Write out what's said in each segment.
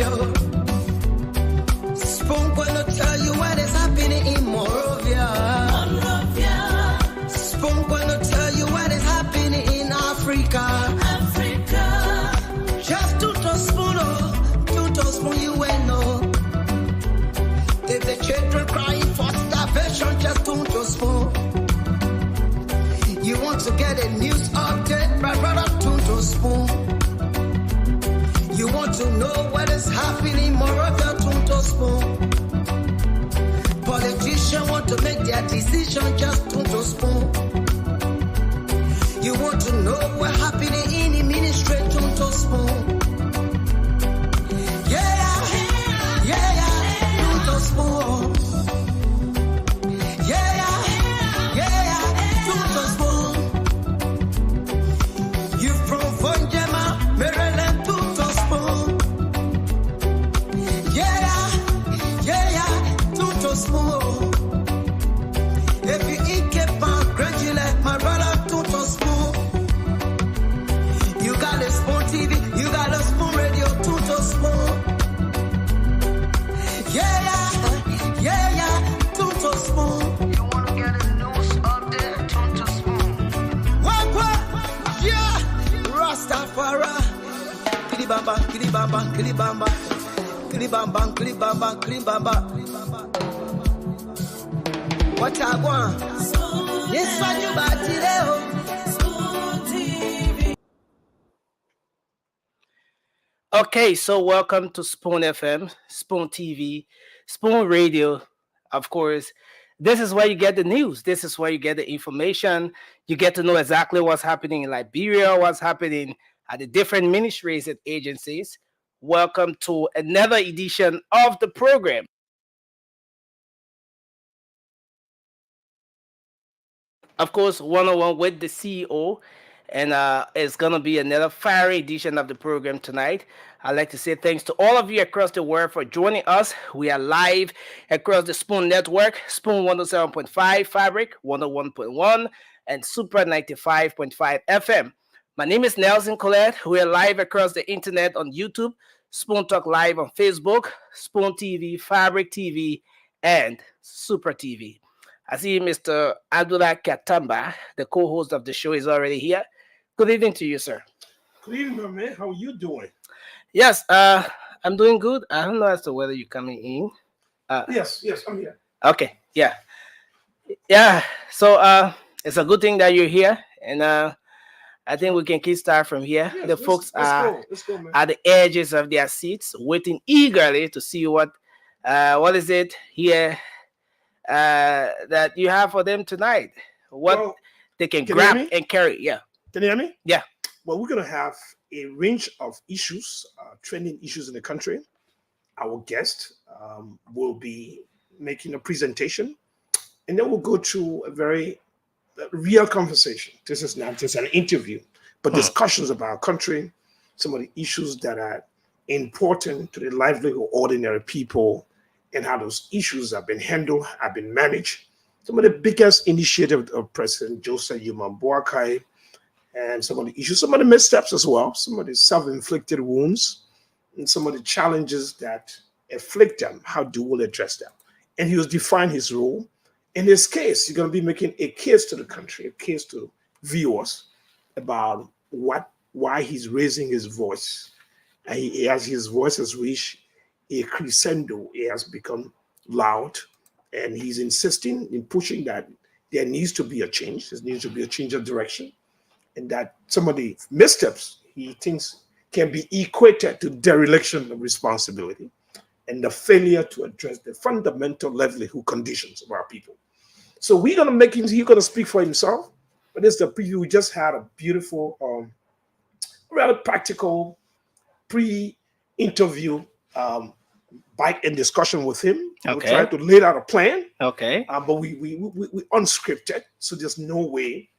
radio. Spoon gonna tell you what is happening in Monrovia. Spoon gonna tell you what is happening in Africa. Just to spoon, you will know. If the children crying for starvation, just to spoon. You want to get a news update, my brother, to spoon. You want to know what is happening, Moravia, to spoon. Politicians want to make their decision, just to spoon. You want to know what's happening in the ministry, to spoon. To spoon. To spoon. You from Fonjema, Maryland, to spoon. To spoon. If you eat kepan, gradually, my brother, to spoon. You got a Spoon TV, you got a Spoon Radio, to spoon. To spoon. You want to get a news update, to spoon. What? Yeah. Rastafari. Kilibamba, kilibamba, kilibamba. Kilibamba, kilibamba, kilibamba. What I want? Yes, what you about today? Spoon TV. Okay, so welcome to Spoon FM, Spoon TV, Spoon Radio. Of course, this is where you get the news. This is where you get the information. You get to know exactly what's happening in Liberia, what's happening at the different ministries and agencies. Welcome to another edition of the program. Of course, one-on-one with the CEO. And it's going to be another fiery edition of the program tonight. I'd like to say thanks to all of you across the world for joining us. We are live across the Spoon Network, Spoon 107.5, Fabric 101.1, and Super 95.5 FM. My name is Nelson Colette. We are live across the internet on YouTube, Spoon Talk Live on Facebook, Spoon TV, Fabric TV, and Super TV. I see Mr. Abdullah Katamba, the co-host of the show, is already here. Good evening to you, sir. Good evening, man. How are you doing? Yes, I'm doing good. I don't know as to whether you're coming in. Yes, I'm here. Okay, yeah. So it's a good thing that you're here, and I think we can kickstart from here. Yes, the folks are let's go, man. at the edges of their seats, waiting eagerly to see what is it here that you have for them tonight. What they can grab and carry. Yeah. Can you hear me? Yeah. Well, we're going to have a range of issues, trending issues in the country. Our guest will be making a presentation, and then we'll go through a very real conversation. This is not just an interview, but discussions about our country, some of the issues that are important to the livelihood of ordinary people, and how those issues have been handled, have been managed. Some of the biggest initiatives of President Joseph Yuman Boakai, and some of the issues, some of the missteps as well, some of the self-inflicted wounds, and some of the challenges that afflict them, how do we address them? And he will define his role. In this case, you're going to be making a case to the country, a case to viewers about why he's raising his voice. And as his voice has reached a crescendo, it has become loud, and he's insisting in pushing that there needs to be a change. There needs to be a change of direction, and that some of the missteps he thinks can be equated to dereliction of responsibility and the failure to address the fundamental livelihood conditions of our people. So we're going to make him, he's going to speak for himself, but it's the preview. We just had a beautiful, rather practical pre-interview bite and discussion with him. Okay. We're trying to lay out a plan. Okay. But we unscripted, so there's no way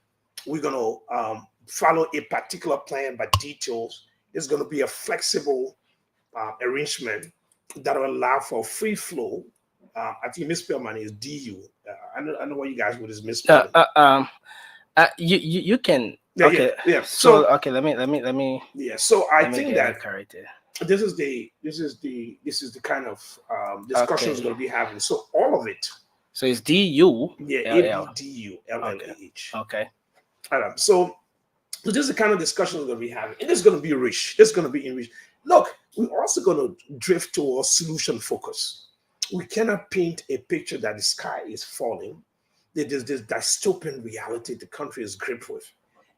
we're going to follow a particular plan by details. It's going to be a flexible arrangement that will allow for free flow. I think misspell my name is DU. I know what you guys would is misspell. You can. Yeah, okay. yeah. So okay, let me. Yeah. So I think that corrected. this is the kind of discussions we're going to be having. So all of it. So it's DU. Yeah, ABDULLAH. Okay. All right. So this is the kind of discussion we're going to be having. And it's going to be rich. It's going to be enriched. Look, we're also going to drift towards solution focus. We cannot paint a picture that the sky is falling. There's this dystopian reality the country is gripped with,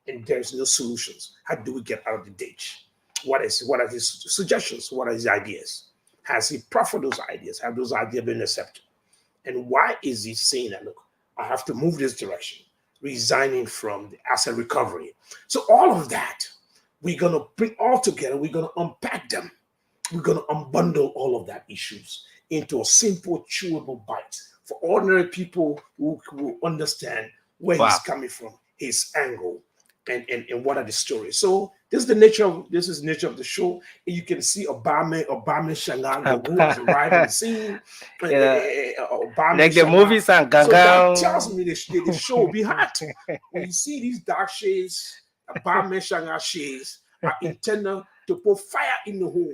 and there's no solutions. How do we get out of the ditch? What are his suggestions? What are his ideas? Has he proffered those ideas? Have those ideas been accepted? And why is he saying that, look, I have to move this direction, resigning from the asset recovery? So all of that, we're going to bring all together. We're going to unpack them. We're going to unbundle all of that issues into a simple, chewable bite for ordinary people who understand where he's coming from, his angle, and what are the stories. So this is the nature of the show. And you can see Obama Shangan, who has arrived on the scene. Obama like the Shangan. movies and Gaga. So that tells me the show will be hot. When you see these dark shades, Obama Shangan shades are intended to put fire in the hole.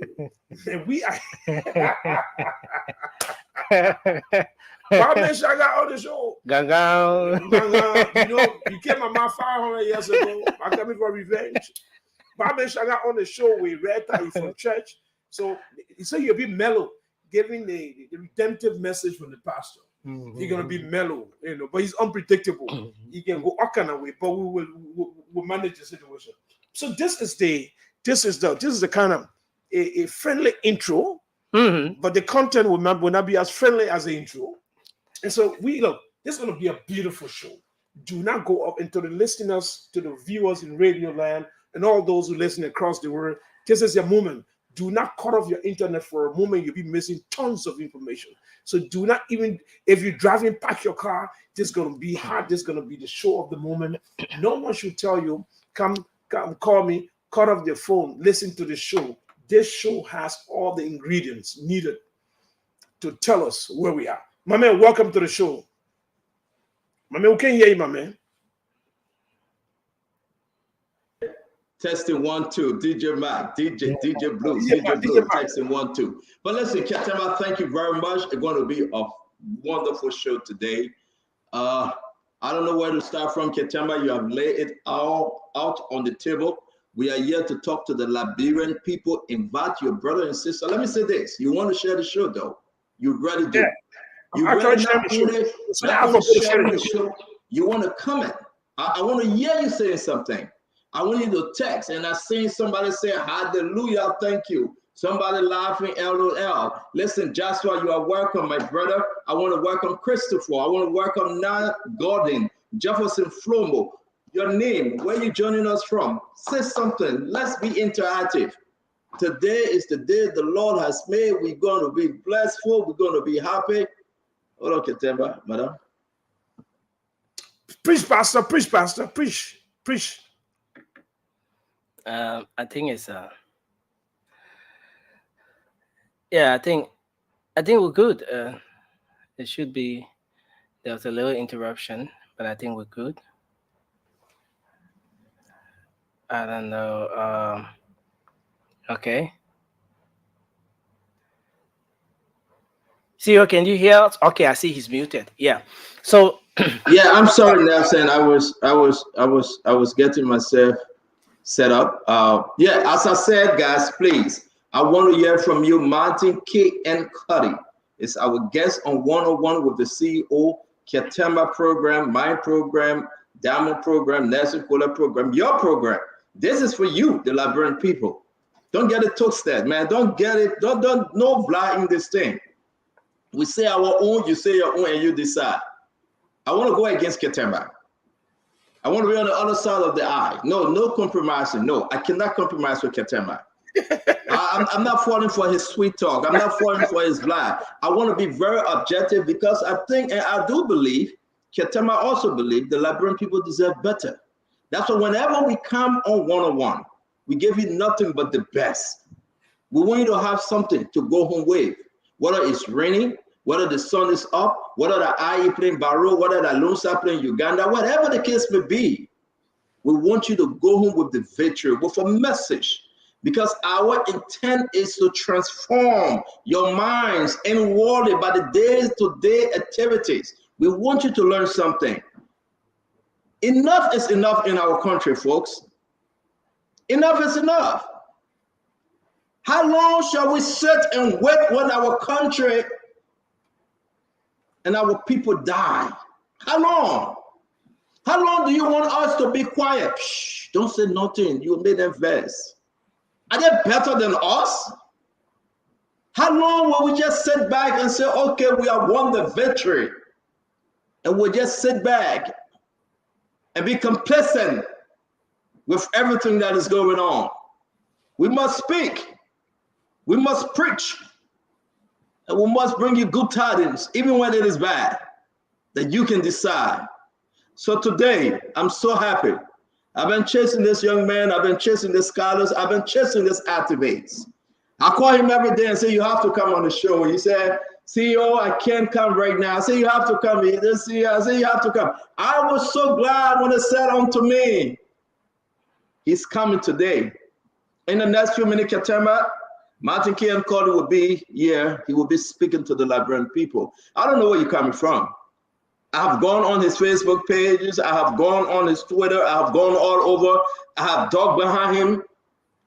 And we are Obama Shangan on the show. Gaga. You came on my 500 years ago. I'm coming for revenge. Obama Shangan on the show. We read that you from church. So you'll be mellow, giving the redemptive message from the pastor. You're gonna be mellow, but he's unpredictable. He can go all kind of way, but we'll manage the situation. So this is the kind of a friendly intro, but the content will not be as friendly as the intro. And so this is going to be a beautiful show. Do not go up into the listeners, to the viewers in Radio Land, and all those who listen across the world. This is your moment. Do not cut off your internet for a moment. You'll be missing tons of information. So do not even, if you're driving, park your car. This is going to be hot. This is going to be the show of the moment. No one should tell you, come call me, cut off your phone, listen to the show. This show has all the ingredients needed to tell us where we are. My man, welcome to the show. My man, we can't hear you, my man. Testing 1 2, DJ Mac, DJ Blues, DJ Blues, testing 1 2. But listen, Ketema, thank you very much. It's going to be a wonderful show today. I don't know where to start from, Ketema. You have laid it all out on the table. We are here to talk to the Liberian people. Invite your brother and sister. Let me say this: you want to share the show, though. You ready to? Yeah. You ready to share the show? You want to comment? I want to hear you saying something. I want you to text, and I seen somebody say, hallelujah, thank you. Somebody laughing, LOL. Listen, Joshua, you are welcome, my brother. I want to welcome Christopher. I want to welcome Nat Gordon, Jefferson Flomo. Your name, where you joining us from? Say something. Let's be interactive. Today is the day the Lord has made. We're going to be blessful. We're going to be happy. Hold on, Ketemba, madam. Preach, pastor. Preach, pastor. Preach. Preach. I think it's I think we're good. It should be, there was a little interruption, but I think we're good. I don't know. Okay. CEO, can you hear us? Okay, I see he's muted. Yeah. So yeah, I'm sorry, Nelson. I was getting myself set up. As I said, guys, please, I want to hear from you. Martin K. N. Cuddy is our guest on 101 with the CEO, Ketema program, my program, Diamond program, Nelson Kola program, your program. This is for you, the Liberian people. Don't get it twisted, man. Don't get it. Don't no blind in this thing. We say our own, you say your own, and you decide. I want to go against Ketema. I want to be on the other side of the aisle. No compromising. No, I cannot compromise with Ketema. I'm not falling for his sweet talk. I'm not falling for his lie. I want to be very objective because I think, and I do believe, Ketema also believe the Liberian people deserve better. That's why whenever we come on 101, we give you nothing but the best. We want you to have something to go home with. Whether it's raining, whether the sun is up, whether the IE playing Barrow, whether the Lunsa playing Uganda, whatever the case may be, we want you to go home with the victory, with a message. because our intent is to transform your minds inwardly by the day-to-day activities. We want you to learn something. Enough is enough in our country, folks. Enough is enough. How long shall we sit and wait when our country and our people die? How long? How long do you want us to be quiet? Shh, don't say nothing. You made them vex. Are they better than us? How long will we just sit back and say, okay, we have won the victory, and we'll just sit back and be complacent with everything that is going on? We must speak. We must preach. And we must bring you good tidings, even when it is bad, that you can decide. So today, I'm so happy. I've been chasing this young man. I've been chasing the scholars. I've been chasing this activates. I call him every day and say, you have to come on the show. He said, CEO, I can't come right now. I say, you have to come. I say, you have to come. I was so glad when it said unto me, he's coming today. In the next few minutes, September, Martin K. and Cody will be here. He will be speaking to the Liberian people. I don't know where you're coming from. I have gone on his Facebook pages. I have gone on his Twitter. I have gone all over. I have dug behind him,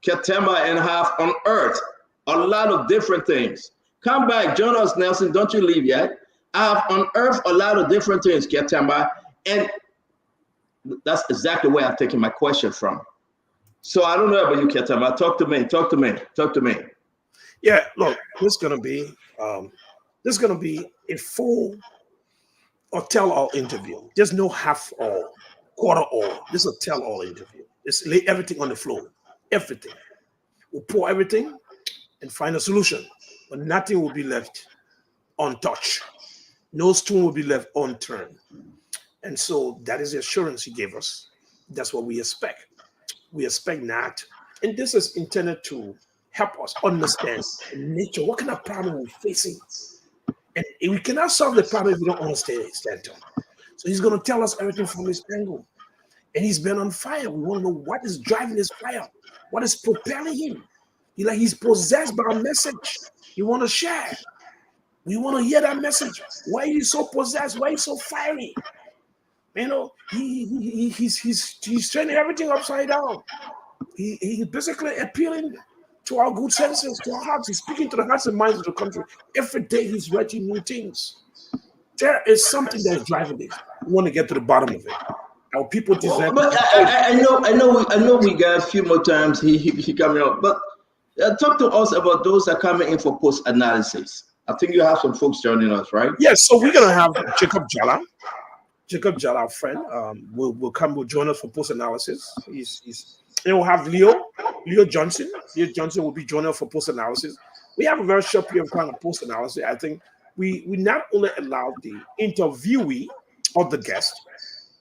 September, and have unearthed a lot of different things. Come back, join us, Nelson. Don't you leave yet. I have unearthed a lot of different things, September, and that's exactly where I'm taking my question from. So I don't know about you, September. Talk to me. Talk to me. Talk to me. Yeah, look, this is gonna be a full or tell-all interview. There's no half or quarter all. This is a tell-all interview. It's lay everything on the floor. Everything. We'll pour everything and find a solution, but nothing will be left untouched. No stone will be left unturned. And so that is the assurance he gave us. That's what we expect. We expect not. And this is intended to help us understand nature. What kind of problem we're facing? And we cannot solve the problem if we don't understand it. So he's going to tell us everything from his angle. And he's been on fire. We want to know what is driving his fire. What is propelling him? He's possessed by a message he want to share. We want to hear that message. Why he's so possessed? Why he's so fiery? You know, he's turning everything upside down. He's basically appealing to our good senses, to our hearts. He's speaking to the hearts and minds of the country. Every day he's writing new things. There is something that is driving this. We want to get to the bottom of it. Our people deserve. But I know we got a few more times he coming up. But talk to us about those that are coming in for post analysis. I think you have some folks joining us, right? Yes. So we're gonna have Jacob Jala. Jacob Jala, our friend, will join us for post analysis. And we'll have Leo Johnson. Leo Johnson will be joining us for post analysis. We have a very short period of time of post analysis. I think we not only allow the interviewee or the guest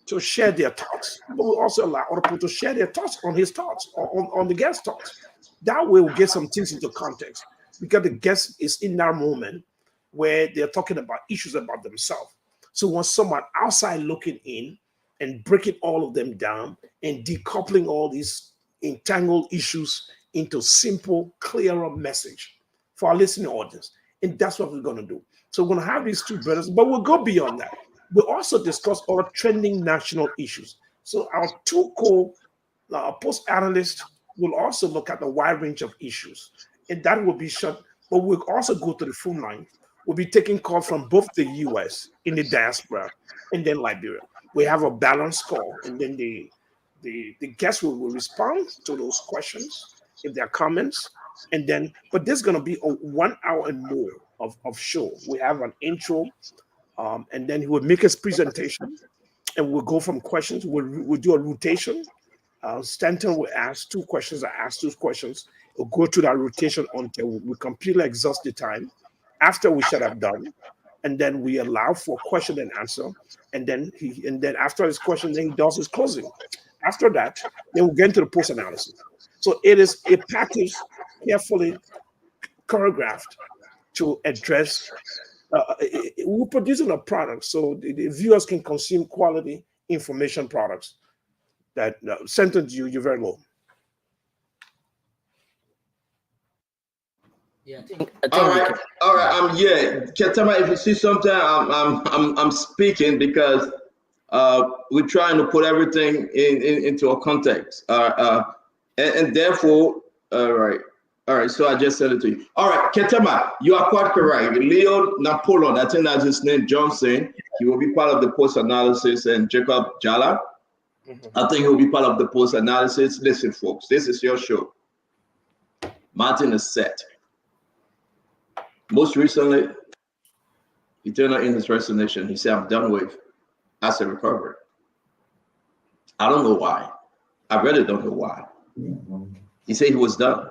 to share their thoughts, but we also allow other people to share their thoughts on his thoughts, or on the guest's thoughts. That way we'll get some things into context, because the guest is in that moment where they're talking about issues about themselves. So when someone outside looking in and breaking all of them down and decoupling all these entangled issues into simple, clearer message for our listening audience. And that's what we're going to do. So we're going to have these two brothers, but we'll go beyond that. We'll also discuss other trending national issues. So our two post analysts will also look at a wide range of issues, and that will be short. But we'll also go to the phone line. We'll be taking calls from both the U.S., in the diaspora, and then Liberia. We have a balanced call, and then the guests will respond to those questions if there are comments. And then, but there's going to be a 1 hour and more of show. We have an intro, and then he will make his presentation, and we'll go from questions. We'll do a rotation. Stanton will ask two questions. I ask two questions. We'll go through that rotation until we completely exhaust the time. After we shut up done, and then we allow for question and answer. And then after his question, then he does his closing. After that, then we'll get into the post analysis. So it is a package carefully choreographed to address. We're producing a product so the viewers can consume quality information products. That sentence you're very low. Yeah, I think All we right, can. all right. Yeah, Ketama, if you see something, I'm speaking because we're trying to put everything into a context. And therefore, all right. So I just said it to you. All right, Ketama, you are quite correct. Leo Napoleon, I think that's his name, Johnson. He will be part of the post analysis, and Jacob Jala. I think he'll be part of the post analysis. Listen, folks, this is your show. Martin is set. Most recently, Eternal in his resignation, he said, I'm done with asset recovery. I don't know why. I really don't know why. He said he was done.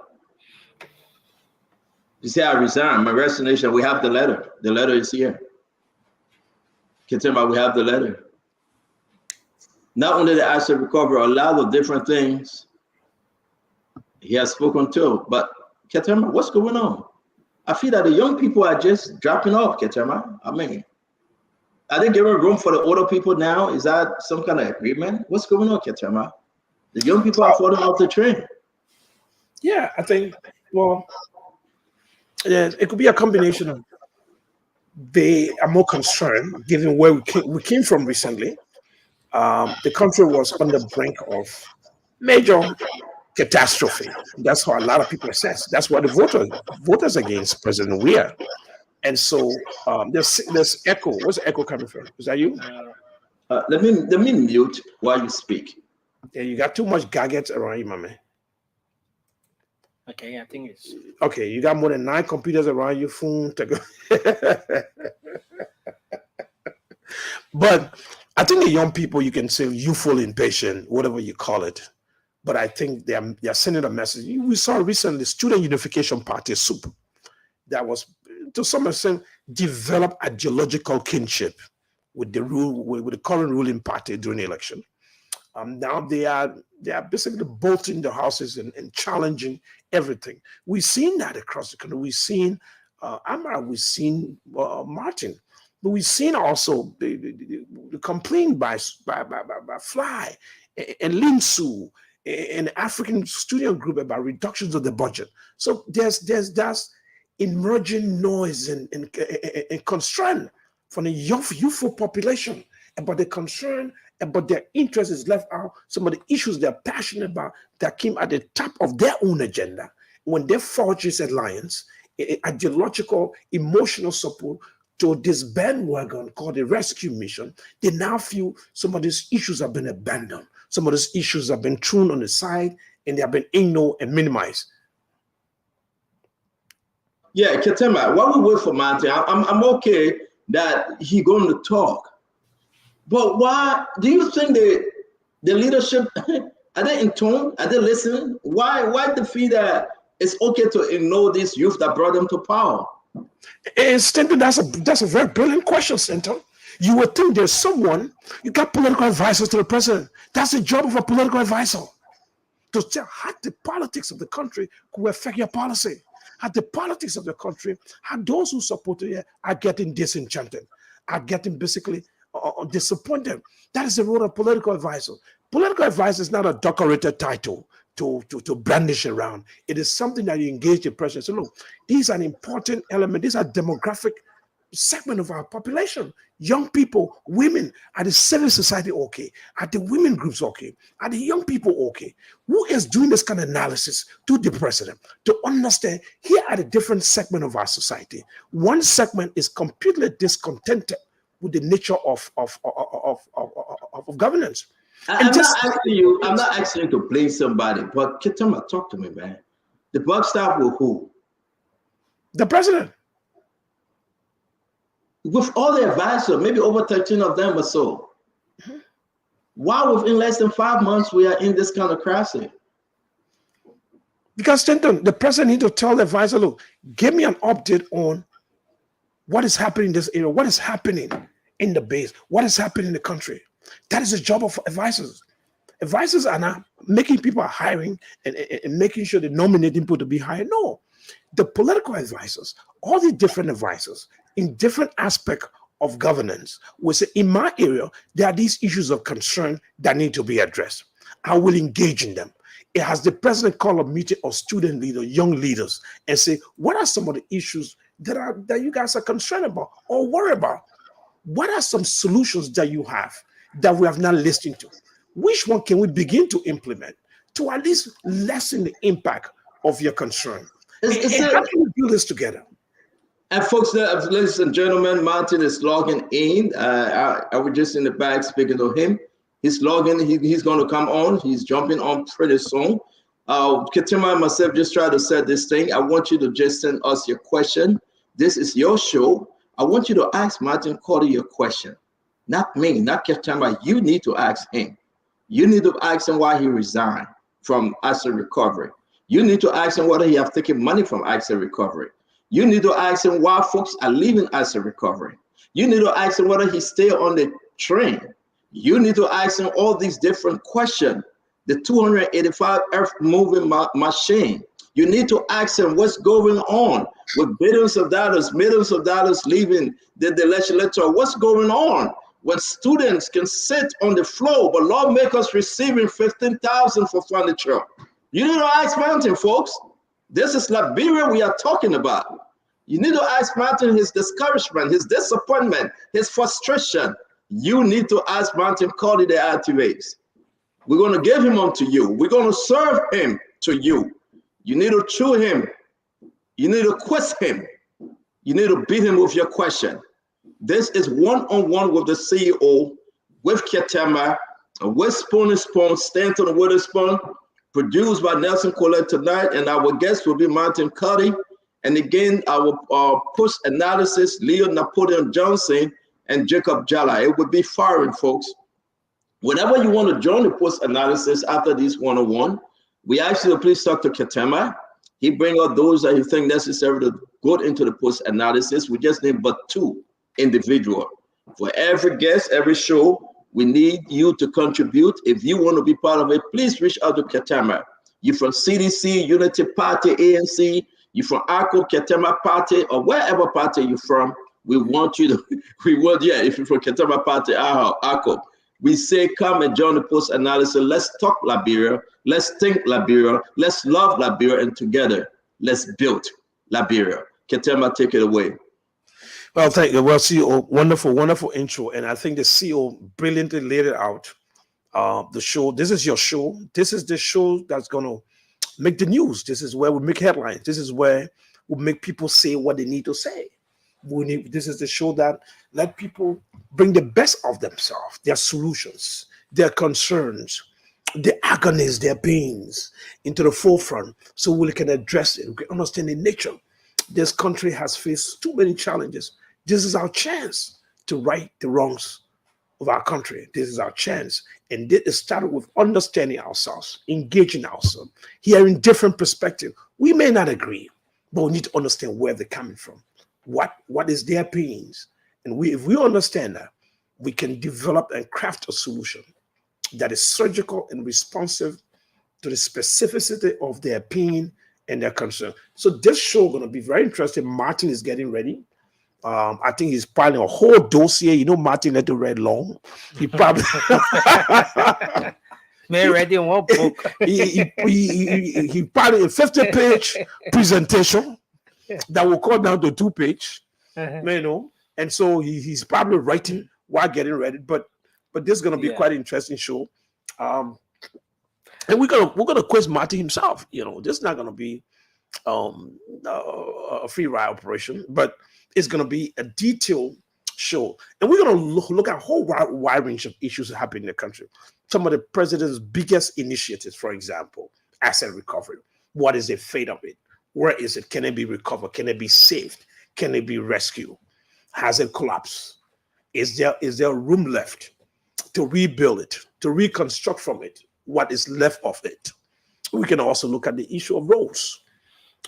He said, I resigned. My resignation, we have the letter. The letter is here. Ketemba, we have the letter. Not only the asset recovery, a lot of different things he has spoken to, but Ketemba, what's going on? I feel that the young people are just dropping off, Ketemba. I mean, are they giving room for the older people now? Is that some kind of agreement? What's going on, Ketemba? The young people are falling off the train. Yeah, I think, well, yeah, it could be a combination of they are more concerned, given where we came from recently. The country was on the brink of major catastrophe. That's how a lot of people assess. That's why the voters against President Weah. And so there's echo. Where's the echo coming from? Is that you? Let me mute while you speak. Yeah, you got too much gadgets around you, my man. Okay, I think it's okay. You got more than 9 computers around your phone to go. But I think the young people, you can say youthful impatient, whatever you call it. But I think they're sending a message. We saw recently the Student Unification Party, SUP, that was to some extent developed ideological kinship with the current ruling party during the election. Now they are basically bolting the houses and challenging everything. We've seen that across the country. We've seen Amara, we've seen Martin, but we've seen also the complaint by Fly and Linsu and the African Student Group about reductions of the budget. So there's emerging noise and concern from the youthful population about the concern about their interest is left out, some of the issues they're passionate about that came at the top of their own agenda. When they forged this alliance, ideological, emotional support to this bandwagon called the rescue mission, they now feel some of these issues have been abandoned. Some of these issues have been thrown on the side and they have been ignored and minimized. Yeah, Ketemba, while we wait for Martin, I'm okay that he's going to talk. But why do you think the leadership are they in tune? Are they listening? Why the feel that it's okay to ignore this youth that brought them to power? Stanton, that's a very brilliant question, Stanton. You would think there's someone, you got political advisors to the president. That's the job of a political advisor. To tell how the politics of the country could affect your policy. How the politics of the country, how those who support you are getting disenchanted, are getting basically disappointed. That is the role of political advisor. Political advisor is not a decorated title to brandish around. It is something that you engage the president. So look, these are an important element. These are demographic segment of our population. Young people, women, are the civil society okay? Are the women groups okay? Are the young people okay? Who is doing this kind of analysis to the president to understand here are the different segments of our society. One segment is completely discontented with the nature of governance. I'm not asking you to blame somebody, but Ketemba, talk to me, man. The buck stop with who? The president. With all the advisors, maybe over 13 of them or so. Mm-hmm. Why within less than 5 months we are in this kind of crisis? Because Stanton, the president needs to tell the advisor, look, give me an update on what is happening in this area, what is happening in the base, what is happening in the country. That is the job of advisors. Advisors are not making people hiring and making sure they nominate people to be hired. No, the political advisors, all the different advisors in different aspects of governance will say, in my area, there are these issues of concern that need to be addressed. I will engage in them. It has the president call a meeting of student leaders, young leaders, and say, what are some of the issues that you guys are concerned about or worried about? What are some solutions that you have that we have not listened to? Which one can we begin to implement to at least lessen the impact of your concern? And how can we do this together? And folks, ladies and gentlemen, Martin is logging in. I was just in the back speaking to him. He's logging. He's going to come on. He's jumping on pretty soon. Ketima and myself just try to set this thing. I want you to just send us your question. This is your show. I want you to ask Martin Cody your question. Not me, not Ketima. You need to ask him. You need to ask him why he resigned from Asset Recovery. You need to ask him whether he have taken money from Asset Recovery. You need to ask him why folks are leaving Asset Recovery. You need to ask him whether he stay on the train. You need to ask him all these different questions. The 285 earth moving machine. You need to ask him what's going on with billions of dollars, millions of dollars leaving the legislature. What's going on when students can sit on the floor, but lawmakers receiving $15,000 for furniture? You need to ask Martin, folks. This is Liberia we are talking about. You need to ask Martin his discouragement, his disappointment, his frustration. You need to ask Martin Cody the activates. We're going to give him unto you. We're going to serve him to you. You need to chew him. You need to quiz him. You need to beat him with your question. This is one-on-one with the CEO, with Ketima, with Spoony Spoon, Stanton Witherspoon, produced by Nelson Collette tonight, and our guest will be Martin Cody. And again, our post analysis, Leo Napoleon Johnson and Jacob Jala. It would be firing, folks. Whenever you want to join the post analysis after this one-on-one, we ask you to please talk to Ketima. He bring out those that you think necessary to go into the post analysis. We just need but 2 individuals. For every guest, every show, we need you to contribute. If you want to be part of it, please reach out to Ketima. You're from CDC, Unity Party, ANC, you're from ACO, Ketima Party, or wherever party you're from, we want you to, if you're from Ketima Party, ACO, we say come and join the post analysis. Let's talk Liberia. Let's think Liberia. Let's love Liberia, and together, let's build Liberia. Ketima, take it away. Well, thank you. Well, CEO, wonderful intro. And I think the CEO brilliantly laid it out. The show, this is your show. This is the show that's going to make the news. This is where we make headlines. This is where we make people say what they need to say. This is the show that let people bring the best of themselves, their solutions, their concerns, their agonies, their pains into the forefront so we can address it. We can understand the nature. This country has faced too many challenges. This is our chance to right the wrongs of our country. This is our chance. And it started with understanding ourselves, engaging ourselves, hearing different perspectives. We may not agree, but we need to understand where they're coming from. What is their pains? And if we understand that, we can develop and craft a solution that is surgical and responsive to the specificity of their pain and their concern. So this show is going to be very interesting. Martin is getting ready. I think he's piling a whole dossier. You know, Martin let the read long. He probably may read in one book. he probably a 50-page presentation that will cut down to 2-page. You know, and so he's probably writing while getting ready. But this is going to be quite an interesting show. And we're gonna quiz Martin himself. You know, this is not going to be a free ride operation, but it's going to be a detailed show. And we're going to look at a whole wide range of issues that happen in the country. Some of the president's biggest initiatives, for example, asset recovery. What is the fate of it? Where is it? Can it be recovered? Can it be saved? Can it be rescued? Has it collapsed? Is there room left to rebuild it, to reconstruct from it what is left of it? We can also look at the issue of roads.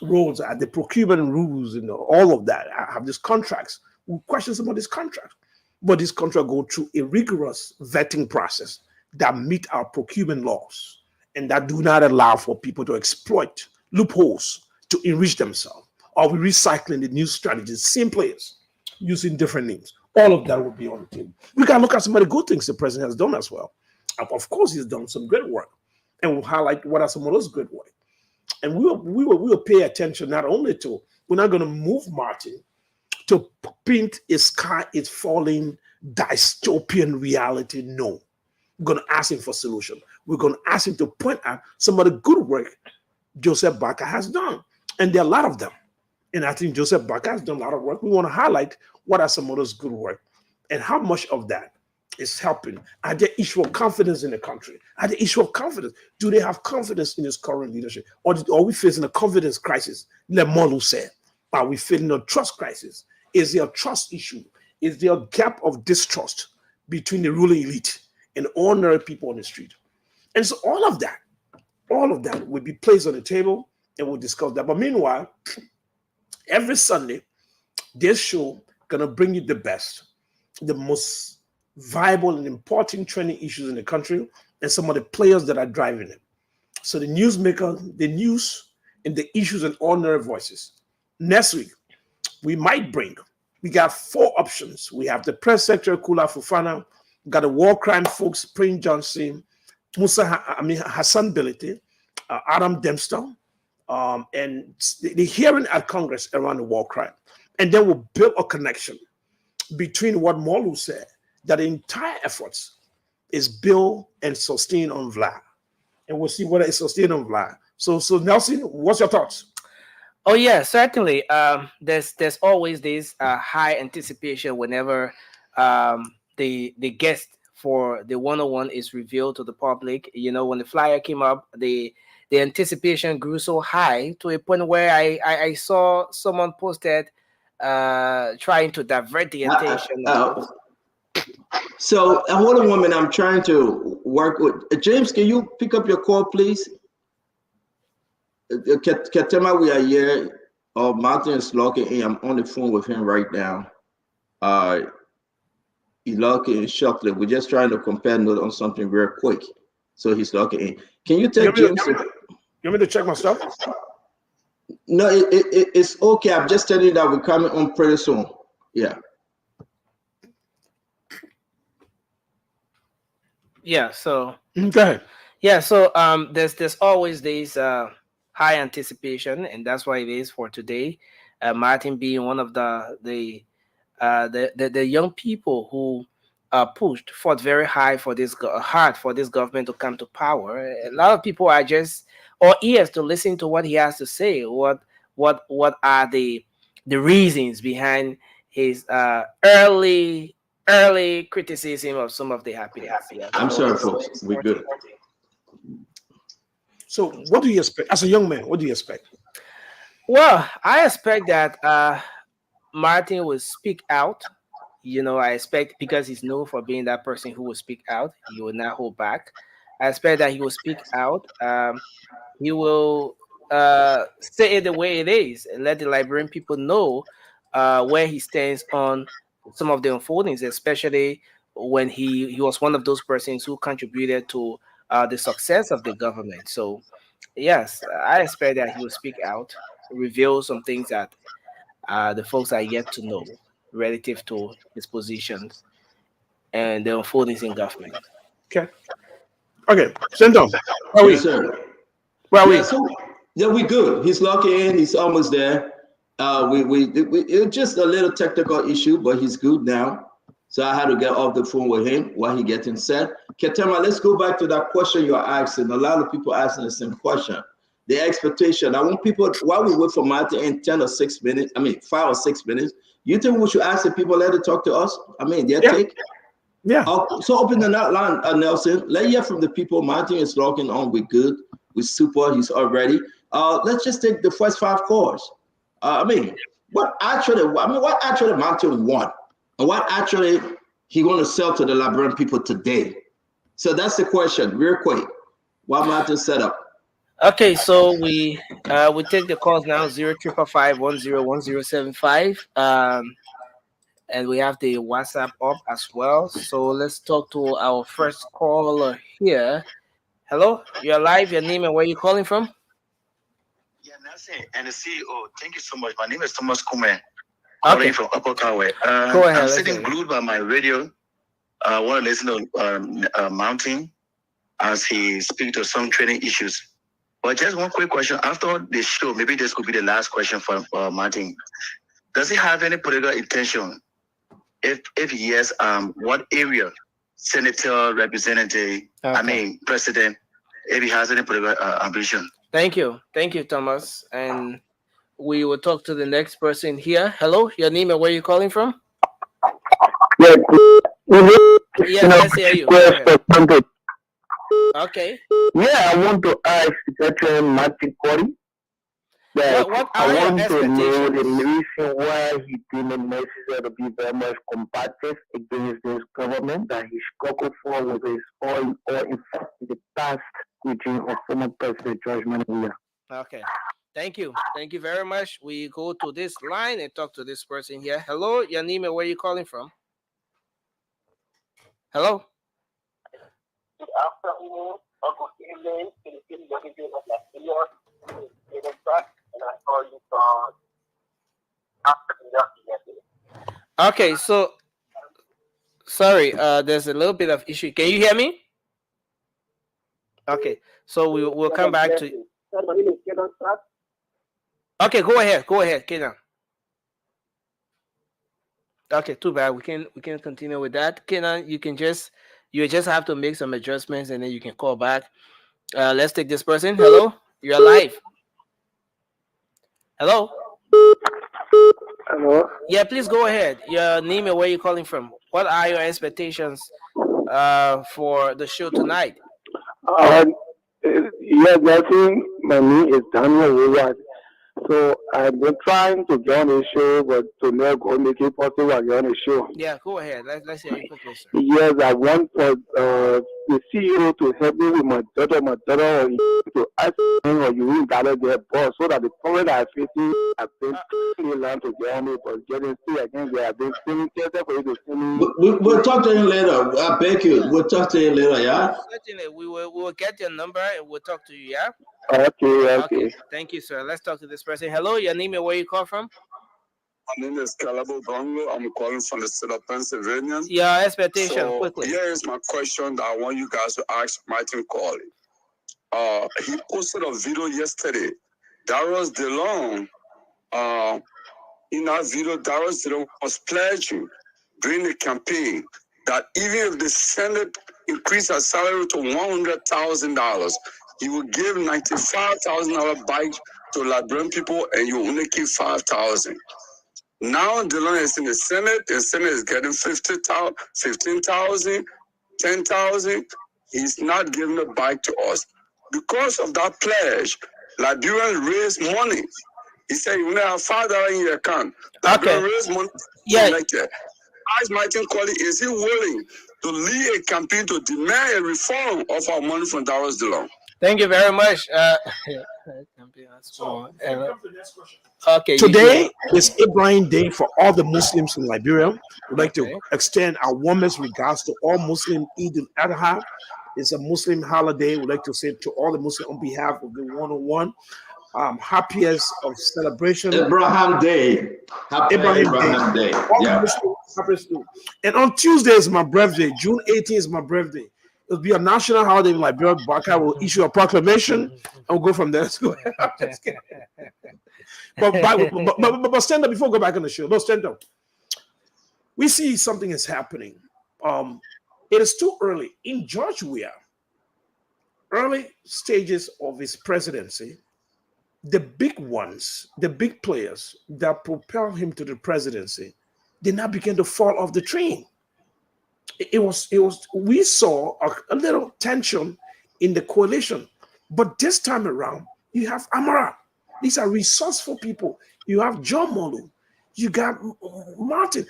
Roads, the procurement rules, all of that. I have these contracts. We question some of these contracts, but these contracts go through a rigorous vetting process that meet our procurement laws and that do not allow for people to exploit loopholes to enrich themselves. Are we recycling the new strategies, same players, using different names? All of that will be on the table. We can look at some of the good things the president has done as well. Of course, he's done some great work. and we'll highlight what are some of those good work. And we will pay attention not only to, we're not going to move Martin to paint a sky is falling dystopian reality. No. We're going to ask him for solution. We're going to ask him to point out some of the good work Joseph Barker has done. And there are a lot of them. And I think Joseph Barker has done a lot of work. We want to highlight what are some of those good work and how much of that is helping. Are there issue of confidence in the country? Are there issue of confidence? Do they have confidence in his current leadership? Or are we facing a confidence crisis? Lemolu said. Are we facing a trust crisis? Is there a trust issue? Is there a gap of distrust between the ruling elite and ordinary people on the street? And so all of that will be placed on the table and we'll discuss that. But meanwhile, every Sunday, this show gonna bring you the best, the most viable and important trending issues in the country and some of the players that are driving it. So the newsmaker, the news, and the issues and ordinary voices. Next week, we got 4 options. We have the press secretary, Kula Fufana, we got the war crime folks, Prince Johnson, Hassan Bility, Adam Dempster, and the hearing at Congress around the war crime. And then we'll build a connection between what Molu said, that the entire efforts is built and sustained on Vlad. And we'll see whether it's sustained on Vlad. So Nelson, what's your thoughts? Oh yeah, certainly. There's always this high anticipation whenever the guest for the 101 is revealed to the public. You know, when the flyer came up, the anticipation grew so high to a point where I saw someone posted trying to divert the attention. So hold on 1 minute. I'm trying to work with James. Can you pick up your call, please? Ketema, we are here. Martin is logging in. I'm on the phone with him right now. He's logging in shortly. We're just trying to compare notes on something real quick. So he's logging in. Can you tell James? You want me to check my stuff? No, it's okay. I'm just telling you that we're coming on pretty soon. Yeah. Yeah. So. Okay. Yeah. So there's always this high anticipation, and that's why it is for today. Martin being one of the young people who fought very hard for this government to come to power. A lot of people are just all ears to listen to what he has to say. What are the reasons behind his early criticism of some of the happy. I'm sorry, folks. We're good. So what do you expect as a young man? What do you expect? Well, I expect that Martin will speak out. You know, I expect, because he's known for being that person who will speak out, he will not hold back. I expect that he will speak out. He will say it the way it is and let the Liberian people know where he stands on some of the unfoldings, especially when he was one of those persons who contributed to the success of the government. So, yes, I expect that he will speak out, reveal some things that the folks are yet to know relative to his positions and the unfoldings in government. Okay. Sendon, where are we? Yes, sir. Where are we? Yeah, we good. He's logging in. He's almost there. It's just a little technical issue, but he's good now. So I had to get off the phone with him while he getting set. Ketema, let's go back to that question you're asking. A lot of people asking the same question. The expectation. I want people, while we wait for Martin in 5 or 6 minutes, you think we should ask the people, let it talk to us? I mean, their take? Yeah. So open the line, Nelson. Let's hear from the people. Martin is logging on. We're good. We're super. He's all ready. Let's just take the first 5 calls. What actually Martin won? And what actually he going to sell to the Liberian people today? So that's the question, real quick. What Martin set up? Okay, so we take the calls now, 0555-101075. And we have the WhatsApp up as well. So let's talk to our first caller here. Hello, you're live. Your name and where you calling from? Yeah, Nancy and the CEO. Thank you so much. My name is Thomas Kume. Okay. From Upper Carway. Go ahead. I'm sitting glued by my radio. I want to listen to Mountain. as he speaks to some training issues. But just one quick question. After the show, maybe this could be the last question for Martin. Does he have any political intention? If yes, what area? Senator, representative, president, if he has any political ambition. Thank you, Thomas. And we will talk to the next person here. Hello, your name and where you calling from? Yes, let's hear you. Okay. Yeah, I want to ask Veteran Martin Corey that what I are your want to know the expectations? reason why he deemed it necessary to be very much combative against this government that he struggled for with his own, or in fact the past regime of former President George Mania. Okay. Thank you very much. We go to this line and talk to this person here. Hello, your name and where you calling from? Hello. Good afternoon or good evening to the individual of Nigeria, and I call you from Africa. Okay, so sorry, there's a little bit of issue. Can you hear me? Okay, so we'll come back to you. My name is Kenan Pratt. Okay, go ahead, Kenan. Okay, too bad. We can continue with that. Kenan, you just have to make some adjustments and then you can call back. Let's take this person. Hello, you're live. Hello. Hello. Yeah, please go ahead. Your name and where you calling from. What are your expectations for the show tonight? Yes, nothing. My name is Daniel Willard. So I've been trying to get on the show, but to never make it possible to get on the show. Yeah, go ahead. Let's hear you quickly, sir. Yes, I want for the CEO to help me with my daughter, or to ask him or you invalidate their boss, so that the problem that I'm facing, I've been really learned to get on it, but getting still again, they have been feeling tested for you to see me. We'll talk to you later. I beg you. We'll talk to you later, yeah? Certainly, we will get your number and we'll talk to you, yeah? Okay. Thank you, sir. Let's talk to this person. Hello, your name and where you call from? My name is Calabo Bongo. I'm calling from the state of Pennsylvania. Your expectation, quickly. Here is my question that I want you guys to ask Martin Corley. He posted a video yesterday. Darius DeLong, in that video, Darius DeLong was pledging during the campaign that even if the Senate increased her salary to $100,000, he would give $95,000 back to Liberian people, and you only keep $5,000. Now DeLong is in the Senate is getting $15,000, $10,000. He's not giving it back to us. Because of that pledge, Liberians raise money. He said you only have $5 in your account. Liberians raise money. Yeah. Ask Martin Corley, is he willing to lead a campaign to demand a reform of our money from Darius DeLong? Thank you very much. Okay. Today is Ibrahim Day for all the Muslims in Liberia. We'd like to extend our warmest regards to all Muslim. Eid al-Adha is a Muslim holiday. We'd like to say to all the Muslims on behalf of the 101, happiest of celebration. Abraham Day. Happy Abraham Day. Yeah. Muslims, and on Tuesday is my birthday. June 18th is my birthday. It'll be a national holiday in Liberia. Baka will issue a proclamation and we'll go from there. But stand up before we go back on the show. No, stand up. We see something is happening. It is too early. In George Weah, early stages of his presidency, the big ones, the big players that propelled him to the presidency, they now began to fall off the train. We saw a little tension in the coalition, but this time around, you have Amara. These are resourceful people. You have John Molu. You got Martin.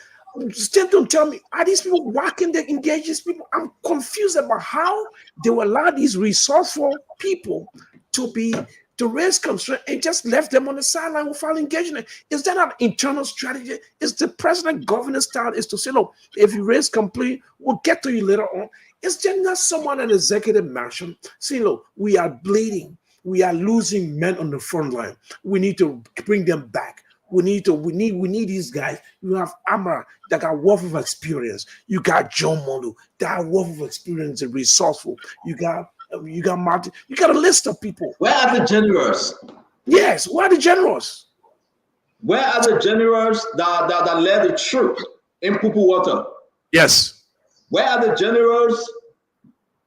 Still don't tell me, are these people working to engage these people? I'm confused about how they will allow these resourceful people to raise constraint and just left them on the sideline without engagement. Is that an internal strategy? Is the president governance style is to say, look, if you raise complaint, we'll get to you later on. Is there not someone in the executive mansion saying, look, we are bleeding. We are losing men on the front line. We need to bring them back. We need these guys. You have Amara that got wealth of experience. You got John Molu that got wealth of experience and resourceful. You got You got Martin. You got a list of people. Where are the generals? Yes, where are the generals? Where are the generals that led the troops in Pupu Water? Yes. Where are the generals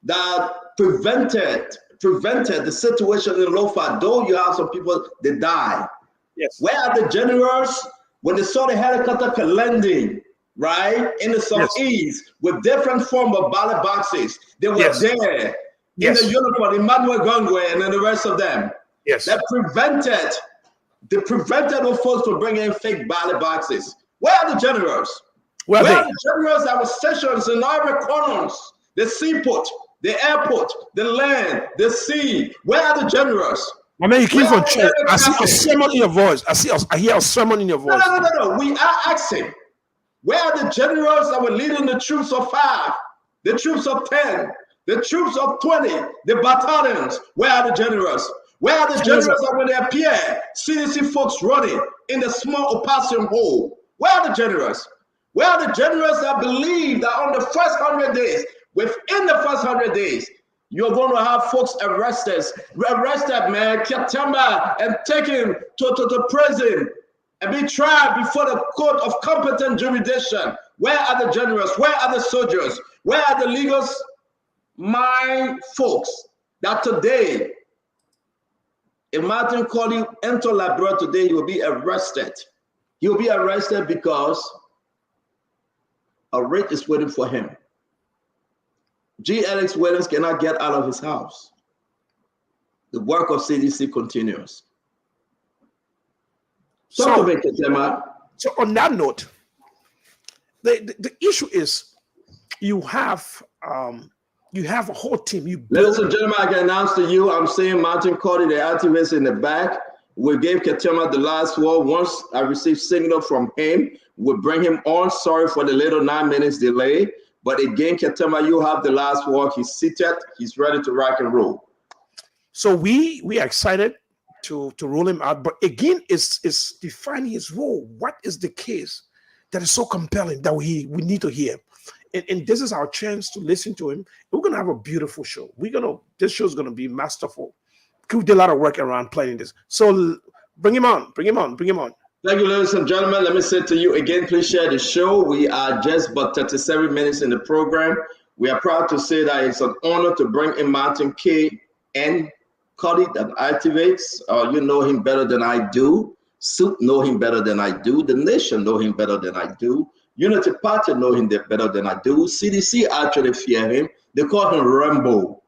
that prevented the situation in Lofa? Though you have some people that die. Yes. Where are the generals when they saw the helicopter landing, right, in the southeast with different form of ballot boxes? They were there in the uniform, Emmanuel Gongwe and then the rest of them. Yes. That prevented those folks from bringing in fake ballot boxes. Where are the generals? Where are the generals that were stationed in every corners? The seaport, the airport, the land, the sea. Where are the generals? I mean, you came from church. I see a sermon in your voice. I hear a sermon in your voice. No. We are asking, where are the generals that were leading the troops of 5, the troops of 10, the troops of 20, the battalions? Where are the generals? Where are the generals that when they appear, CDC folks running in the small opossum hole? Where are the generals? Where are the generals that believe that on the first 100 days, within the first 100 days, you're going to have folks arrested, man, September, and taken to prison and be tried before the court of competent jurisdiction? Where are the generals? Where are the soldiers? Where are the legal mind folks that today, if Martin Colley enter Labrador today, he will be arrested. He will be arrested because a writ is waiting for him. G. Alex Williams cannot get out of his house. The work of CDC continues. So on that note, the issue is you have a whole team. Ladies and gentlemen, I can announce to you, I'm seeing Martin Colley, the activist in the back. We gave Ketema the last word. Once I received signal from him, we'll bring him on. Sorry for the little 9 minutes delay. But again, Ketema, you have the last word. He's seated. He's ready to rock and roll. So we are excited to roll him out. But again, it's defining his role. What is the case that is so compelling that we need to hear? And this is our chance to listen to him. We're going to have a beautiful show. This show is going to be masterful. We did a lot of work around planning this. So bring him on. Thank you, ladies and gentlemen. Let me say to you again, please share the show. We are just about 37 minutes in the program. We are proud to say that it's an honor to bring in Martin K. N. Colley that activates. You know him better than I do. Soup know him better than I do. The nation know him better than I do. Unity Party know him better than I do. CDC actually fear him. They call him Rambo.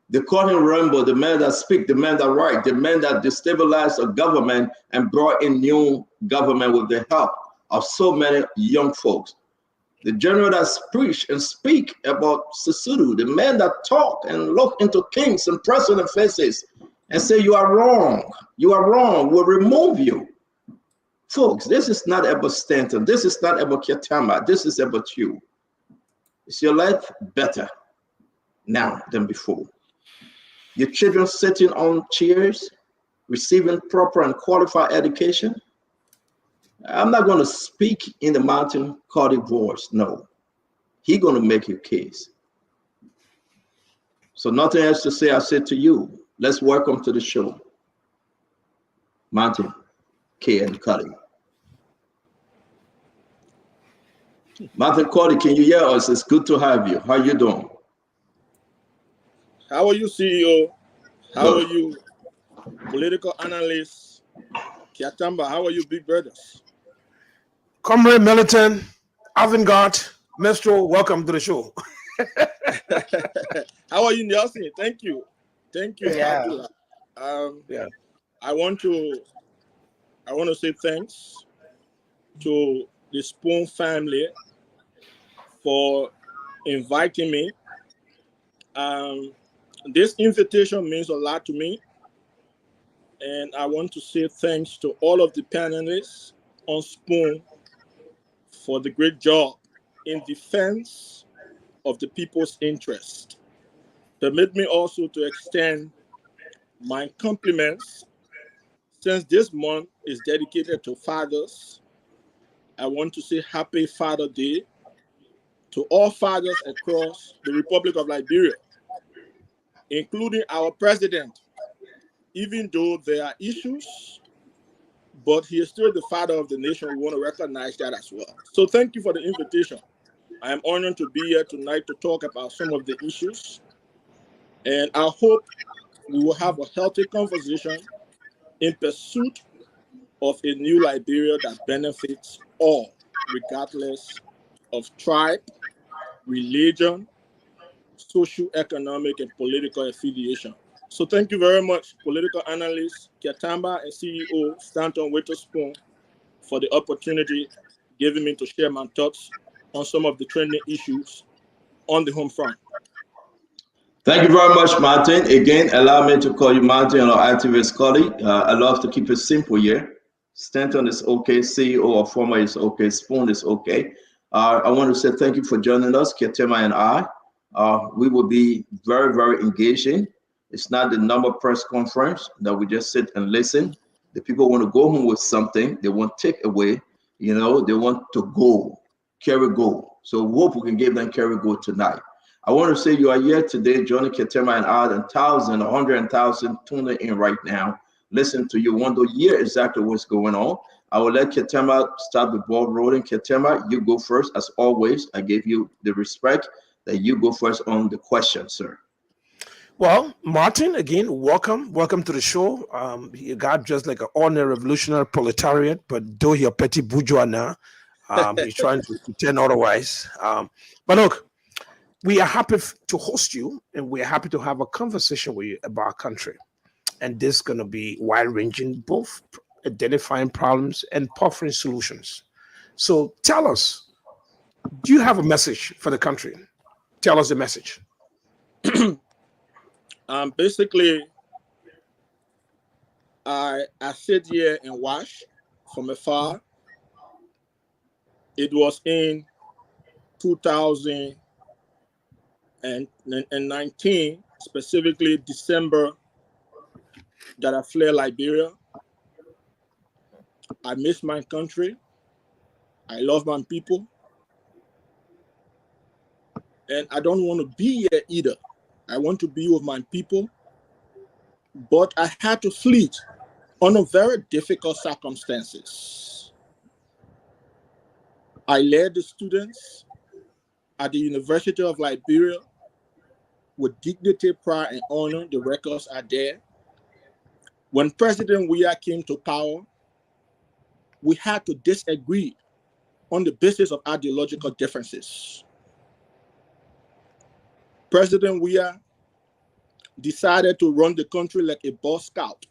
They call him Rambo, the man that speak, the man that write, the man that destabilized a government and brought in new government with the help of so many young folks. The general that preach and speak about Sisulu, the man that talk and look into kings and president faces and say, you are wrong, we'll remove you. Folks, this is not about Stanton, this is not about Ketama, this is about you. Is your life better now than before? Your children sitting on chairs, receiving proper and qualified education? I'm not going to speak in the Martin Colley voice. No, he's going to make your case. So nothing else to say. I said to you, let's welcome to the show, Martin K. N. Colley. Martin Colley, can you hear us? It's good to have you. How you doing? How are you, CEO? How are you, political analyst? Kiatamba, how are you, big brothers? Comrade Militant, Avant-Garde, Mestro, welcome to the show. How are you, Nelson? Thank you. Yeah. I want to say thanks to the Spoon family for inviting me. This invitation means a lot to me, and I want to say thanks to all of the panelists on Spoon for the great job in defense of the people's interest. Permit me also to extend my compliments. Since this month is dedicated to fathers, I want to say Happy Father Day to all fathers across the Republic of Liberia. including our president, even though there are issues, but he is still the father of the nation. We want to recognize that as well. So thank you for the invitation. I am honored to be here tonight to talk about some of the issues, and I hope we will have a healthy conversation in pursuit of a new Liberia that benefits all, regardless of tribe, religion, socio-economic, and political affiliation. So thank you very much, political analyst Ketamba and CEO Stanton Witherspoon, for the opportunity given me to share my thoughts on some of the trending issues on the home front. Thank you very much, Martin. Again, allow me to call you Martin, our activist colleague. I love to keep it simple here. Stanton is okay, CEO or former is okay, Spoon is okay. I want to say thank you for joining us, Ketema and I. We will be very, very engaging. It's not the number press conference that we just sit and listen. The people want to go home with something. They want takeaway. They want to go, carry go. So we hope we can give them carry go tonight. I want to say you are here today, Johnny Ketema and I, and 100,000 tuning in right now. Listen to you, want to hear exactly what's going on. I will let Ketema start the ball rolling. Ketema, you go first. As always, I gave you the respect that you go first on the question, sir. Well, Martin, again, welcome to the show. You got just like an ordinary revolutionary proletariat, but though you're petty bourgeois now, he's trying to pretend otherwise. But look, we are happy to host you, and we're happy to have a conversation with you about our country. And this is going to be wide-ranging, both identifying problems and offering solutions. So tell us, do you have a message for the country? Tell us the message. Basically, I sit here and watch from afar. It was in 2019, specifically December, that I fled Liberia. I miss my country. I love my people. And I don't want to be here either. I want to be with my people. But I had to flee under very difficult circumstances. I led the students at the University of Liberia with dignity, pride, and honor. The records are there. When President Weah came to power, we had to disagree on the basis of ideological differences. President Weah decided to run the country like a Boy Scout.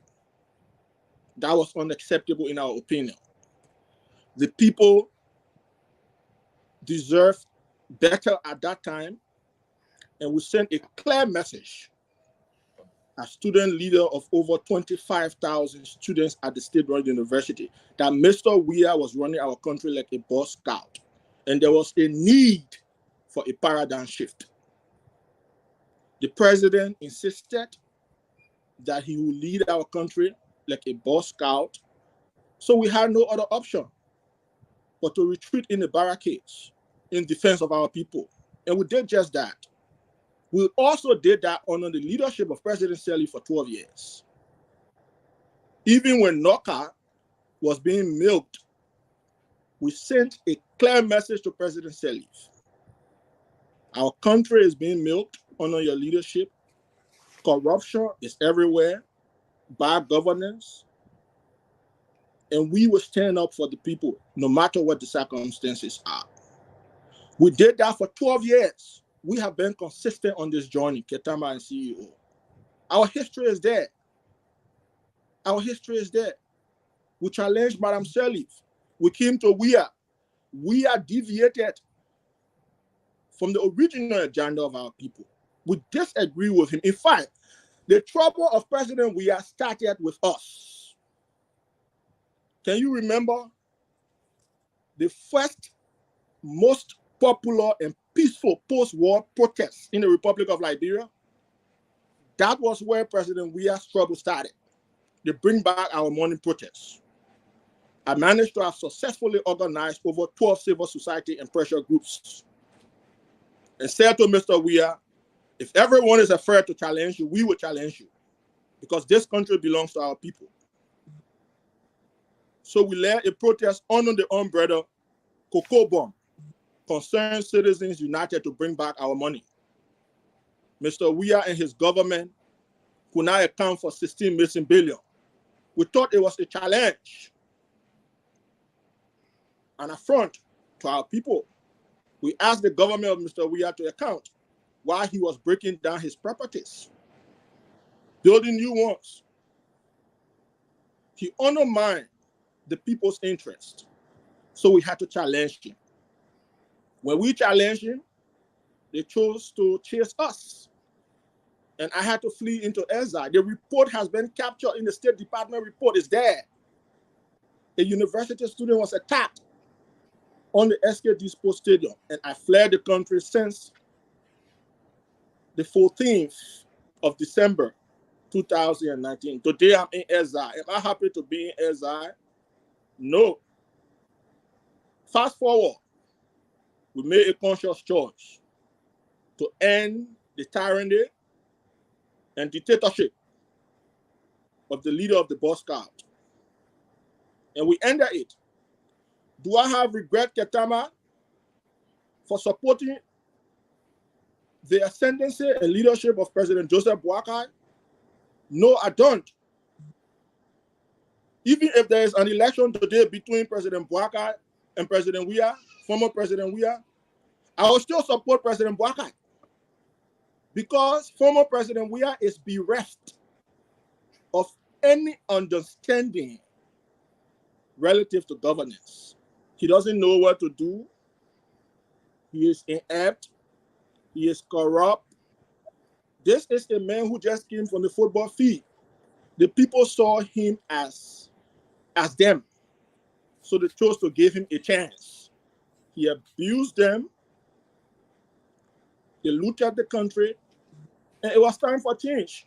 That was unacceptable in our opinion. The people deserved better at that time, and we sent a clear message as student leader of over 25,000 students at the State-run university that Mr. Weah was running our country like a Boy Scout, and there was a need for a paradigm shift. The president insisted that he would lead our country like a Boy Scout, so we had no other option but to retreat in the barricades in defense of our people, and we did just that. We also did that under the leadership of President Sirleaf for 12 years. Even when Noka was being milked, we sent a clear message to President Sirleaf. Our country is being milked under your leadership. Corruption is everywhere, bad governance, and we will stand up for the people no matter what the circumstances are. We did that for 12 years. We have been consistent on this journey, Ketama and CEO. Our history is there. Our history is there. We challenged Madam Sirleaf. We came to Weah. Weah deviated from the original agenda of our people. We disagree with him. In fact, the trouble of President Weah started with us. Can you remember the first most popular and peaceful post-war protests in the Republic of Liberia? That was where President Weah's trouble started. They bring back our morning protests. I managed to have successfully organized over 12 civil society and pressure groups and said to Mr. Weah, If everyone is afraid to challenge you, we will challenge you, because this country belongs to our people. So we led a protest under the umbrella Cocoa Bomb, Concerned Citizens United to bring back our money. Mr. Weah and his government could not account for 16 missing billion. We thought it was a challenge, an affront to our people. We asked the government of Mr. Weah to account why he was breaking down his properties, building new ones. He undermined the people's interest, so we had to challenge him. When we challenged him, they chose to chase us, and I had to flee into exile. The report has been captured in the State Department report. It's there. A university student was attacked on the SK Dispo Stadium, and I fled the country since the 14th of December 2019. Today I'm in exile. Am I happy to be in exile? No. Fast forward, we made a conscious choice to end the tyranny and dictatorship of the leader of the Boy Scout. And we ended it. Do I have regret, Ketama, for supporting the ascendancy and leadership of President Joseph Boakai? No, I don't. Even if there is an election today between President Boakai and President Weah, former President Weah, I will still support President Boakai, because former President Weah is bereft of any understanding relative to governance. He doesn't know what to do. He is inept. He is corrupt. This is a man who just came from the football field. The people saw him as them, so they chose to give him a chance. He abused them. They looted the country, and it was time for change.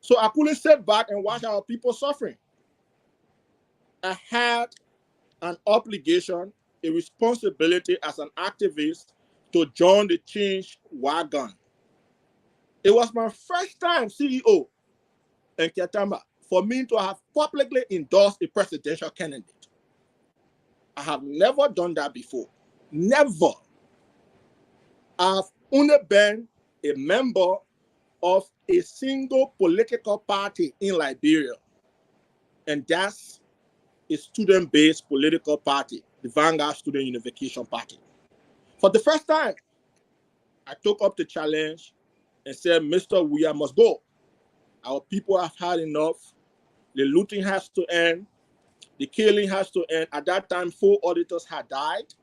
So I couldn't sit back and watch our people suffering. I had an obligation, a responsibility as an activist to join the change wagon. It was my first time CEO in Ketama for me to have publicly endorsed a presidential candidate. I have never done that before. Never. I've only been a member of a single political party in Liberia, and that's a student-based political party, the Vanguard Student Unification Party. For the first time, I took up the challenge and said, Mr. Weah must go. Our people have had enough. The looting has to end. The killing has to end. At that time, 4 auditors had died.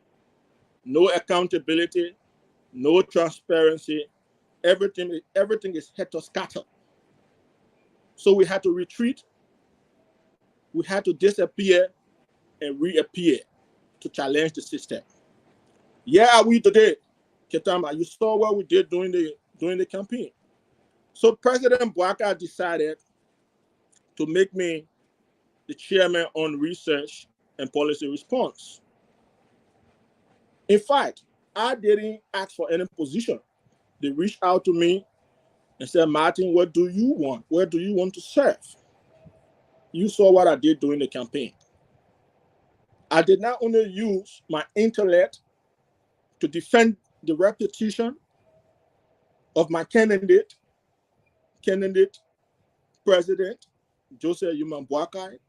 No accountability, no transparency. Everything is head-to-scatter. So we had to retreat. We had to disappear and reappear to challenge the system. Yeah, are we today, Ketama? You saw what we did during the campaign. So President Boakai decided to make me the chairman on research and policy response. In fact, I didn't ask for any position. They reached out to me and said, Martin, what do you want? Where do you want to serve? You saw what I did during the campaign. I did not only use my intellect to defend the reputation of my candidate, President Joseph Yuman Boakai,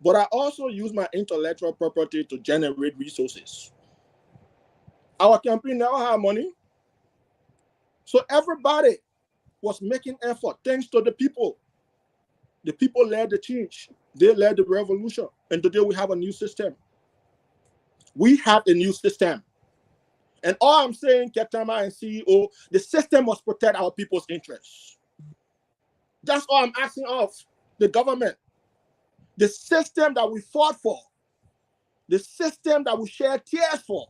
but I also used my intellectual property to generate resources. Our campaign now had money, so everybody was making effort thanks to the people. The people led the change. They led the revolution. And today we have a new system. We have a new system. And all I'm saying, Ketama and CEO, the system must protect our people's interests. That's all I'm asking of the government. The system that we fought for, the system that we shed tears for,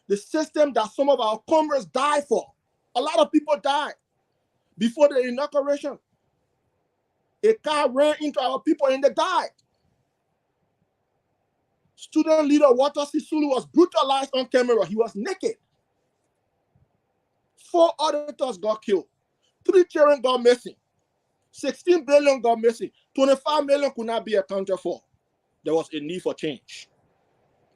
the system that some of our comrades died for. A lot of people died before the inauguration. A car ran into our people and they died. Student leader Walter Sisulu was brutalized on camera. He was naked. 4 auditors got killed. 3 children got missing. 16 billion got missing. 25 million could not be accounted for. There was a need for change.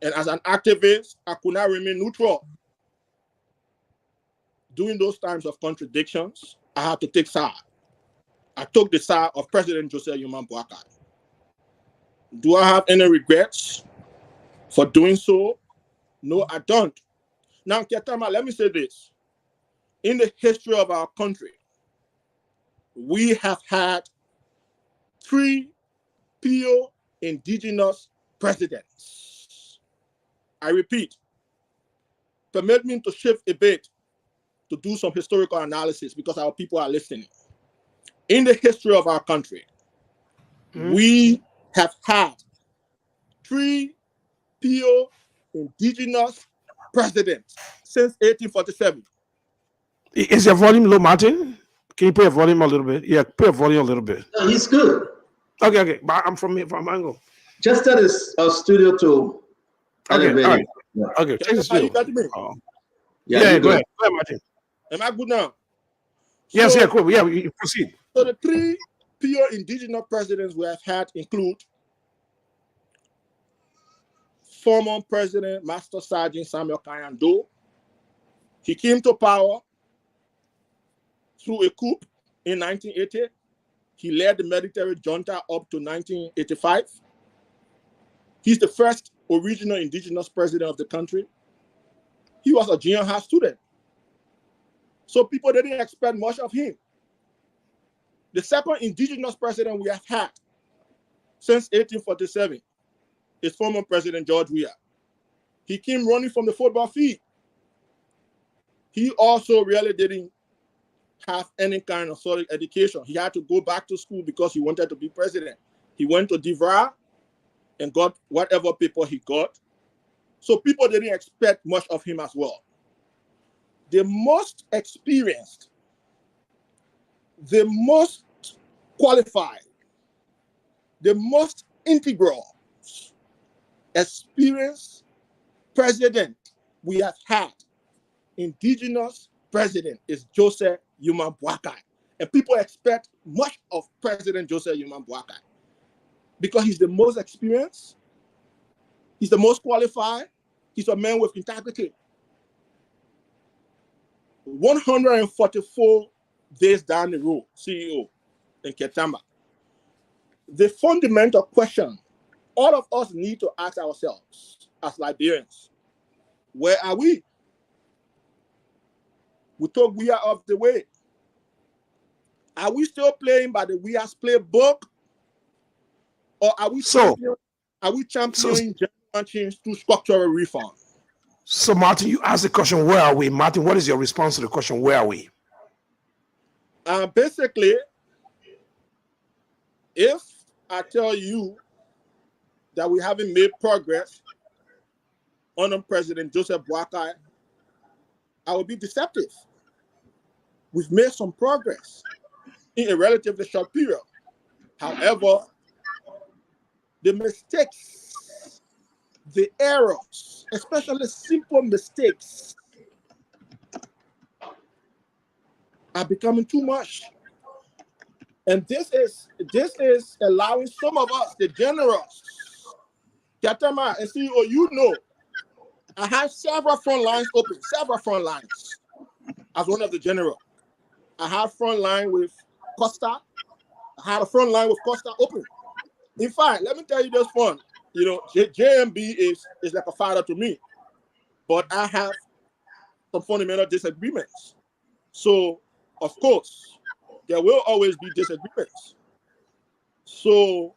And as an activist, I could not remain neutral. During those times of contradictions, I had to take side. I took the side of President Joseph Yoman Boakai. Do I have any regrets for doing so? No, I don't. Now, Ketama, let me say this. In the history of our country, we have had 3 pure indigenous presidents. I repeat, permit me to shift a bit to do some historical analysis because our people are listening. In the history of our country, we have had 3 pure indigenous presidents since 1847. Is your volume low, Martin? Can you put your volume a little bit? Yeah, put your volume a little bit. No, he's good. Okay. But I'm from Angle. Just tell our studio to elevate. All right. Yeah. Okay, check the studio. You got me? Yeah, go ahead. Go ahead, Martin. Am I good now? Yes, cool. Yeah, you proceed. So the 3 pure indigenous presidents we have had include former President Master Sergeant Samuel Kayando. He came to power through a coup in 1980. He led the military junta up to 1985. He's the first original indigenous president of the country. He was a junior high student. So people didn't expect much of him. The second indigenous president we have had since 1847 is former President George Weah. He came running from the football field. He also really didn't have any kind of solid education. He had to go back to school because he wanted to be president. He went to DeVry and got whatever paper he got. So people didn't expect much of him as well. The most experienced, the most qualified, the most integral, experienced president we have had, indigenous president, is Joseph Yoman Boakai. And people expect much of President Joseph Yoman Boakai because he's the most experienced, he's the most qualified, he's a man with integrity. 144 days down the road, CEO in Ketama. The fundamental question all of us need to ask ourselves as Liberians, where are we? We took We Are off the way. Are we still playing by the We Are playbook? Or are we championing general change through structural reform? So, Martin, you asked the question, where are we? Martin, what is your response to the question, where are we? Basically, if I tell you that we haven't made progress under President Joseph Boakai, I will be deceptive. We've made some progress in a relatively short period. However, the mistakes, the errors, especially simple mistakes, are becoming too much. And this is allowing some of us, the generals, Katama and CEO, you know, I have several front lines open, as one of the general. I have front line with Costa. I had a front line with Costa open. In fact, let me tell you this one. You know, JMB is like a father to me, but I have some fundamental disagreements. So, of course, there will always be disagreements. So,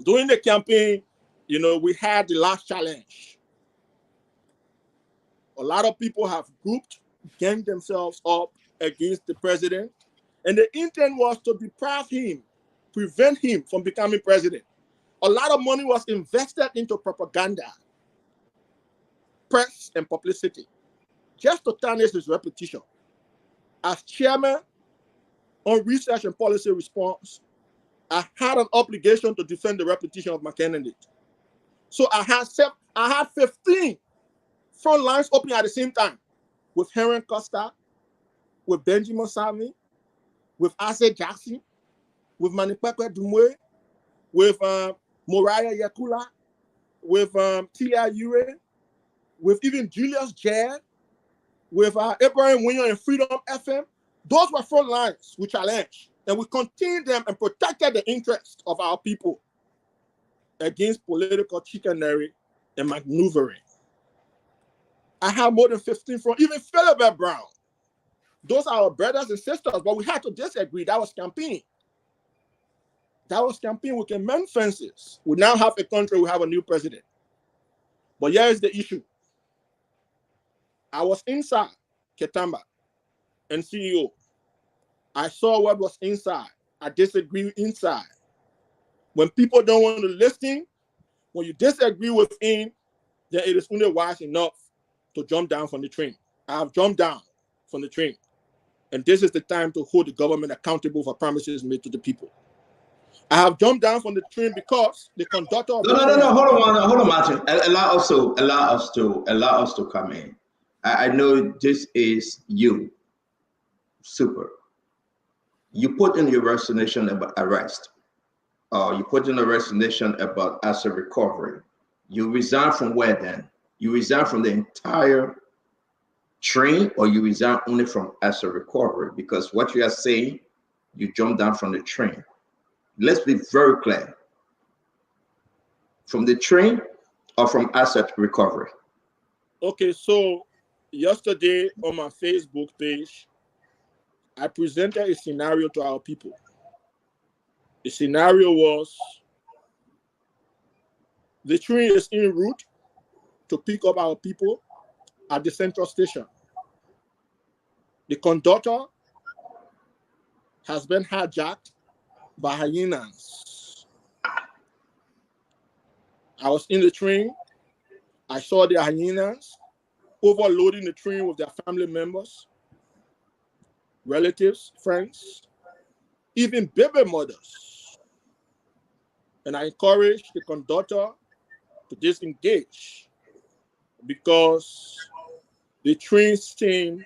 during the campaign, you know, we had the last challenge. A lot of people have grouped, ganged themselves up against the president, and the intent was to deprive him, prevent him from becoming president. A lot of money was invested into propaganda, press, and publicity, just to tarnish his reputation. As chairman on research and policy response, I had an obligation to defend the reputation of my candidate. So I had 15 front lines open at the same time with Henry Costa, with Benjamin Sami, with Ase Jackson, with Manipekwe Dumwe, with Moriah Yakula, with T.I. Ure, with even Julius Jad, with Abraham Winner and Freedom FM. Those were front lines we challenged, and we continued them and protected the interests of our people against political chicanery and maneuvering. I have more than 15 from even Philibert Brown. Those are our brothers and sisters, but we had to disagree. That was campaign. That was campaign. We can mend fences. We now have a country, we have a new president. But here is the issue. I was inside Ketamba and CEO. I saw what was inside. I disagree inside. When people don't want to listen, when you disagree within, then it is only wise enough to jump down from the train. I have jumped down from the train. And this is the time to hold the government accountable for promises made to the people. I have jumped down from the train because the conductor of No. Hold on, Martin. Allow us to come in. I know this is you. Super. You put in your resignation about arrest. You put in a resignation about asset recovery. You resign from where then? You resign from the entire train, or you resign only from asset recovery? Because what you are saying, you jump down from the train. Let's be very clear. From the train or from asset recovery? Okay, so yesterday on my Facebook page, I presented a scenario to our people. The scenario was the train is en route to pick up our people at the central station. The conductor has been hijacked by hyenas. I was in the train. I saw the hyenas overloading the train with their family members, relatives, friends, even baby mothers. And I encouraged the conductor to disengage because the train seemed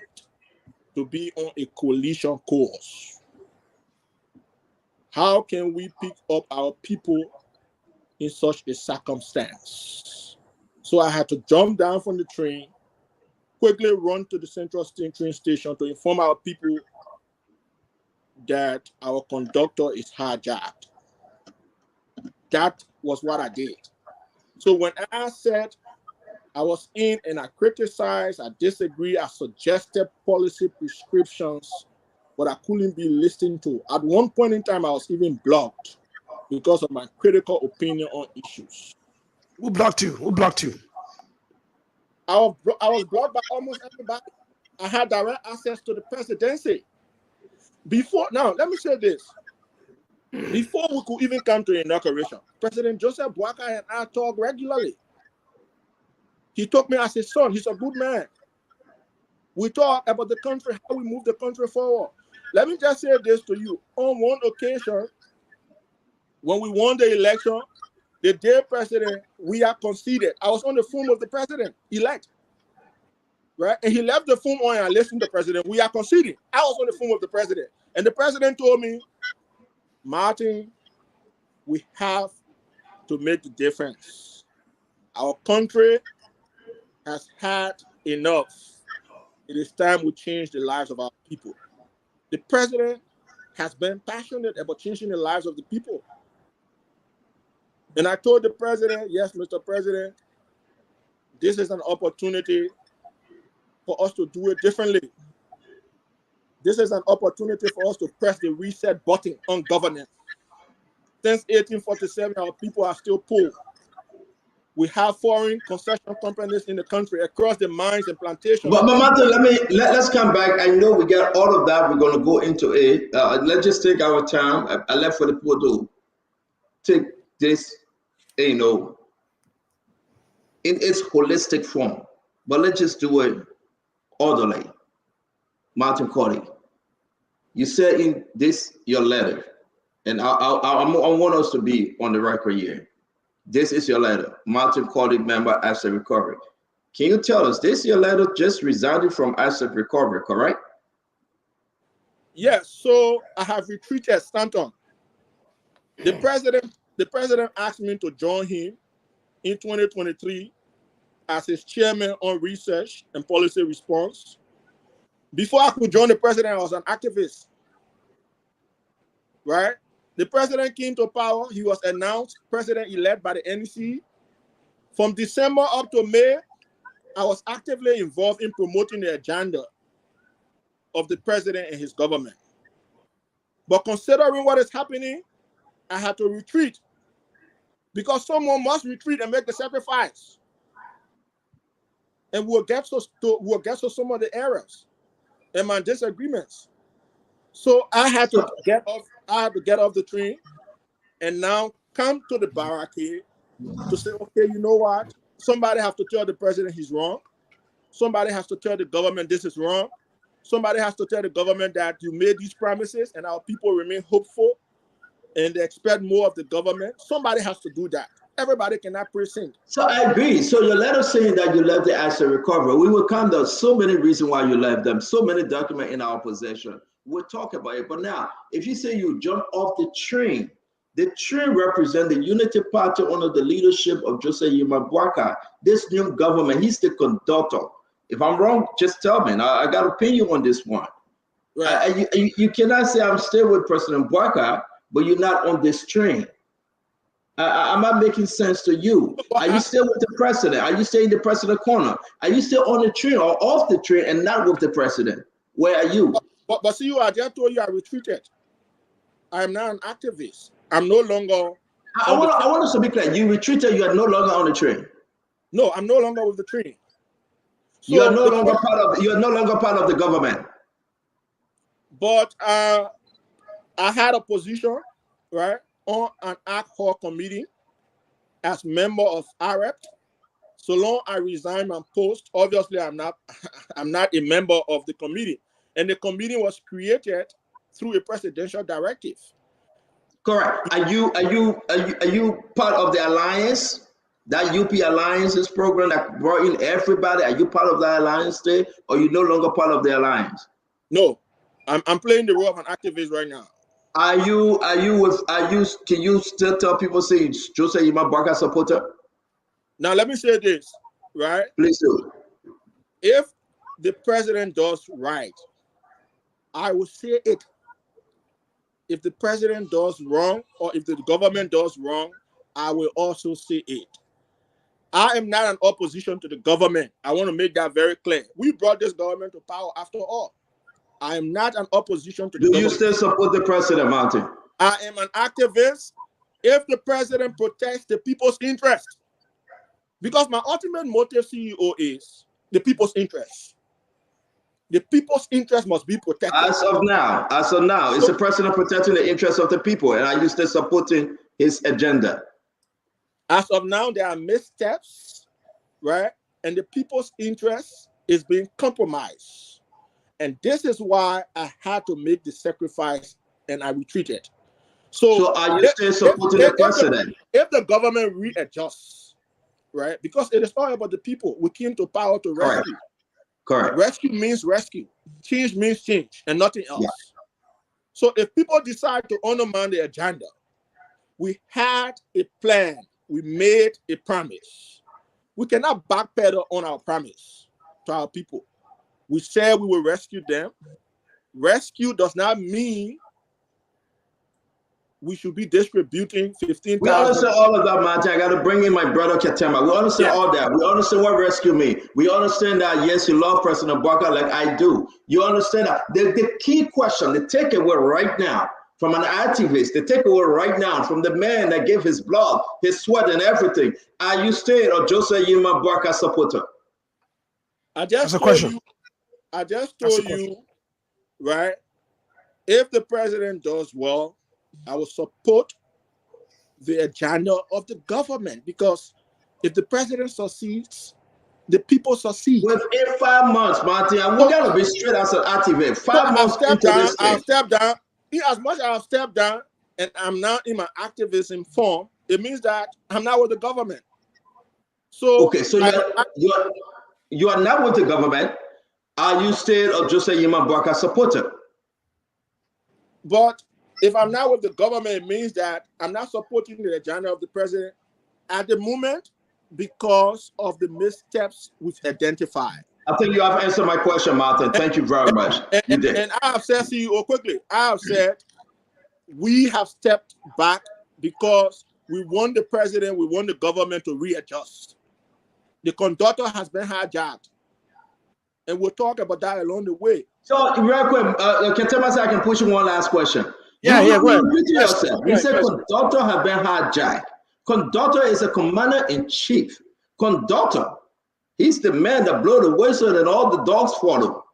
to be on a collision course. How can we pick up our people in such a circumstance? So I had to jump down from the train, quickly run to the central train station to inform our people that our conductor is hijacked. That was what I did. So when I said I was in and I criticized, I disagree, I suggested policy prescriptions, but I couldn't be listened to. At one point in time, I was even blocked because of my critical opinion on issues. Who blocked you? Who blocked you? I was blocked by almost everybody. I had direct access to the presidency. Now, let me say this. Before we could even come to inauguration, President Joseph Boakai and I talk regularly. He took me as his son. He's a good man. We talk about the country, how we move the country forward. Let me just say this to you. On one occasion, when we won the election, the day president, we are conceded. I was on the phone with the president-elect, right? And he left the phone on and I listened to the president. We are conceding. I was on the phone with the president. And the president told me, Martin, we have to make the difference. Our country has had enough. It is time we change the lives of our people. The president has been passionate about changing the lives of the people. And I told the president, yes, Mr. President, this is an opportunity for us to do it differently. This is an opportunity for us to press the reset button on governance. Since 1847, our people are still poor. We have foreign concession companies in the country across the mines and plantations. But Martin, let's come back. I know we got all of that. We're going to go into it. Let's just take our time. I left for the people to take this, in its holistic form. But let's just do it orderly. Martin Cody, you said in this, your letter, and I want us to be on the record here. This is your letter, Martin Cody, member, asset recovery. Can you tell us, this is your letter just residing from asset recovery, correct? Yes, so I have retreated, Stanton. The president asked me to join him in 2023 as his chairman on research and policy response. Before I could join the president, I was an activist. Right? The president came to power. He was announced president-elect by the NEC. From December up to May, I was actively involved in promoting the agenda of the president and his government. But considering what is happening, I had to retreat because someone must retreat and make the sacrifice. And we'll get to some of the errors and my disagreements. So I had to get off. I had to get off the train and now come to the barricade to say, okay, you know what? Somebody has to tell the president he's wrong. Somebody has to tell the government this is wrong. Somebody has to tell the government that you made these promises and our people remain hopeful and they expect more of the government. Somebody has to do that. Everybody cannot present. So I agree. So your letter saying that you left the asset recovery, we will come to so many reasons why you left them, so many documents in our possession. We'll talk about it. But now, if you say you jump off the train represents the Unity Party under the leadership of Joseph Yema Boakai. This new government, he's the conductor. If I'm wrong, just tell me. I got opinion on this one. Right. You cannot say I'm still with President Boakai, but you're not on this train. I'm not making sense to you. Are you still with the president? Are you still in the president corner? Are you still on the train or off the train and not with the president? Where are you? But see, I just told you I retreated. I am now an activist. I'm no longer. I want us to be clear. You retreated. You are no longer on the train. No, I'm no longer with the train. So you are no longer part of. You are no longer part of the government. But I had a position, right, on an ad hoc committee as member of AREP. So long I resign my post, obviously I'm not a member of the committee. And the committee was created through a presidential directive. Correct. Are you part of the alliance? That UP Alliance's program that brought in everybody? Are you part of that alliance today, or are you no longer part of the alliance? No, I'm playing the role of an activist right now. Can you still tell people, say Joseph Yema Boakai supporter? Now let me say this, right? Please do. If the president does right, I will say it. If the president does wrong, or if the government does wrong, I will also say it. I am not an opposition to the government. I want to make that very clear. We brought this government to power after all. I am not an opposition to the government. Do you still support the president, Martin? I am an activist if the president protects the people's interest. Because my ultimate motive, CEO, is the people's interest. The people's interest must be protected. As of now, is the president protecting the interests of the people? And are you still supporting his agenda? As of now, there are missteps, right? And the people's interest is being compromised. And this is why I had to make the sacrifice and I retreated. So are you still supporting the president? If the government readjusts, right? Because it is all about the people. We came to power to rescue. Correct. Rescue means rescue. Change means change and nothing else. Yeah. So if people decide to undermine the agenda, we had a plan. We made a promise. We cannot backpedal on our promise to our people. We said we will rescue them. Rescue does not mean we should be distributing 15,000. We understand all of that, Martin. I got to bring in my brother Ketema. We understand all that. We understand what rescue means. We understand that, yes, you love President Boakai like I do. You understand that. The key question, the takeaway right now from an activist, the takeaway right now from the man that gave his blood, his sweat and everything, are you still a Joseph Yema Boakai supporter? I just told you, right, if the president does well, I will support the agenda of the government, because if the president succeeds, the people succeed. Within 5 months, Martin, we gotta be straight as an activist. 5 months into this thing. I'll step down. As much as I've stepped down and I'm now in my activism form, it means that I'm not with the government. So okay, so you are not with the government. Are you still a Joseph Yema Boakai supporter? But if I'm not with the government, it means that I'm not supporting the agenda of the president at the moment because of the missteps we've identified. I think you have answered my question, Martin. Thank you very much. You did. And I have said, CEO, quickly, I have said we have stepped back because we want the president, we want the government to readjust. The conductor has been hijacked. And we'll talk about that along the way. So, real quick, Ketema said I can push you one last question. Go ahead. You said conductor have been hijacked. Conductor is a commander-in-chief. Conductor, he's the man that blow the whistle and all the dogs follow.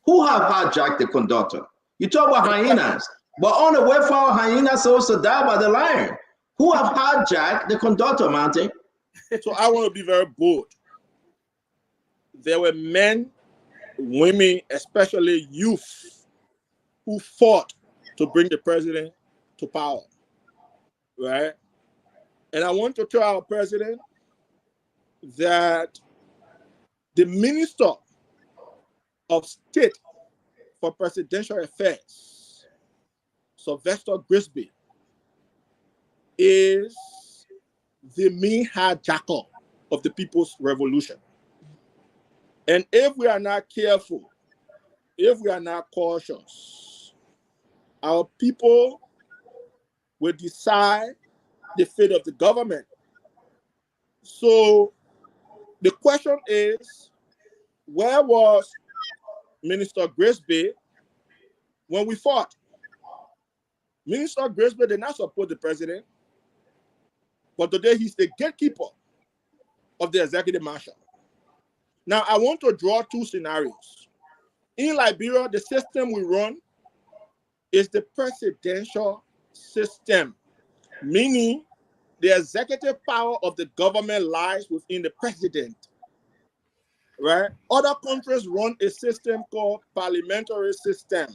Who have hijacked the conductor? You talk about hyenas, but on the way for hyenas supposed to die by the lion. Who have hijacked the conductor, Monty? So I want to be very bold. There were men, women, especially youth, who fought to bring the president to power, right? And I want to tell our president that the Minister of State for Presidential Affairs, Sylvester Grisby, is the main hijacker of the People's Revolution. And if we are not careful, if we are not cautious, our people will decide the fate of the government. So the question is, where was Minister Grisby when we fought? Minister Grisby did not support the president, but today he's the gatekeeper of the executive marshal. Now, I want to draw two scenarios. In Liberia, the system we run is the presidential system, meaning the executive power of the government lies within the president, right? Other countries run a system called parliamentary system.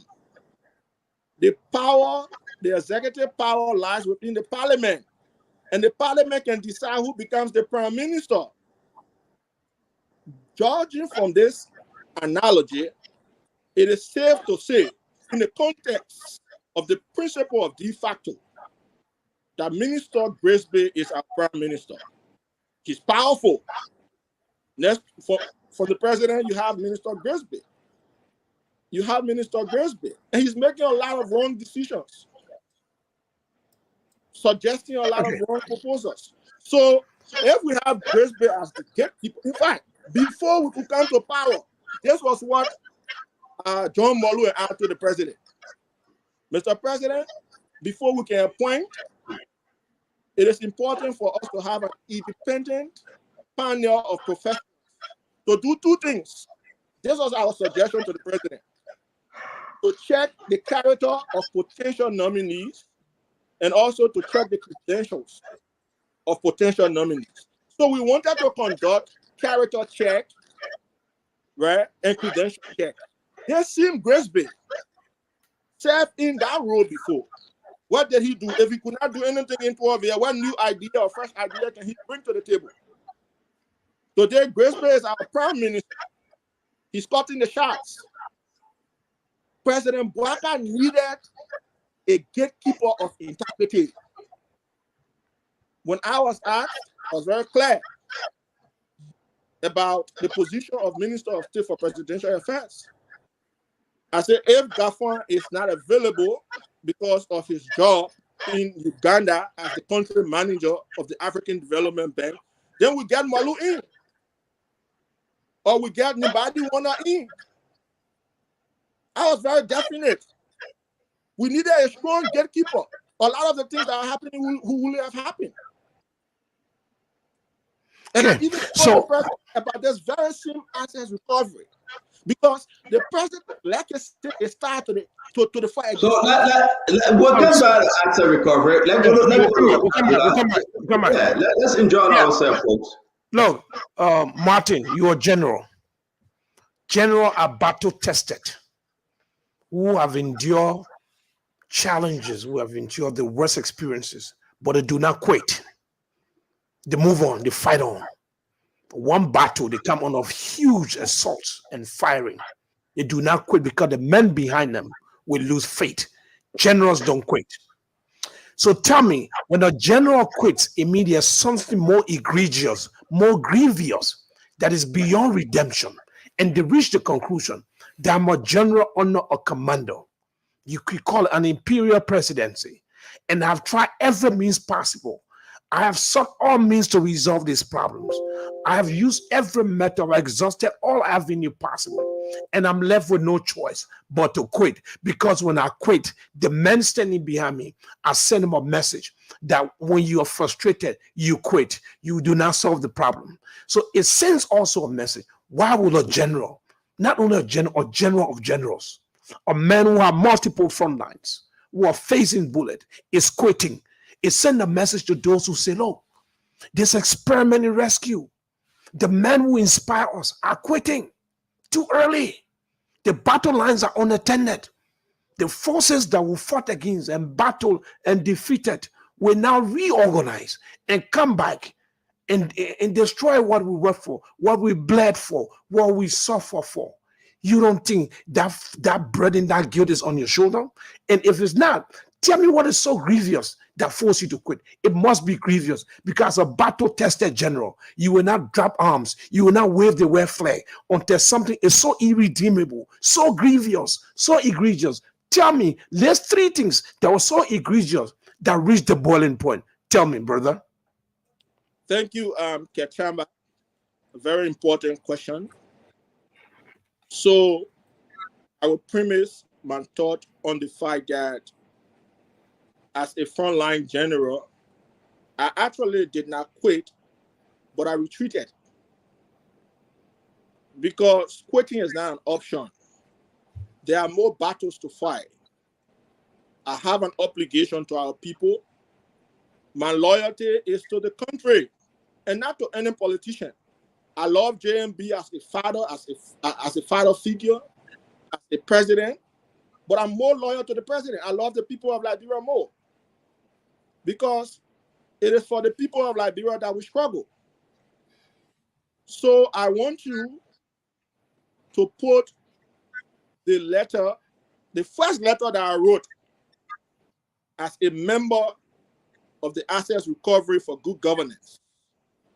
The executive power lies within the parliament, and the parliament can decide who becomes the prime minister. Judging from this analogy, it is safe to say, in the context of the principle of de facto, that Minister Grisby is our prime minister. He's powerful. Next, for the president, you have Minister Grisby. You have Minister Grisby, and he's making a lot of wrong decisions, suggesting a lot of wrong proposals. So if we have Grisby as the gatekeeper, in fact, before we could come to power, this was what John Molu asked to the president. Mr. President, before we can appoint, it is important for us to have an independent panel of professionals to do two things. This was our suggestion to the president: to check the character of potential nominees and also to check the credentials of potential nominees. So we wanted to conduct character check, right, and credential check. This same Grisby served in that role before. What did he do? If he could not do anything in 12 years, what new idea or fresh idea can he bring to the table? Today, Grisby is our prime minister. He's cutting the shots. President Bouaka needed a gatekeeper of integrity. When I was asked, I was very clear about the position of Minister of State for Presidential Affairs. I said, if Gaffon is not available because of his job in Uganda as the country manager of the African Development Bank, then we get Malu in. Or we get Nibadi Wana in. I was very definite. We needed a strong gatekeeper. A lot of the things that are happening will have happened. And I even told the president about this very same assets recovery. Because the president, like I said, it started to the fight. So we'll come back to asset recovery. Let's enjoy ourselves, folks. Look, Martin, you are general. General are battle tested, who have endured challenges, who have endured the worst experiences, but they do not quit. They move on, they fight on. One battle, they come on of huge assaults and firing. They do not quit because the men behind them will lose faith Generals don't quit. So tell me, when a general quits, it means there's something more egregious, more grievous, that is beyond redemption. And they reach the conclusion that I'm a general under a commando. You could call it an imperial presidency. And I've tried every means possible. I have sought all means to resolve these problems. I have used every method, I exhausted all avenue possible. And I'm left with no choice but to quit. Because when I quit, the men standing behind me, I send them a message that when you are frustrated, you quit. You do not solve the problem. So it sends also a message. Why would a general, not only a general of generals, a man who have multiple front lines, who are facing bullet, is quitting? It sends a message to those who say, look, this experiment in rescue, the men who inspire us are quitting too early. The battle lines are unattended. The forces that we fought against and battled and defeated will now reorganize and come back and destroy what we worked for, what we bled for, what we suffer for. You don't think that burden, that guilt is on your shoulder? And if it's not, tell me what is so grievous that force you to quit. It must be grievous, because a battle-tested general, you will not drop arms, you will not wave the red flag until something is so irredeemable, so grievous, so egregious. Tell me, there's 3 things that were so egregious that reached the boiling point. Tell me, brother. Thank you, Kachamba. A very important question. So I will premise my thought on the fact that as a frontline general, I actually did not quit, but I retreated. Because quitting is not an option. There are more battles to fight. I have an obligation to our people. My loyalty is to the country and not to any politician. I love JMB as a father, as a father figure, as a president, but I'm more loyal to the president. I love the people of Liberia more, because it is for the people of Liberia that we struggle. So I want you to put the letter, the first letter that I wrote as a member of the Assets Recovery for Good Governance.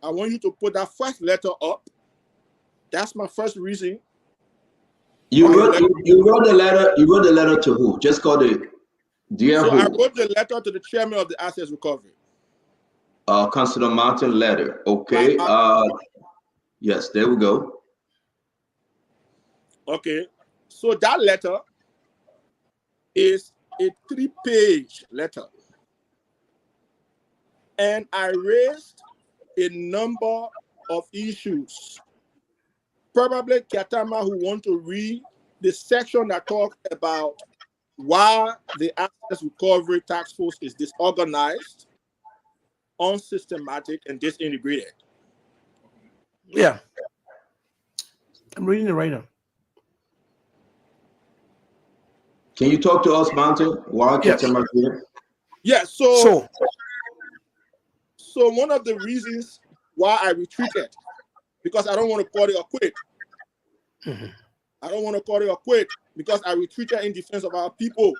I want you to put that first letter up. That's my first reason. You wrote the letter. You wrote the letter to who? Just call it. So I wrote the letter to the chairman of the Assets Recovery. Councilor Martin letter. Okay. Yes, there we go. Okay. So that letter is a 3-page letter. And I raised a number of issues. Probably Katama, who want to read the section that talks about why the Assets Recovery Task Force is disorganized, unsystematic, and disintegrated. Yeah. I'm reading it right now. Can you talk to us, Mountain? Why Katama here? Yeah, so one of the reasons why I retreated, because I don't want to call it a quit. I don't want to call it a quit because I retreated in defense of our people.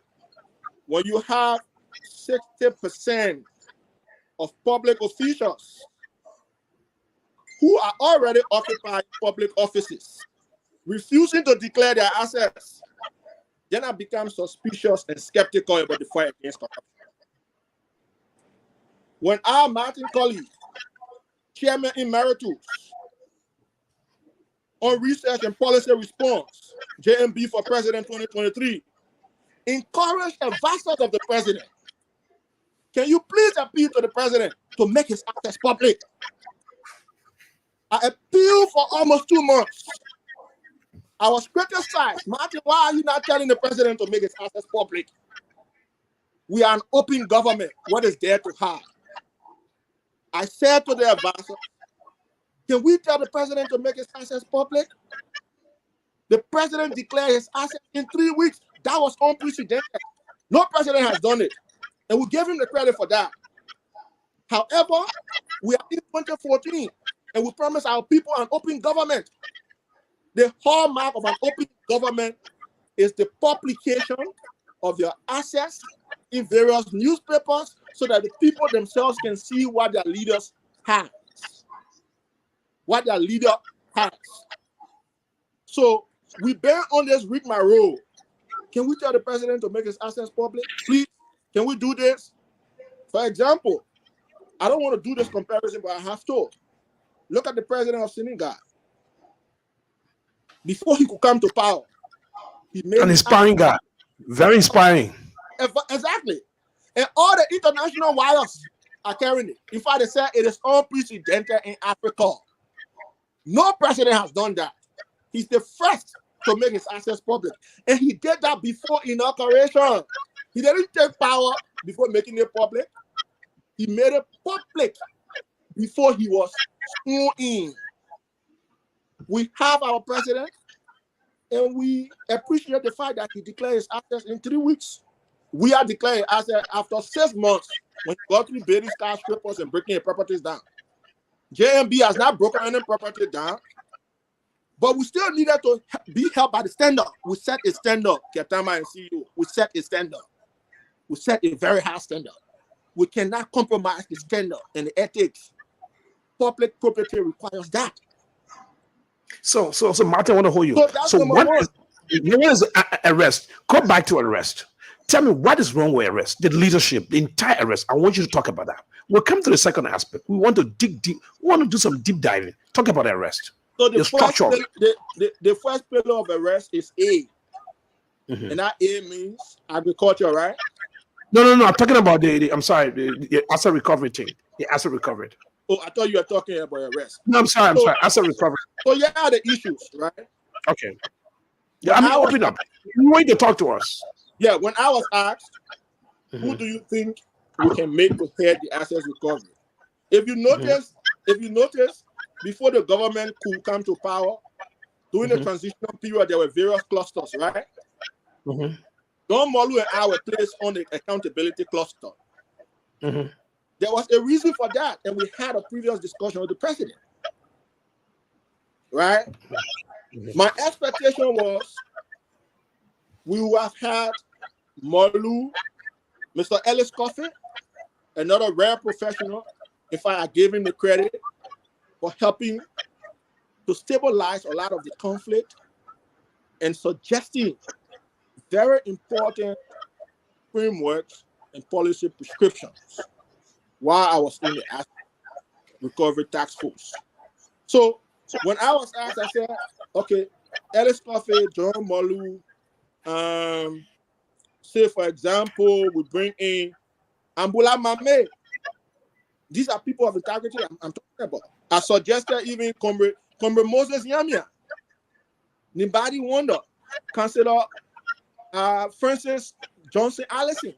When you have 60% of public officials who are already occupying public offices, refusing to declare their assets, then I become suspicious and skeptical about the fight against corruption. When our Martin colleague, Chairman Emeritus, on Research and Policy Response, JMB for President 2023, encouraged advisors of the president, can you please appeal to the president to make his assets public? I appealed for almost 2 months. I was criticized. Martin, why are you not telling the president to make his assets public? We are an open government. What is there to hide? I said to the advisor, can we tell the president to make his assets public? The president declared his assets in 3 weeks. That was unprecedented. No president has done it. And we gave him the credit for that. However, we are in 2014 and we promise our people an open government. The hallmark of an open government is the publication of your assets in various newspapers so that the people themselves can see what their leaders have. What their leader has. So we bear on this rigmarole. Can we tell the president to make his assets public? Please, can we do this? For example, I don't want to do this comparison, but I have to. Look at the president of Senegal. Before he could come to power, he made an inspiring guy. Very inspiring. Exactly. And all the international wires are carrying it. In fact, they said it is unprecedented in Africa. No president has done that. He's the first to make his assets public. And he did that before inauguration. He didn't take power before making it public. He made it public before he was sworn in. We have our president, and we appreciate the fact that he declared his assets in 3 weeks. We are declaring assets after 6 months when he got through building skyscrapers and breaking properties down. JMB has not broken any property down, but we still needed to be held by the standard. We set a standard, Ketama and CEO. We set a standard. We set a very high standard. We cannot compromise the standard and the ethics. Public property requires that. So Martin, I want to hold you. So what is arrest? Go back to arrest. Tell me what is wrong with arrest, the leadership, the entire arrest. I want you to talk about that. We'll come to the second aspect. We want to dig deep. We want to do some deep diving. Talk about arrest. So the first pillar of arrest is A. Mm-hmm. And that A means agriculture, right? No. I'm talking about the asset recovery thing. The asset recovery. Oh, I thought you were talking about arrest. No, I'm sorry. Asset recovery. So yeah, the issues, right? Okay. Yeah, open up. You want to talk to us. Yeah, when I was asked, who do you think we can make to head the assets recovery? If you notice, before the government could come to power, during the transitional period, there were various clusters, right? Don Molu and I were placed on the accountability cluster. There was a reason for that, and we had a previous discussion with the president, right? My expectation was we would have had Molu, Mr. Ellis Coffey, another rare professional. In fact, I gave him the credit for helping to stabilize a lot of the conflict and suggesting very important frameworks and policy prescriptions while I was in the Asset Recovery Task Force. So when I was asked, I said, okay, Ellis Coffey, John Molu, say, for example, we bring in Ambula Mame. These are people of integrity I'm talking about. I suggested even Comrade Moses Yamia, Nibadi Wonder, Councillor Francis Johnson Allison,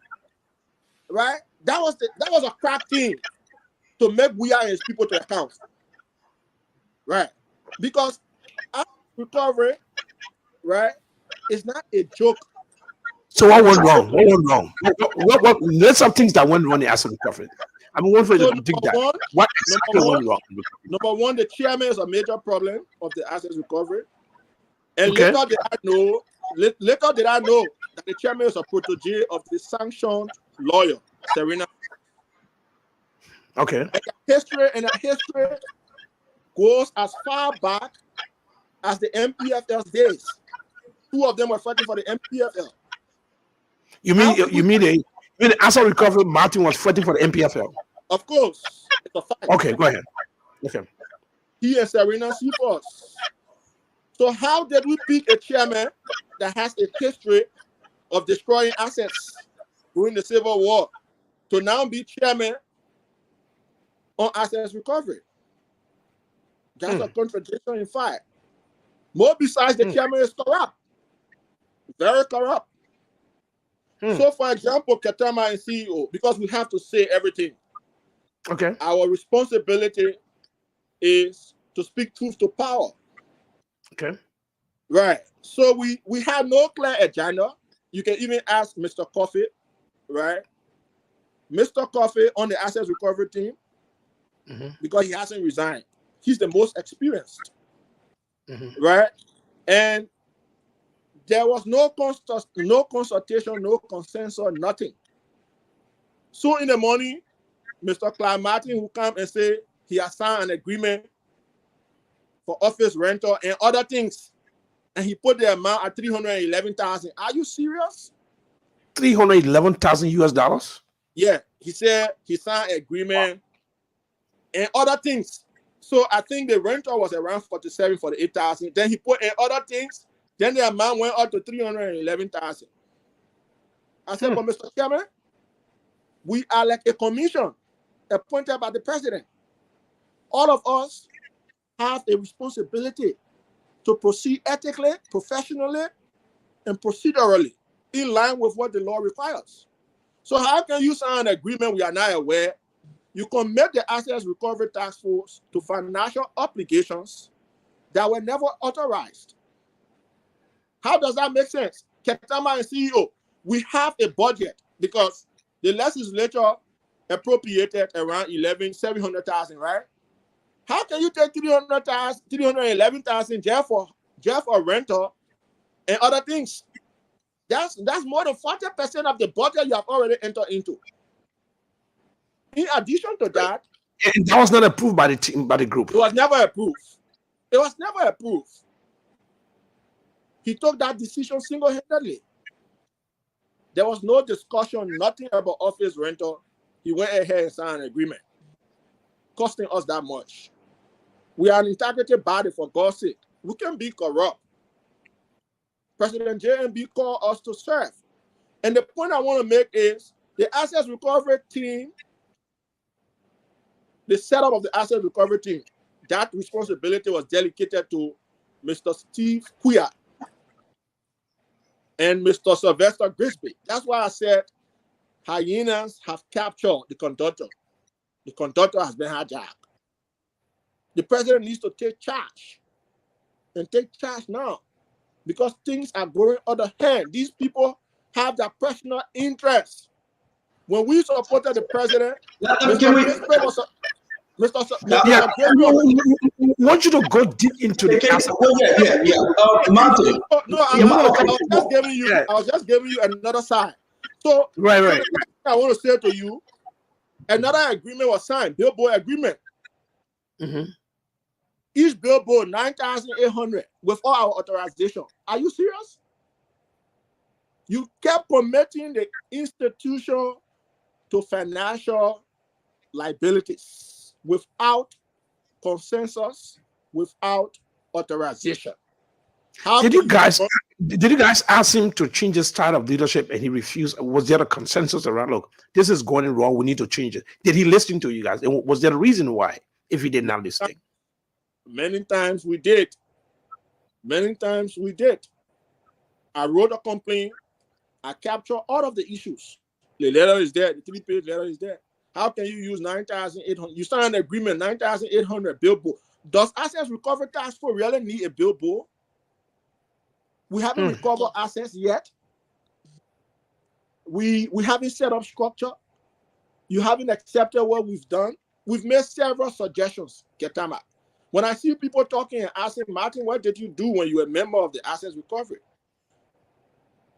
right? That was a crack team to make we and his people to account, right? Because our recovery, right, is not a joke. So what went wrong? What there's some things that went wrong in asset recovery. I'm going for you to dig that. What exactly went wrong? Number one, the chairman is a major problem of the assets recovery. And later did I know that the chairman is a protege of the sanctioned lawyer, Serena. Okay. And the history goes as far back as the MPFL's days. Two of them were fighting for the MPFL. You mean the asset recovery Martin was fighting for the MPFL? Of course. It's a fact. Okay, go ahead. Okay. He and Serena Seaforth. So how did we pick a chairman that has a history of destroying assets during the Civil War to now be chairman on assets recovery? That's a contradiction in fact. More besides, the chairman is corrupt. Very corrupt. So, for example, Ketama and CEO, because we have to say everything. Okay. Our responsibility is to speak truth to power. Okay. Right. So we have no clear agenda. You can even ask Mr. Coffey, right? Mr. Coffey on the assets recovery team, because he hasn't resigned. He's the most experienced, right? And There was no consultation, no consensus, nothing. So in the morning, Mr. Clyde Martin will come and say he has signed an agreement for office rental and other things. And he put the amount at $311,000. Are you serious? $311,000 US dollars? Yeah, he said he signed an agreement and other things. So I think the rental was around $48,000. Then he put in other things. Then the amount went up to $311,000. I said, but Mr. Chairman, we are like a commission appointed by the president. All of us have a responsibility to proceed ethically, professionally, and procedurally in line with what the law requires. So how can you sign an agreement we are not aware? You commit the Assets Recovery Task Force to financial obligations that were never authorized. How does that make sense? Ketama and CEO, we have a budget because the legislature appropriated around $700,000, right? How can you take $311,000 just for rental and other things? That's more than 40% of the budget you have already entered into. In addition to that, and that was not approved by the team, by the group. It was never approved. It was never approved. He took that decision single-handedly. There was no discussion, nothing about office rental. He went ahead and signed an agreement, costing us that much. We are an integrated body, for God's sake. We can be corrupt. President JMB called us to serve. And the point I want to make is the Assets Recovery Team, the setup of the Assets Recovery Team, that responsibility was delegated to Mr. Steve Quia and Mr. Sylvester Grisby. That's why I said hyenas have captured the conductor. The conductor has been hijacked. The president needs to take charge and take charge now because things are going out of hand. These people have their personal interests. When we supported the president, I want you to go deep into the Martin. I was just giving you another side. So right. I want to say to you, another agreement was signed, billboard agreement. Mm-hmm. Each billboard $9,800 with all our authorization. Are you serious? You kept permitting the institution to financial liabilities without consensus, without authorization. Did you guys ask him to change his style of leadership and he refused? Was there a consensus around, look, this is going wrong, we need to change it? Did he listen to you guys? And was there a reason why, if he did not listen? Many times we did. Many times we did. I wrote a complaint. I captured all of the issues. The letter is there. The 3-page letter is there. How can you use 9,800? You signed an agreement, 9,800 billboard. Does Assets Recovery Task Force really need a billboard? We haven't recovered assets yet. We haven't set up structure. You haven't accepted what we've done. We've made several suggestions, Ketama. When I see people talking and asking, Martin, what did you do when you were a member of the Assets Recovery?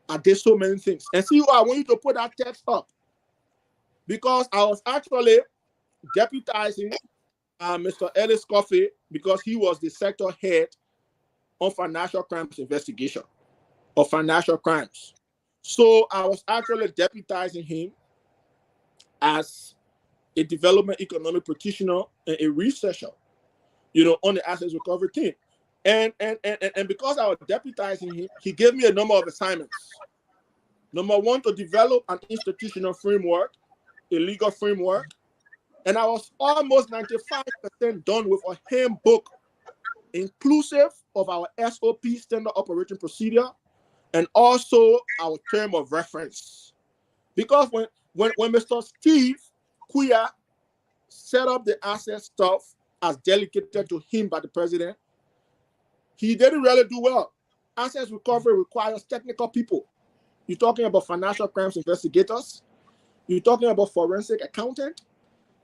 I did so many things. And see, I want you to put that text up. Because I was actually deputizing Mr. Ellis Coffey because he was the sector head on financial crimes investigation or financial crimes. So I was actually deputizing him as a development economic practitioner and a researcher, on the Assets Recovery Team. And because I was deputizing him, he gave me a number of assignments. Number one, to develop an institutional framework, a legal framework. And I was almost 95% done with a handbook, inclusive of our SOP, Standard Operating Procedure, and also our term of reference. Because when Mr. Steve Quia set up the asset stuff as delegated to him by the president, he didn't really do well. Assets recovery requires technical people. You're talking about financial crimes investigators. You're talking about forensic accountant.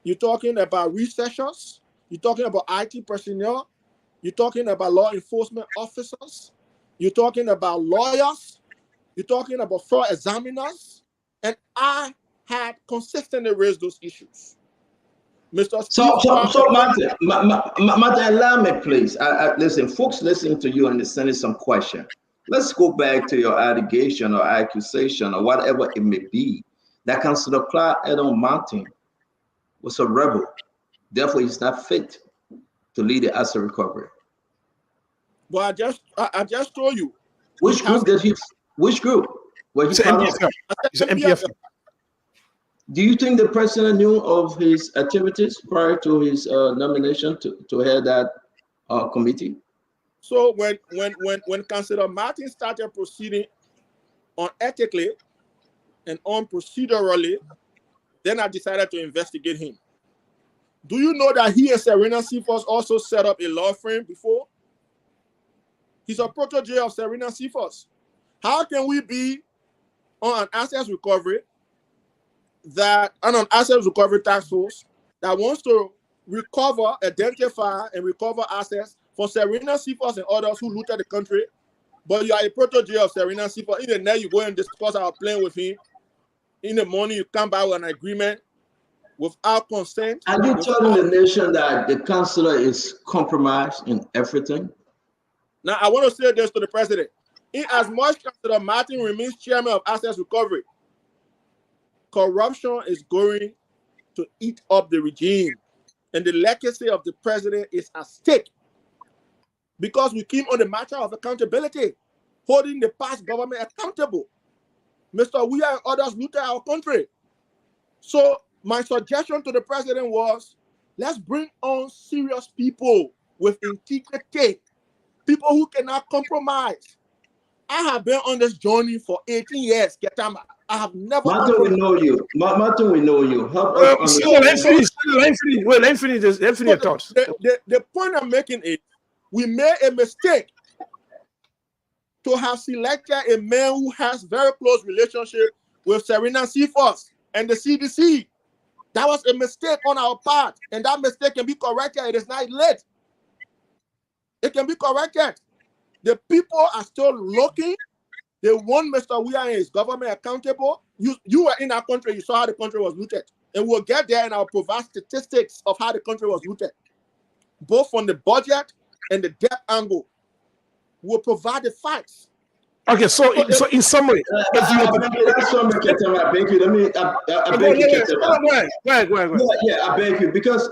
You're talking about researchers. You're talking about IT personnel. You're talking about law enforcement officers. you're talking about lawyers, you're talking about fraud examiners, and I had consistently raised those issues. Mr. So Martin, Martin, allow me, please. Listen, folks listening to you and sending some question. Let's go back to your allegation or accusation or whatever it may be that Councillor Clyde Edom Martin was a rebel. Therefore, he's not fit to lead the asset recovery. But I just told you. Which group did he? Which group? It's MPFL. It's MPFL. Do you think the president knew of his activities prior to his nomination to head that committee? So when Councillor Martin started proceeding unethically and unprocedurally, then I decided to investigate him. Do you know that he and Serena Cephas also set up a law firm before? He's a protege of Serena Cephas. How can we be on an assets recovery task force that wants to recover, identify, and recover assets for Serena Cephas and others who looted the country, but you are a protege of Serena Cephas? In the night, you go and discuss our plan with him. In the morning, you come back with an agreement without consent. Are you telling the nation that the councillor is compromised in everything? Now, I want to say this to the president. In as much Councillor Martin remains chairman of Assets Recovery, corruption is going to eat up the regime, and the legacy of the president is at stake because we came on the matter of accountability, holding the past government accountable. Mr. We and others looted our country. So my suggestion to the president was, let's bring on serious people with integrity, people who cannot compromise. I have been on this journey for 18 years, Ketama. I have never. Martin, we know you. Martin, we know you. Help us let him finish your thoughts. The point I'm making is, we made a mistake to have selected a man who has very close relationship with Serena Cephas and the CDC. That was a mistake on our part, and that mistake can be corrected. It is not late. It can be corrected. The people are still looking. They want Mr. Weah and his government accountable. You were in our country. You saw how the country was looted. And we'll get there and I'll provide statistics of how the country was looted, both from the budget and the debt angle. We'll provide the facts. Okay, so in summary, that's so much. I beg you. I beg you. Yeah, I beg you, because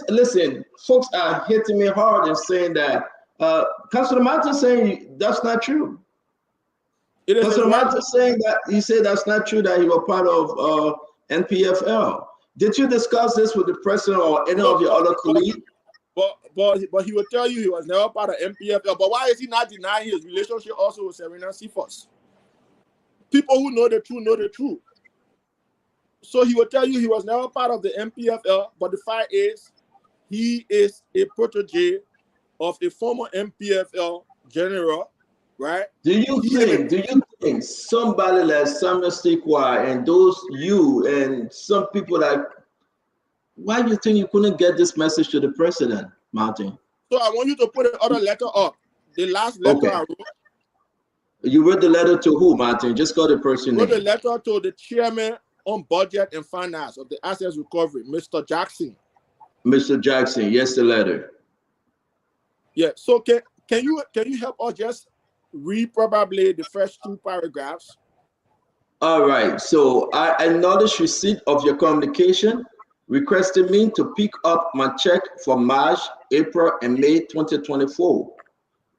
listen, folks are hitting me hard and saying that Councillor Martin saying that's not true. Councillor Martin saying that he said that's not true, that he was part of NPFL. Did you discuss this with the president or any of your other colleagues? But he will tell you he was never part of MPFL. But why is he not denying his relationship also with Serena Cephas? People who know the truth know the truth. So he will tell you he was never part of the MPFL, but the fact is he is a protege of a former MPFL general, right? Do you think somebody like Samuel Stikwa and you and some people that, why do you think you couldn't get this message to the president, Martin? So I want you to put another letter up. The last letter I wrote. You wrote the letter to who, Martin? Just got the person. I wrote the letter to the chairman on budget and finance of the Assets Recovery, Mr. Jackson. Mr. Jackson, yes, the letter. Yeah. So can you help us just read probably the first 2 paragraphs? All right. So I acknowledge receipt of your communication requesting me to pick up my check for March, April, and May 2024.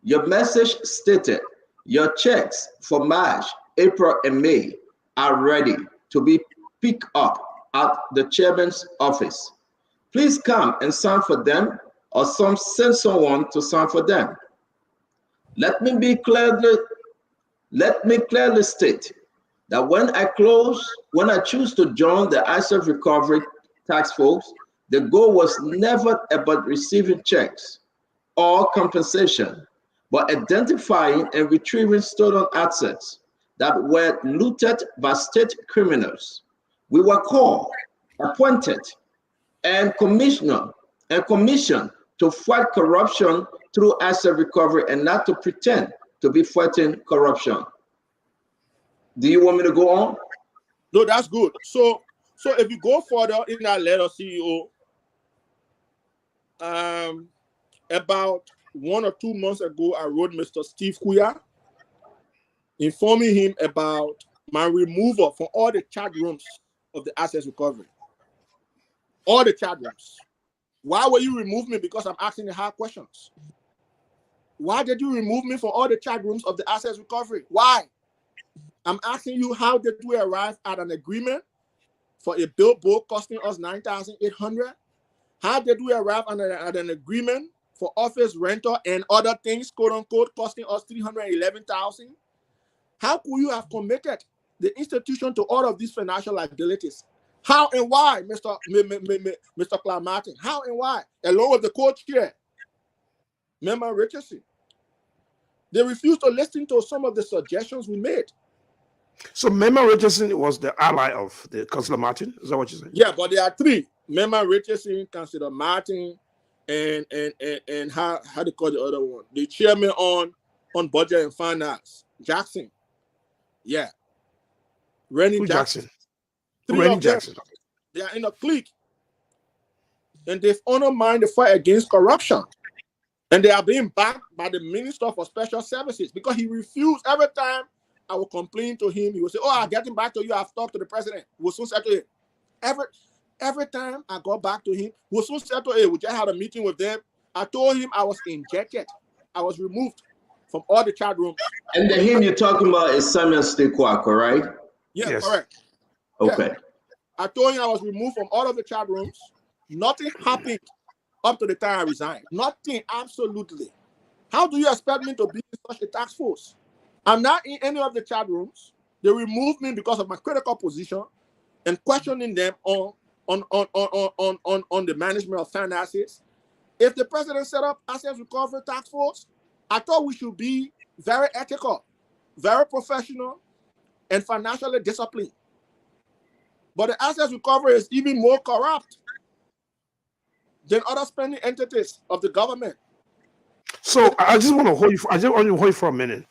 Your message stated your checks for March, April, and May are ready to be picked up at the chairman's office. Please come and sign for them, or send someone to sign for them. Let me clearly state that when I choose to join the Asset Recovery Task Force, the goal was never about receiving checks or compensation, but identifying and retrieving stolen assets that were looted by state criminals. We were called, appointed, and commissioned to fight corruption through asset recovery and not to pretend to be fighting corruption. Do you want me to go on? No, that's good. So if you go further in that letter, CEO, about 1 or 2 months ago, I wrote Mr. Steve Kuya, informing him about my removal from all the chat rooms of the assets recovery. All the chat rooms. Why will you remove me? Because I'm asking the hard questions. Why did you remove me from all the chat rooms of the assets recovery? Why? I'm asking you, how did we arrive at an agreement for a billboard costing us $9,800? How did we arrive at an agreement for office rental and other things, quote unquote, costing us $311,000? How could you have committed the institution to all of these financial liabilities? How and why, Mr. Clark Martin? How and why? Along with the co-chair, Member Richardson. They refused to listen to some of the suggestions we made. So Member Richardson was the ally of the Councillor Martin? Is that what you're saying? Yeah, but there are three. Member Richardson, Councillor Martin, and how do you call the other one? The chairman on budget and finance, Jackson. Yeah. Rennie Jackson. Rennie Jackson. They are in a clique. And they've undermined the fight against corruption. And they are being backed by the Minister for Special Services because he refused. Every time I would complain to him, he would say, "Oh, I'm getting back to you. I've talked to the president." We'll soon settle it. Every time I got back to him, we'll soon settle it. We just had a meeting with them. I told him I was injected. I was removed from all the chat rooms. And the him you're talking about is Samuel Stequark, right? Yes, correct. Okay. Yeah. I told him I was removed from all of the chat rooms. Nothing happened up to the time I resigned. Nothing, absolutely. How do you expect me to be in such a task force? I'm not in any of the chat rooms. They removed me because of my critical position and questioning them on the management of finances. If the president set up Assets Recovery Task Force, I thought we should be very ethical, very professional, and financially disciplined. But the Assets Recovery is even more corrupt than other spending entities of the government. So I just want to hold you for a minute.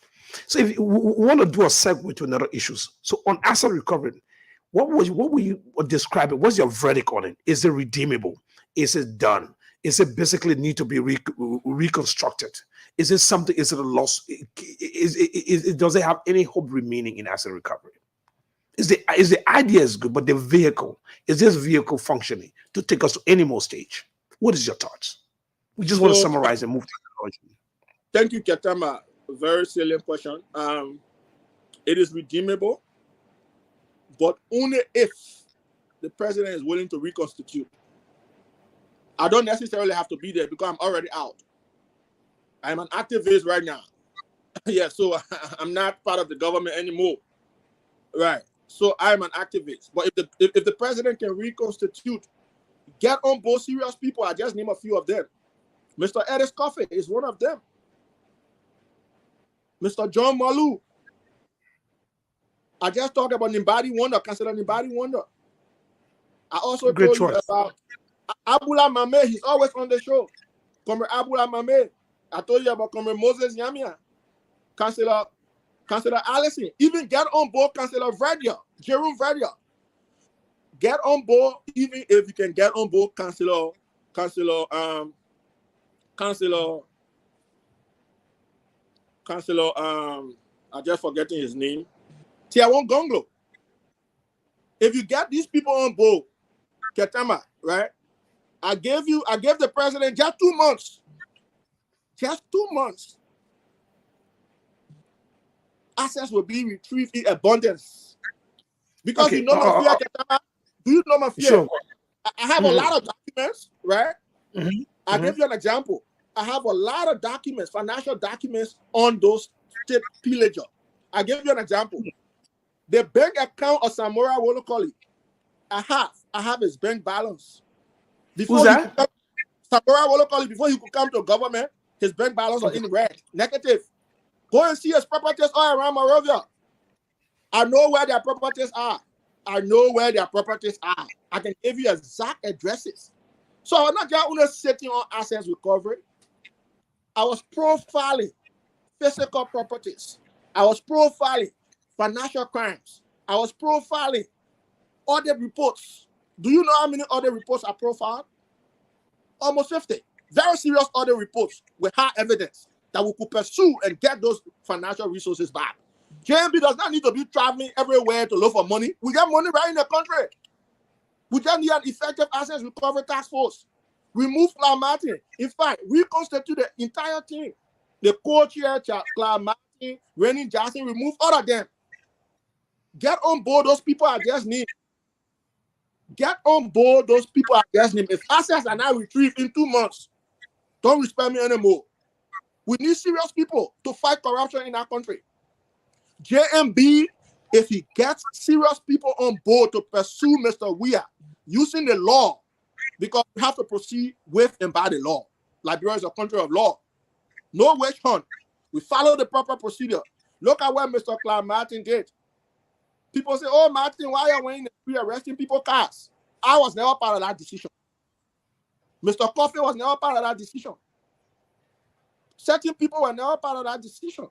So if you want to do a segue to another issues, so on asset recovery, what will you describe it? What's your verdict on it? Is it redeemable? Is it done? Is it basically need to be reconstructed? Is it something? Is it a loss? Does it have any hope remaining in asset recovery? Is the idea is good, but the vehicle, is this vehicle functioning to take us to any more stage? What is your thoughts? We just want to summarize and move to technology. Thank you, Ketama. Very salient question. It is redeemable, but only if the president is willing to reconstitute. I don't necessarily have to be there because I'm already out. I'm an activist right now. Yeah, so I'm not part of the government anymore. Right. So I'm an activist. But if the president can reconstitute, get on board serious people, I just name a few of them. Mr. Edis Coffey is one of them. Mr. John Malu. I just talked about Nimbadi Wonder, Councillor Nimbadi Wonder. I also told you about Abula Mame. He's always on the show. Comrade Abula Mame. I told you about Comrade Moses Yamia. Councillor Allison. Even get on board Councillor Verdia, Jerome Verdia. Get on board, even if you can get on board Councillor I'm just forgetting his name. Tiawon Gonglo. If you get these people on board, Ketama, right? I gave the president just 2 months. Just 2 months. Assets will be retrieved in abundance. Because you know my fear, Ketama. Do you know my fear? Sure. I have a lot of documents, right? I'll give you an example. I have a lot of documents, financial documents on those state pillager. I'll give you an example. The bank account of Samora Wolokoli, I have his bank balance. Who's that? Samora Wolokoli, before he could come to government, his bank balance was in red, negative. Go and see his properties all around Monrovia. I know where their properties are. I can give you exact addresses. So I'm not just only sitting on assets recovery. I was profiling physical properties. I was profiling financial crimes. I was profiling audit reports. Do you know how many audit reports are profiled? Almost 50. Very serious audit reports with hard evidence that we could pursue and get those financial resources back. JMB does not need to be traveling everywhere to look for money. We got money right in the country. We just need an effective assets recovery task force. Remove Clyde Martin. In fact, reconstitute the entire team. The co-chair, Clyde Martin, Rennie Johnson, remove all of them. Get on board those people I just named. Get on board those people I just named. If assets are not retrieved in 2 months, don't respect me anymore. We need serious people to fight corruption in our country. JMB, if he gets serious people on board to pursue Mr. Weah using the law, because we have to proceed with and by the law. Liberia is a country of law. No witch hunt. We follow the proper procedure. Look at what Mr. Clyde Martin did. People say, oh, Martin, why are you arresting people's cars? I was never part of that decision. Mr. Coffee was never part of that decision. Certain people were never part of that decision.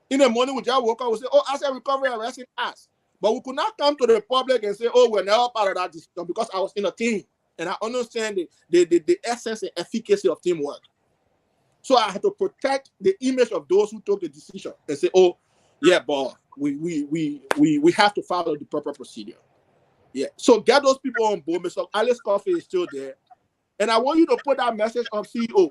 In the morning, we just woke up and say, oh, asset recovery arresting us. But we could not come to the public and say, oh, we're never part of that decision because I was in a team. And I understand the essence and efficacy of teamwork. So I had to protect the image of those who took the decision and say, oh, yeah, but we have to follow the proper procedure. Yeah. So get those people on board. Mr. Alex Coffee is still there. And I want you to put that message on CEO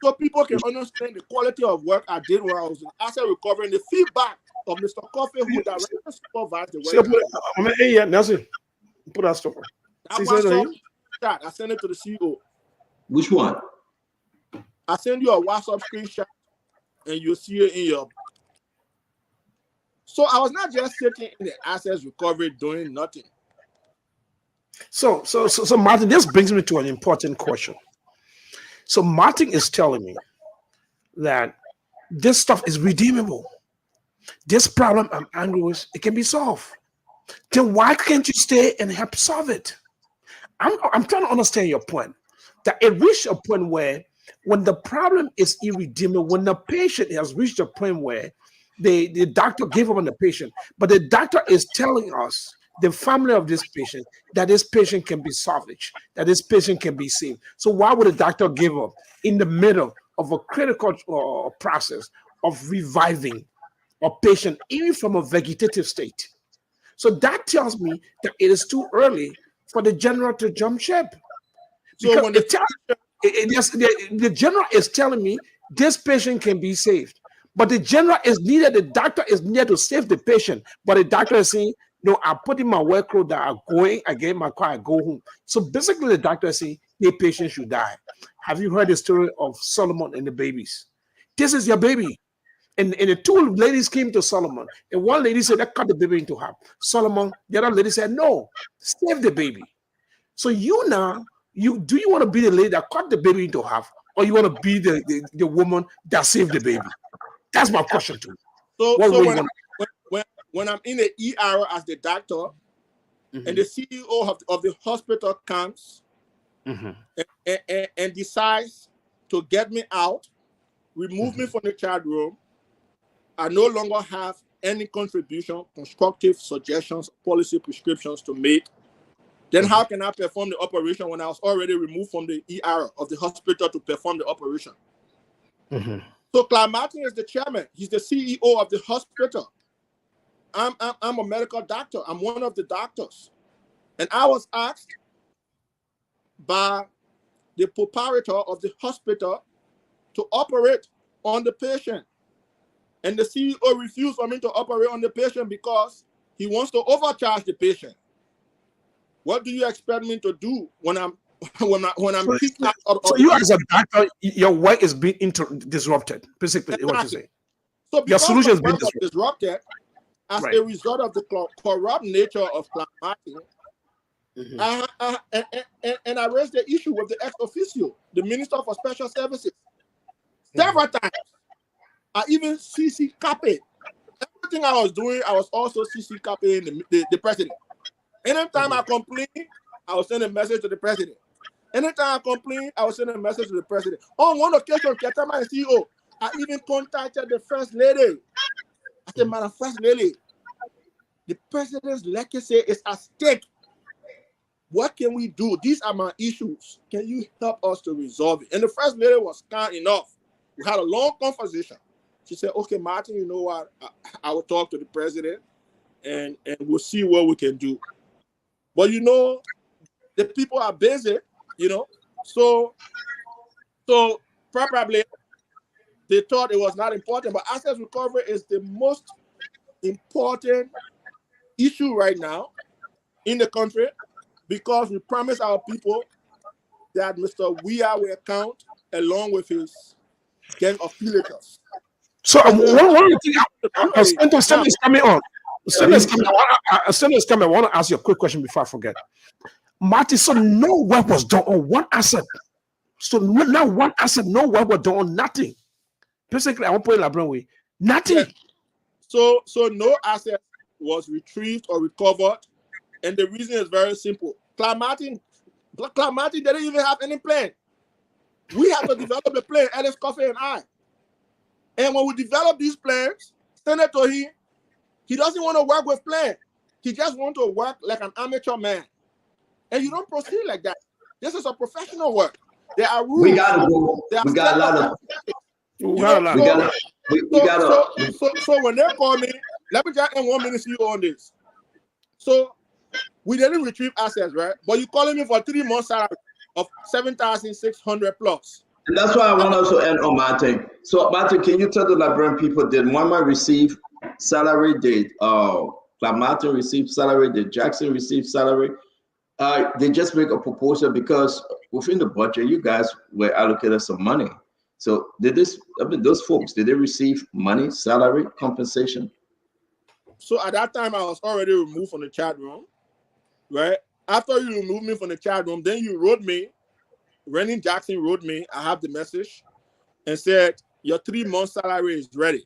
so people can understand the quality of work I did when I was in asset recovery and the feedback of Mr. Coffee, who directly supervised the work. Hey, Nelson, put that stuff on. I sent it to the CEO. Which one? I send you a WhatsApp screenshot and you'll see it in your. So I was not just sitting in the assets recovery doing nothing. So Martin, this brings me to an important question. So Martin is telling me that this stuff is redeemable. This problem I'm angry with, it can be solved. Then why can't you stay and help solve it? I'm trying to understand your point. That it reached a point where when the problem is irredeemable, when the patient has reached a point where the doctor gave up on the patient, but the doctor is telling us, the family of this patient, that this patient can be salvaged, that this patient can be saved. So why would a doctor give up in the middle of a critical process of reviving a patient, even from a vegetative state? So that tells me that it is too early for the general to jump ship. So when the general is telling me this patient can be saved, but the general is needed, the doctor is needed to save the patient, but the doctor is saying, no, I put in my workload that I'm going, I get in my car, I go home. So basically the doctor is saying, the patient should die. Have you heard the story of Solomon and the babies? This is your baby. And the two ladies came to Solomon, and one lady said, cut the baby into half. Solomon, the other lady said, no, save the baby. So you now, do you want to be the lady that cut the baby into half, or you want to be the woman that saved the baby? That's my question to you. So when I'm in the ER as the doctor, and the CEO of the hospital comes and decides to get me out, remove me from the child room, I no longer have any contribution, constructive suggestions, policy prescriptions to make, then how can I perform the operation when I was already removed from the ER of the hospital to perform the operation? So Clyde Martin is the chairman. He's the CEO of the hospital. I'm a medical doctor. I'm one of the doctors. And I was asked by the proprietor of the hospital to operate on the patient. And the CEO refused for me to operate on the patient because he wants to overcharge the patient. What do you expect me to do when I'm kicked out of? So you as a doctor, your work is being disrupted, basically. Exactly. What you say. So your solution has been disrupted as a result of the corrupt nature of Clyde Martin. And I raised the issue with the ex officio, the Minister for Special Services, several times. I even CC copied. Everything I was doing, I was also CC copying the president. Anytime I complain, I will send a message to the president. Anytime I complain, I will send a message to the president. On one occasion, Ketama and CEO, I even contacted the First Lady. I said, Madam First Lady, the president's legacy is at stake. What can we do? These are my issues. Can you help us to resolve it? And the First Lady was kind enough. We had a long conversation. She said, okay, Martin, you know what? I will talk to the president and we'll see what we can do. But you know, the people are busy, you know, so probably they thought it was not important, but asset recovery is the most important issue right now in the country because we promised our people that Mr. Weah will count along with his gang of pillagers. So one thing, Send is coming on. Send is coming. I want to ask you a quick question before I forget. Martin, so no work was done on one asset. So now one asset, no work was done on nothing. Basically, I want to put it way. Nothing. Yeah. So no asset was retrieved or recovered. And the reason is very simple. Clamartin didn't even have any plan. We have to develop a plan, Ellis Coffey and I. And when we develop these plans, Senator, he doesn't want to work with plans. He just wants to work like an amateur man. And you don't proceed like that. This is a professional work. There are rules. We gotta go. We got a lot of. So when they call me, let me just end 1 minute see you on this. So we didn't retrieve assets, right? But you calling me for 3 months salary of 7,600 plus. And that's why I want us to end on Martin. So Martin, can you tell the Liberian people, did Mama receive salary? Did Martin receive salary? Did Jackson receive salary? They just make a proposal because within the budget, you guys were allocated some money. So those folks, did they receive money, salary, compensation? So at that time, I was already removed from the chat room, right? After you removed me from the chat room, then you wrote me, Rennie Jackson wrote me, I have the message, and said, your 3 months salary is ready.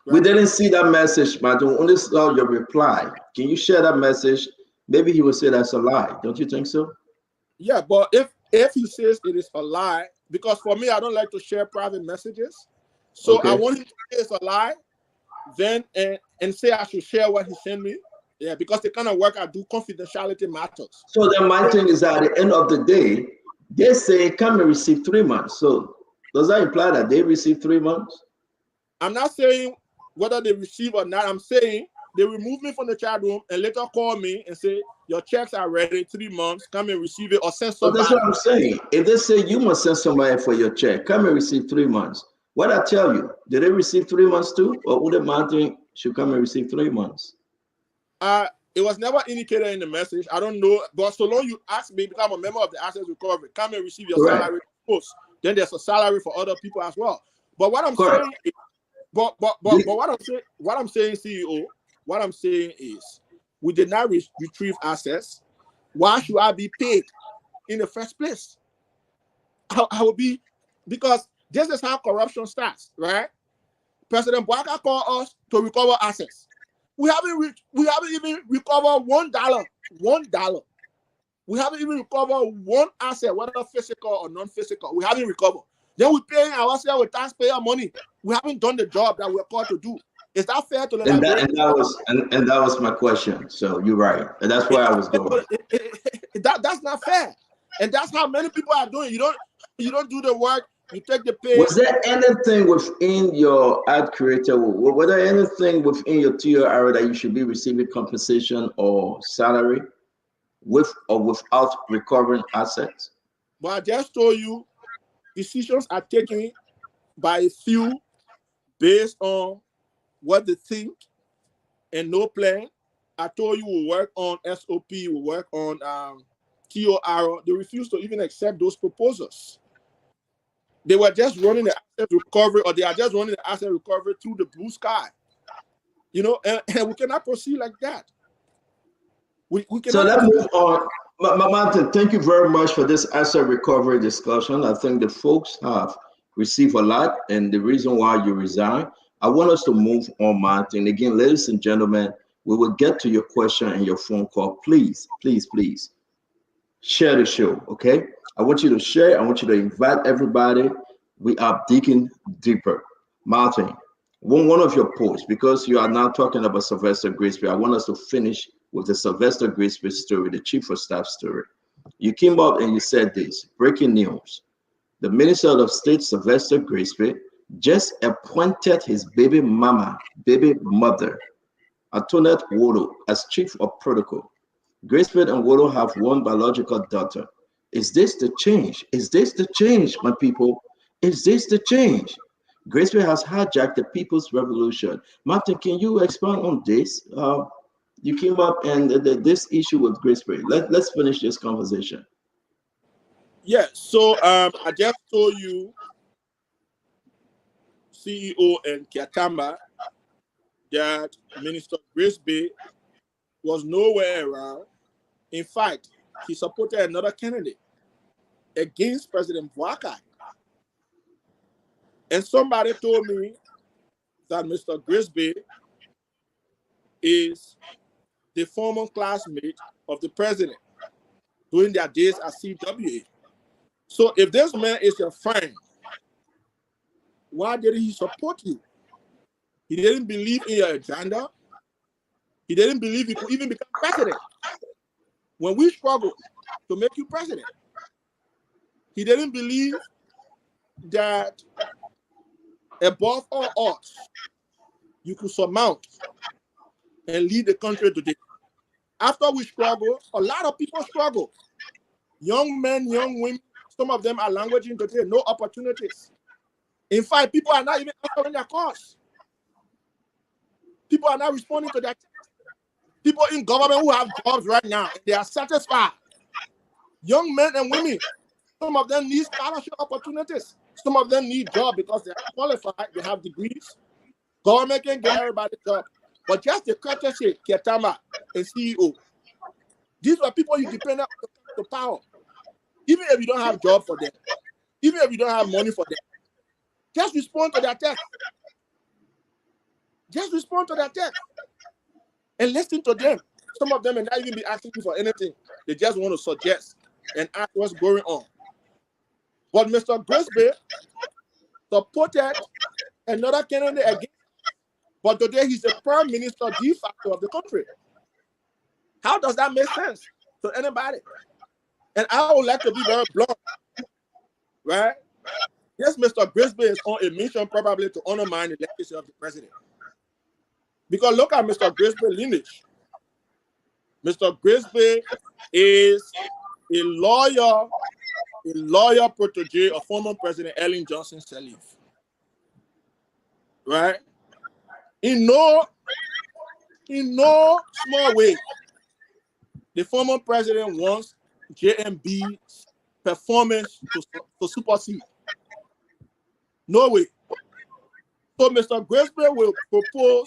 Right? We didn't see that message, but we only saw your reply. Can you share that message? Maybe he will say that's a lie. Don't you think so? Yeah, but if he says it is a lie, because for me, I don't like to share private messages. So okay. I want him to say it's a lie, then and say I should share what he sent me. Yeah, because the kind of work I do, confidentiality matters. So then my thing is at the end of the day, they say come and receive 3 months. So does that imply that they receive 3 months? I'm not saying whether they receive or not. I'm saying they remove me from the chat room and later call me and say, your checks are ready, 3 months, come and receive it or send somebody. That's what I'm saying. If they say you must send somebody for your check, come and receive 3 months. What I tell you, did they receive 3 months too? Or would the Martin should come and receive 3 months? It was never indicated in the message. I don't know. But so long you ask me, become a member of the Assets Recovery, come and receive your salary post. Then there's a salary for other people as well. But what I'm saying is, what I'm saying, CEO, what I'm saying is we did not retrieve assets. Why should I be paid in the first place? I will be, because this is how corruption starts, right? President Bouaka called us to recover assets. We haven't even recovered $1. $1. We haven't even recovered one asset, whether physical or non-physical. We haven't recovered. Then we're paying ourselves with taxpayer money. We haven't done the job that we're called to do. Is that fair to that was my question. So you're right. And that's where I was going. That's not fair. And that's how many people are doing. You don't do the work. You take the pay. Was there anything within your ad creator? Was there anything within your TOR that you should be receiving compensation or salary with or without recovering assets? But I just told you, decisions are taken by a few based on what they think and no plan. I told you we'll work on SOP, we'll work on TOR. They refuse to even accept those proposals. They were just running the asset recovery, or they are just running the asset recovery through the blue sky. You know, and we cannot proceed like that. We cannot. So let's move on. Martin, thank you very much for this asset recovery discussion. I think the folks have received a lot, and the reason why you resign. I want us to move on, Martin. Again, ladies and gentlemen, we will get to your question and your phone call. Please, please, please share the show, okay? I want you to share. I want you to invite everybody. We are digging deeper. Martin, one of your posts, because you are now talking about Sylvester Grisby, I want us to finish with the Sylvester Grisby story, the chief of staff story. You came up and you said this, breaking news. The Minister of State, Sylvester Grisby, just appointed his baby mother, Antoinette Wodo, as chief of protocol. Grisby and Wodo have one biological daughter. Is this the change? Is this the change, my people? Is this the change? Grisby has hijacked the People's Revolution. Martin, can you expand on this? You came up and this issue with Grisby. Let's finish this conversation. Yeah, so I just told you CEO and Kyatamba that Minister Grisby was nowhere around. In fact, he supported another candidate against President Boakai. And somebody told me that Mr. Grisby is the former classmate of the president during their days at CWA. So if this man is your friend, why didn't he support you? He didn't believe in your agenda. He didn't believe you could even become president. When we struggled to make you president, he didn't believe that above all odds, you could surmount and lead the country today. After we struggle, a lot of people struggle. Young men, young women, some of them are languaging today, no opportunities. In fact, people are not even answering their calls. People are not responding to that. People in government who have jobs right now, they are satisfied. Young men and women, some of them need scholarship opportunities. Some of them need jobs because they are qualified, they have degrees. Government can give everybody a job. But just the courtesy, Kyatamba and CEO, these are people you depend on to power. Even if you don't have job for them, even if you don't have money for them, just respond to their text. Just respond to their text. And listen to them. Some of them may not even be asking you for anything. They just want to suggest and ask what's going on. But Mr. Grisby supported another candidate again. But today he's the prime minister de facto of the country. How does that make sense to anybody? And I would like to be very blunt, right? Yes, Mr. Grisby is on a mission probably to undermine the legacy of the president. Because look at Mr. Grisby's lineage. Mr. Grisby is a lawyer protege of former President Ellen Johnson Sirleaf. Right? In no small way, the former president wants JMB's performance to supersede. No way. So Mr. Grisby will propose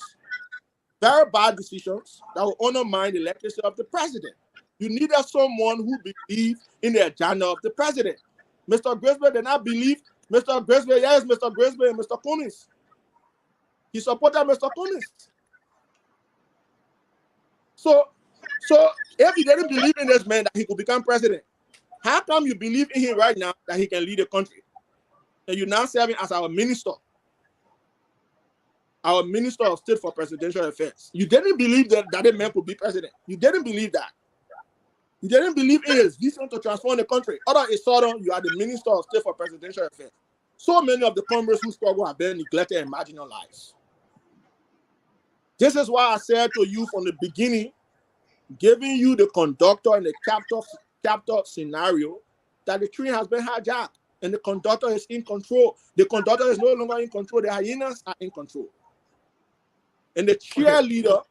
very bad decisions that will undermine the legacy of the president. You needed someone who believes in the agenda of the president. Mr. Grisby did not believe Mr. Grisby. Yes, Mr. Grisby and Mr. Cummings. He supported Mr. Cummings. So if he didn't believe in this man that he could become president, how come you believe in him right now that he can lead the country? And you're now serving as our minister of state for presidential affairs. You didn't believe that man could be president. You didn't believe that. You didn't believe in his vision to transform the country. All of a sudden, you are the minister of state for presidential affairs. So many of the comrades who struggle have been neglected and marginalized. This is why I said to you from the beginning, giving you the conductor and the captor scenario, that the train has been hijacked and the conductor is in control. The conductor is no longer in control. The hyenas are in control. And the cheerleader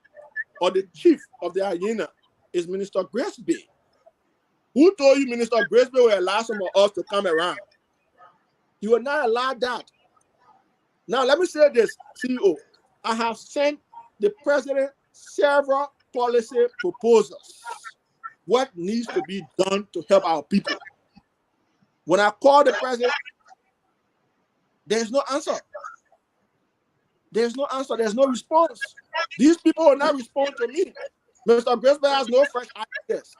or the chief of the hyena is Minister Grisby. Who told you Minister Grisby will allow some of us to come around? He will not allow that. Now, let me say this, CEO. I have sent the president several policy proposals. What needs to be done to help our people? When I call the president, there's no answer. There's no answer. There's no response. These people will not respond to me. Mr. Grisby has no fresh ideas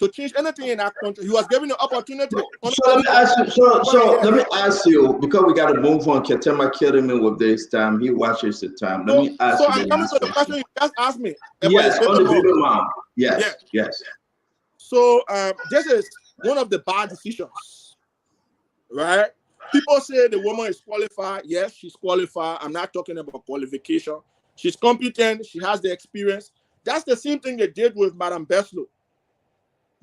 to change anything in our country. He was given the opportunity. So let me ask you. So let me ask you, because we got to move on. Ketema killing me with this time. He watches the time. Let me ask you. So I'm coming to the question you just asked me. Yes, on the video, mom. Yes, yes. So this is one of the bad decisions, right? People say the woman is qualified. Yes, she's qualified. I'm not talking about qualification. She's competent. She has the experience. That's the same thing they did with Madame Beslow.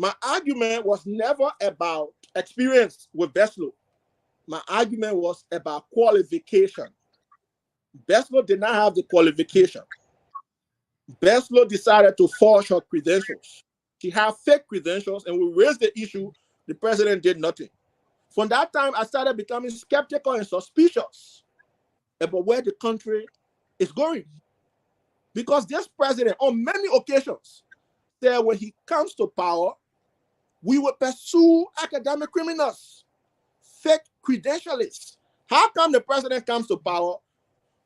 My argument was never about experience with Beslow. My argument was about qualification. Beslow did not have the qualification. Beslow decided to forge her credentials. She had fake credentials, and we raised the issue. The president did nothing. From that time, I started becoming skeptical and suspicious about where the country is going. Because this president, on many occasions, said when he comes to power, we will pursue academic criminals, fake credentialists. How come the president comes to power?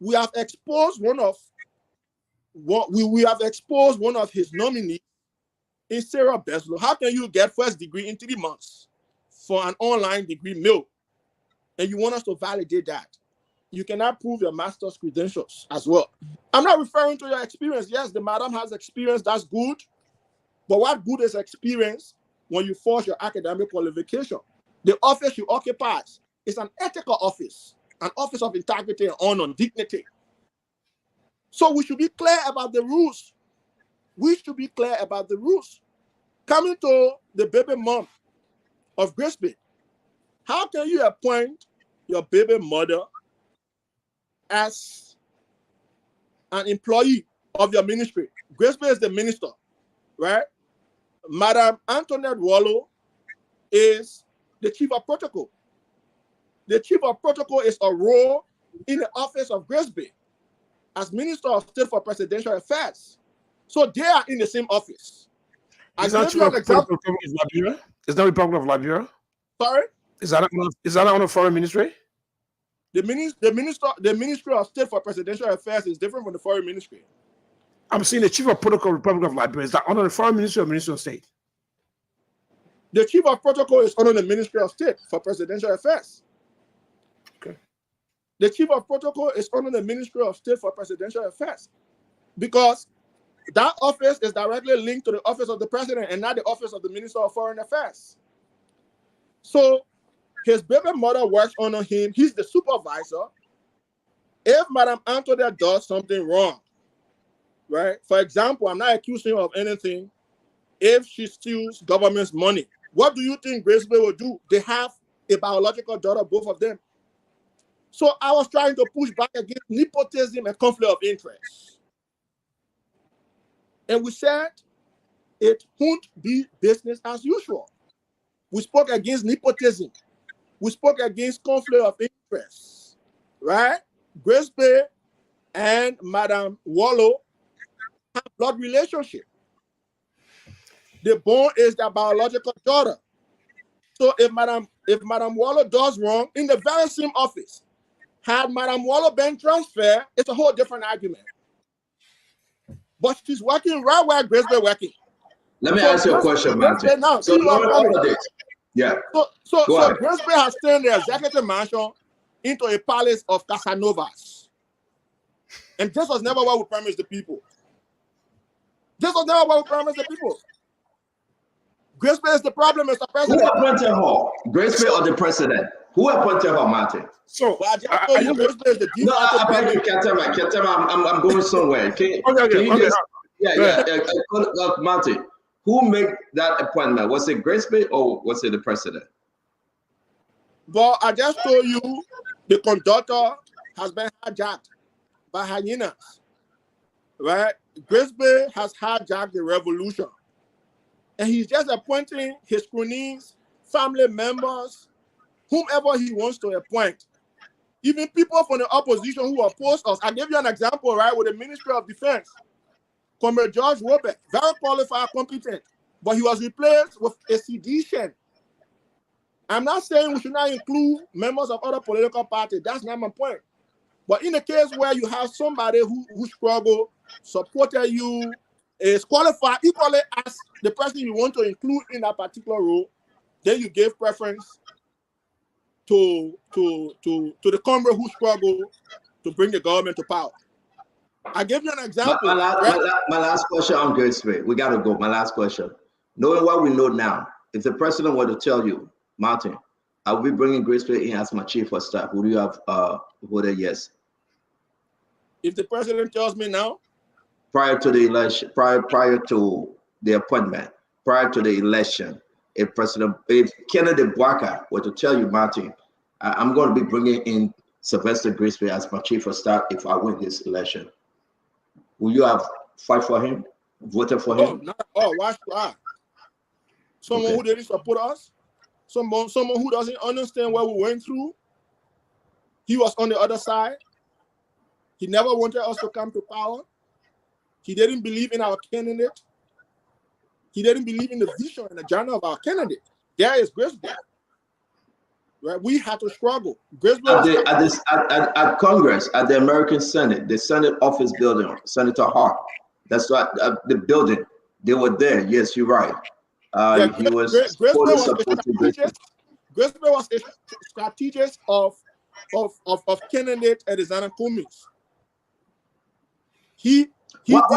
We have exposed one of his nominees in Sarah Beslow. How can you get first degree in 3 months for an online degree mill? And you want us to validate that? You cannot prove your master's credentials as well. I'm not referring to your experience. Yes, the madam has experience. That's good. But what good is experience when you force your academic qualification? The office she occupies is an ethical office, an office of integrity and honor and dignity. So we should be clear about the rules. We should be clear about the rules. Coming to the baby mom of Grace Bay, how can you appoint your baby mother as an employee of your ministry? Grace Bay is the minister, right? Madam Antoinette Wallow is the chief of protocol. The chief of protocol is a role in the office of Grace Bay as Minister of State for Presidential Affairs. So they are in the same office. Is that Liberia? Is that Republic of Liberia? Sorry? Is that on a foreign ministry? The Ministry of State for Presidential Affairs is different from the foreign ministry. I'm saying the chief of protocol, Republic of Liberia. Is that under the foreign ministry or Ministry of State? The chief of protocol is under the Ministry of State for Presidential Affairs. Okay. The chief of protocol is under the Ministry of State for Presidential Affairs because that office is directly linked to the office of the president and not the office of the Minister of Foreign Affairs. So his baby mother works under him. He's the supervisor. If Madam Antoinette does something wrong, right? For example, I'm not accusing her of anything. If she steals government's money, what do you think Grace Bay will do? They have a biological daughter, both of them. So I was trying to push back against nepotism and conflict of interest. And we said it won't be business as usual. We spoke against nepotism. We spoke against conflict of interest, right? Grace Bay and Madam Wallow have blood relationship. The bone is their biological daughter. So if Madam Wallow does wrong in the very same office, had Madam Wallow been transferred, it's a whole different argument. But she's working right where Grace Bay working. Let me ask you a question, Martin. So Grace Bay has turned the executive mansion into a palace of Casanovas. And this was never what we promised the people. This was never what we promised the people. Grace Bay is the problem, Mr. President. Who appointed her? Grace Bay or the president? Who appointed her, Martin? So, Grace Bay is the no, I beg you, Ketema, I'm going somewhere. Martin, who made that appointment? Was it Grace Bay or was it the president? But I just told you the conductor has been hijacked by hyenas, right? Grace Bay has hijacked the revolution. And he's just appointing his cronies, family members, whomever he wants to appoint. Even people from the opposition who oppose us. I gave you an example, right, with the Ministry of Defense. Comrade George Wobek, very qualified, competent, but he was replaced with a sedition. I'm not saying we should not include members of other political parties. That's not my point. But in the case where you have somebody who struggled, supported you, is qualified equally as the person you want to include in that particular role, then you give preference to the comrade who struggle to bring the government to power. I give you an example. My last question on Grace Bay. We got to go. My last question. Knowing what we know now, if the president were to tell you, Martin, I will be bringing Grace Bay in as my chief of staff, would you have voted yes? If the president tells me now? Prior to the election, prior to the appointment, prior to the election, if Kennedy Bwaka were to tell you, Martin, I'm going to be bringing in Sylvester Grace Bay as my chief of staff if I win this election, will you have fight for him, voted for him? Not at all. Why should I? Someone who didn't support us, someone who doesn't understand what we went through. He was on the other side. He never wanted us to come to power. He didn't believe in our candidate. He didn't believe in the vision and the journey of our candidate. There is Grace Bay. Right? We had to struggle. Grace Bay at Congress, at the American Senate, the Senate office building, Senator Hart. That's right, the building. They were there. Yes, you're right. He was Grace Bay was a strategist of candidate Alexander Cummings. Why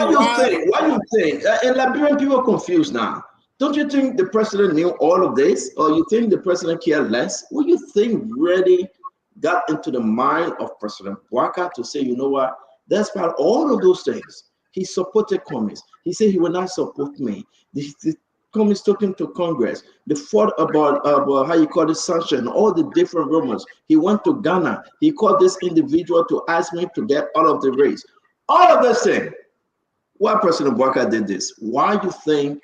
you think? And Liberian people are confused now. Don't you think the president knew all of this, or you think the president cared less? What do you think really got into the mind of President Bwaka to say, you know what? Despite all of those things, he supported Cummings. He said he will not support me. The Cummings took him to Congress. They fought about how you call it sanction, all the different rumors. He went to Ghana. He called this individual to ask me to get out of the race. All of this thing. Why President Bwaka did this? Why do you think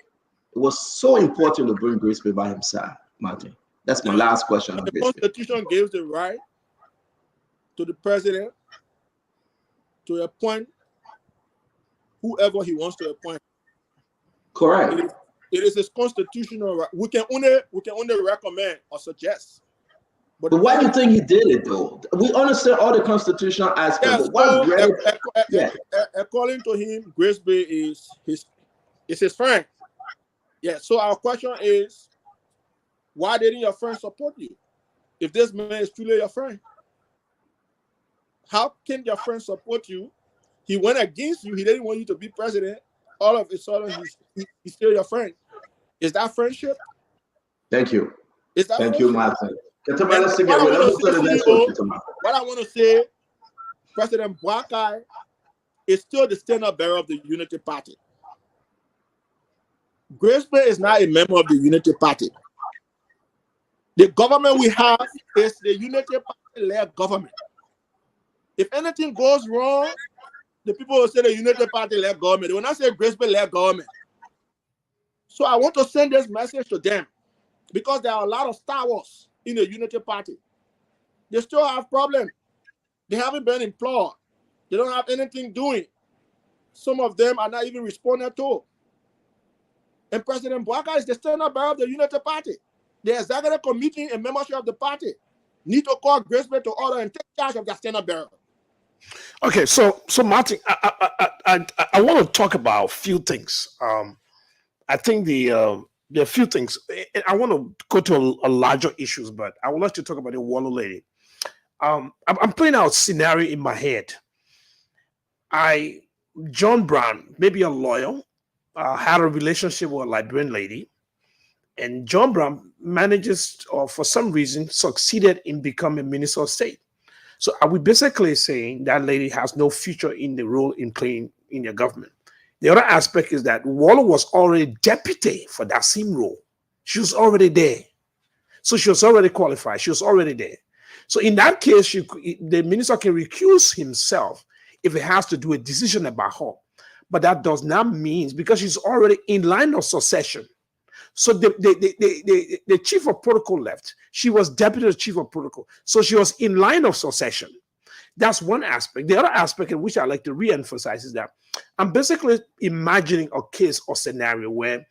it was so important to bring Grace Bay by himself, Martin? That's my last question. The Constitution gives the right to the president to appoint whoever he wants to appoint. Correct. It is his constitutional right. We can only recommend or suggest. But why do you think he did it, though? We understand all the constitutional aspects. Yes, according to him, Grace Bay is his friend. Yeah. So our question is, why didn't your friend support you? If this man is truly your friend, how can your friend support you? He went against you. He didn't want you to be president. All of a sudden, he's still your friend. Is that friendship? Thank you. Thank you, Martin. What I want to say, President Bwaka is still the standard bearer of the Unity Party. Grace Bay is not a member of the Unity Party. The government we have is the Unity Party-led government. If anything goes wrong, the people will say the Unity Party-led government. They will not say Grace Bay-led government. So I want to send this message to them because there are a lot of Star Wars in the Unity Party. They still have problems. They haven't been employed. They don't have anything doing. Some of them are not even responding to. And President Bwaka is the standard bearer of the Unity Party. The executive committee and membership of the party need to call Grace Bay to order and take charge of the standard bearer. Okay, so Martin, I want to talk about a few things. I think there are a few things. I want to go to a larger issues, but I would like to talk about the Wallow lady. I'm playing out a scenario in my head. John Brown, maybe a lawyer, had a relationship with a Liberian lady, and John Brown manages, or for some reason, succeeded in becoming Minister of State. So are we basically saying that lady has no future in the role in playing in your government? The other aspect is that Wallow was already deputy for that same role. She was already there. So she was already qualified. She was already there. So in that case, the minister can recuse himself if it has to do a decision about her. But that does not mean, because she's already in line of succession. So the chief of protocol left. She was deputy chief of protocol. So she was in line of succession. That's one aspect. The other aspect, in which I like to re-emphasize, is that I'm basically imagining a case or scenario where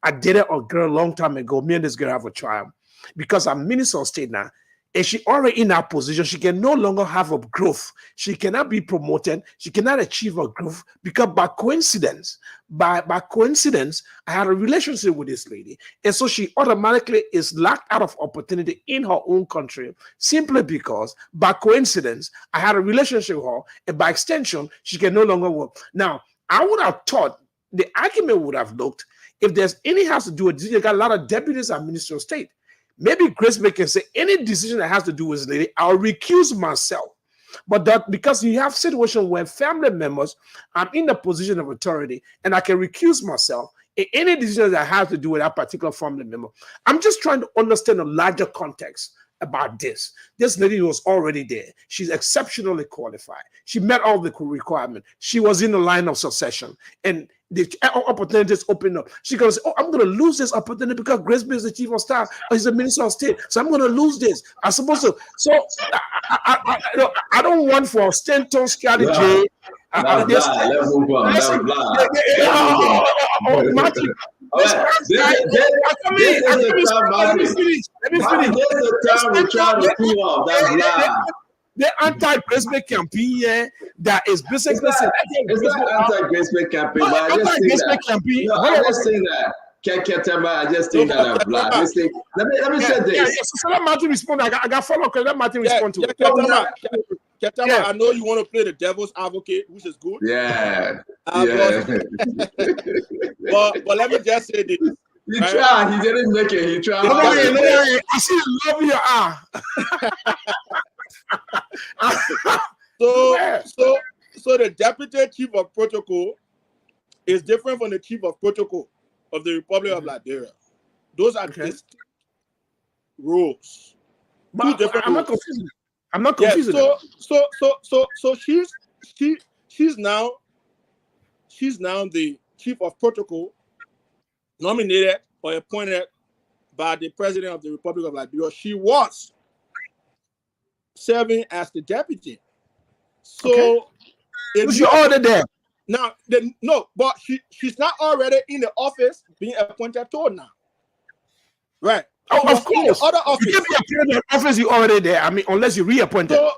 I dated a girl a long time ago. Me and this girl have a child. Because I'm Minister of State now, and she already in that position, she can no longer have a growth. She cannot be promoted. She cannot achieve a growth because by coincidence, I had a relationship with this lady. And so she automatically is locked out of opportunity in her own country simply because by coincidence, I had a relationship with her. And by extension, she can no longer work. Now, I would have thought the argument would have looked, if there's any has to do with, you got a lot of deputies and minister of state. Maybe Grace Bay can say any decision that has to do with this lady, I'll recuse myself. But that because you have situation where family members, I'm in the position of authority and I can recuse myself in any decision that has to do with that particular family member. I'm just trying to understand the larger context about this. This lady was already there. She's exceptionally qualified. She met all the requirements. She was in the line of succession. And the opportunities open up. She goes, oh, I'm going to lose this opportunity because Grace Bay is the chief of staff or he's the minister of state. So I'm going to lose this. I'm supposed to. So I don't want for Stanton strategy. Let's move on. Martin. Let me finish. We're trying to cool off that the anti-Grace Bay campaign here that is basically it's not anti-Grace Bay campaign, but I just think that. I just think that. I just think that blah. Let me say this. So let Martin respond. I got follow. Let Martin respond to it. Ketema, I know you want to play the devil's advocate, which is good. Yeah. But let me just say this. He tried. He didn't make it. He tried. I see the love in your eye. So the deputy chief of protocol is different from the chief of protocol of the Republic of Liberia. Those are distinct roles. But I'm not confused. I'm not confused. So she's now the chief of protocol, nominated or appointed by the president of the Republic of Liberia. She was serving as the deputy. So she already there. Now, no, but she's not already in the office being appointed to now. Right. Oh, of course. Other office. You can be appointed in the office, you already there. I mean, unless you reappointed. But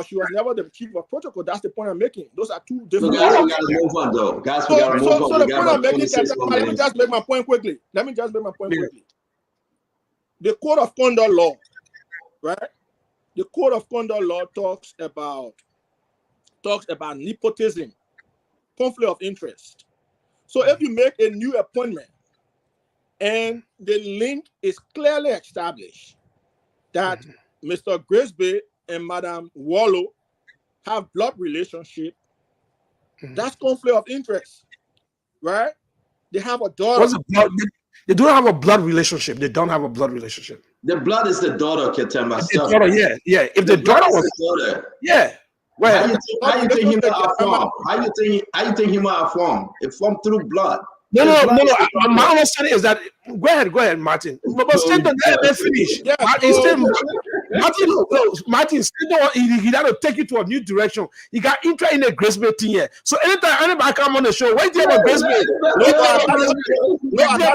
she was never the chief of protocol. That's the point I'm making. Those are two different. We gotta move on, though. Guys, we gotta move on. So the point I'm making, let me just make my point quickly. The Code of Conduct Law, right? The Code of Conduct Law talks about nepotism, conflict of interest. So if you make a new appointment and the link is clearly established that Mr. Grace Bay and Madam Wallow have blood relationship, that's conflict of interest, right? They have a daughter. They don't have a blood relationship. They don't have a blood relationship. The blood is the daughter, Ketema. Yeah. If the daughter was the daughter, yeah. Well, how you think him are formed? How you think him are formed? It formed through blood. No. My understanding is that go ahead, Martin. But Stanton, let me finish. Yeah, Martin, Stanton, he got to take you to a new direction. He got interest in the Grace Bay thing here. So anytime anybody come on the show, what do you have a Grace Bay? No, I got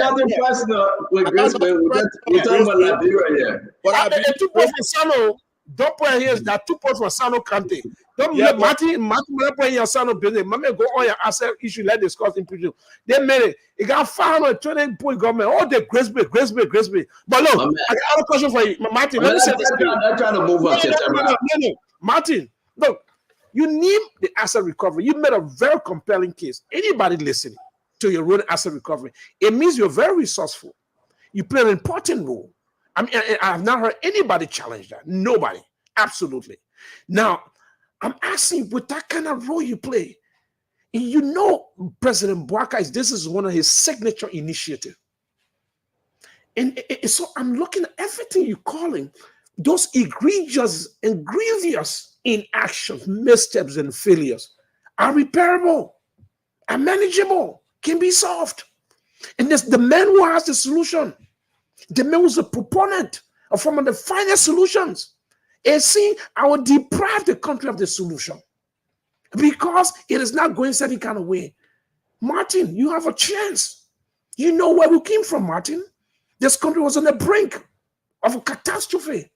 nothing personal with Grace Bay. We're talking about Liberia here. But the 2 points for Sano. Don't put here is that 2 points for Sano Kante. Don't let Martin put your Sano business. Mama go on your asset issue. Let discuss impeachment. They made it. It got 520 point government. All the Grace Bay. But look, I got a question for you, Martin. Let me say this. I'm trying to move on. No. Martin, look, you need the asset recovery. You made a very compelling case. Anybody listening to your road asset recovery, it means you're very resourceful. You play an important role. I mean, I have not heard anybody challenge that. Nobody. Absolutely. Now, I'm asking, with that kind of role you play, you know President Bouaka, this is one of his signature initiatives. And so I'm looking at everything you're calling those egregious and grievous inactions, missteps, and failures are repairable, are manageable, can be solved. And there's the man who has the solution. The man who's a proponent of one of the finest solutions. And see, I will deprive the country of the solution because it is not going any kind of way. Martin, you have a chance. You know where we came from, Martin. This country was on the brink of a catastrophe,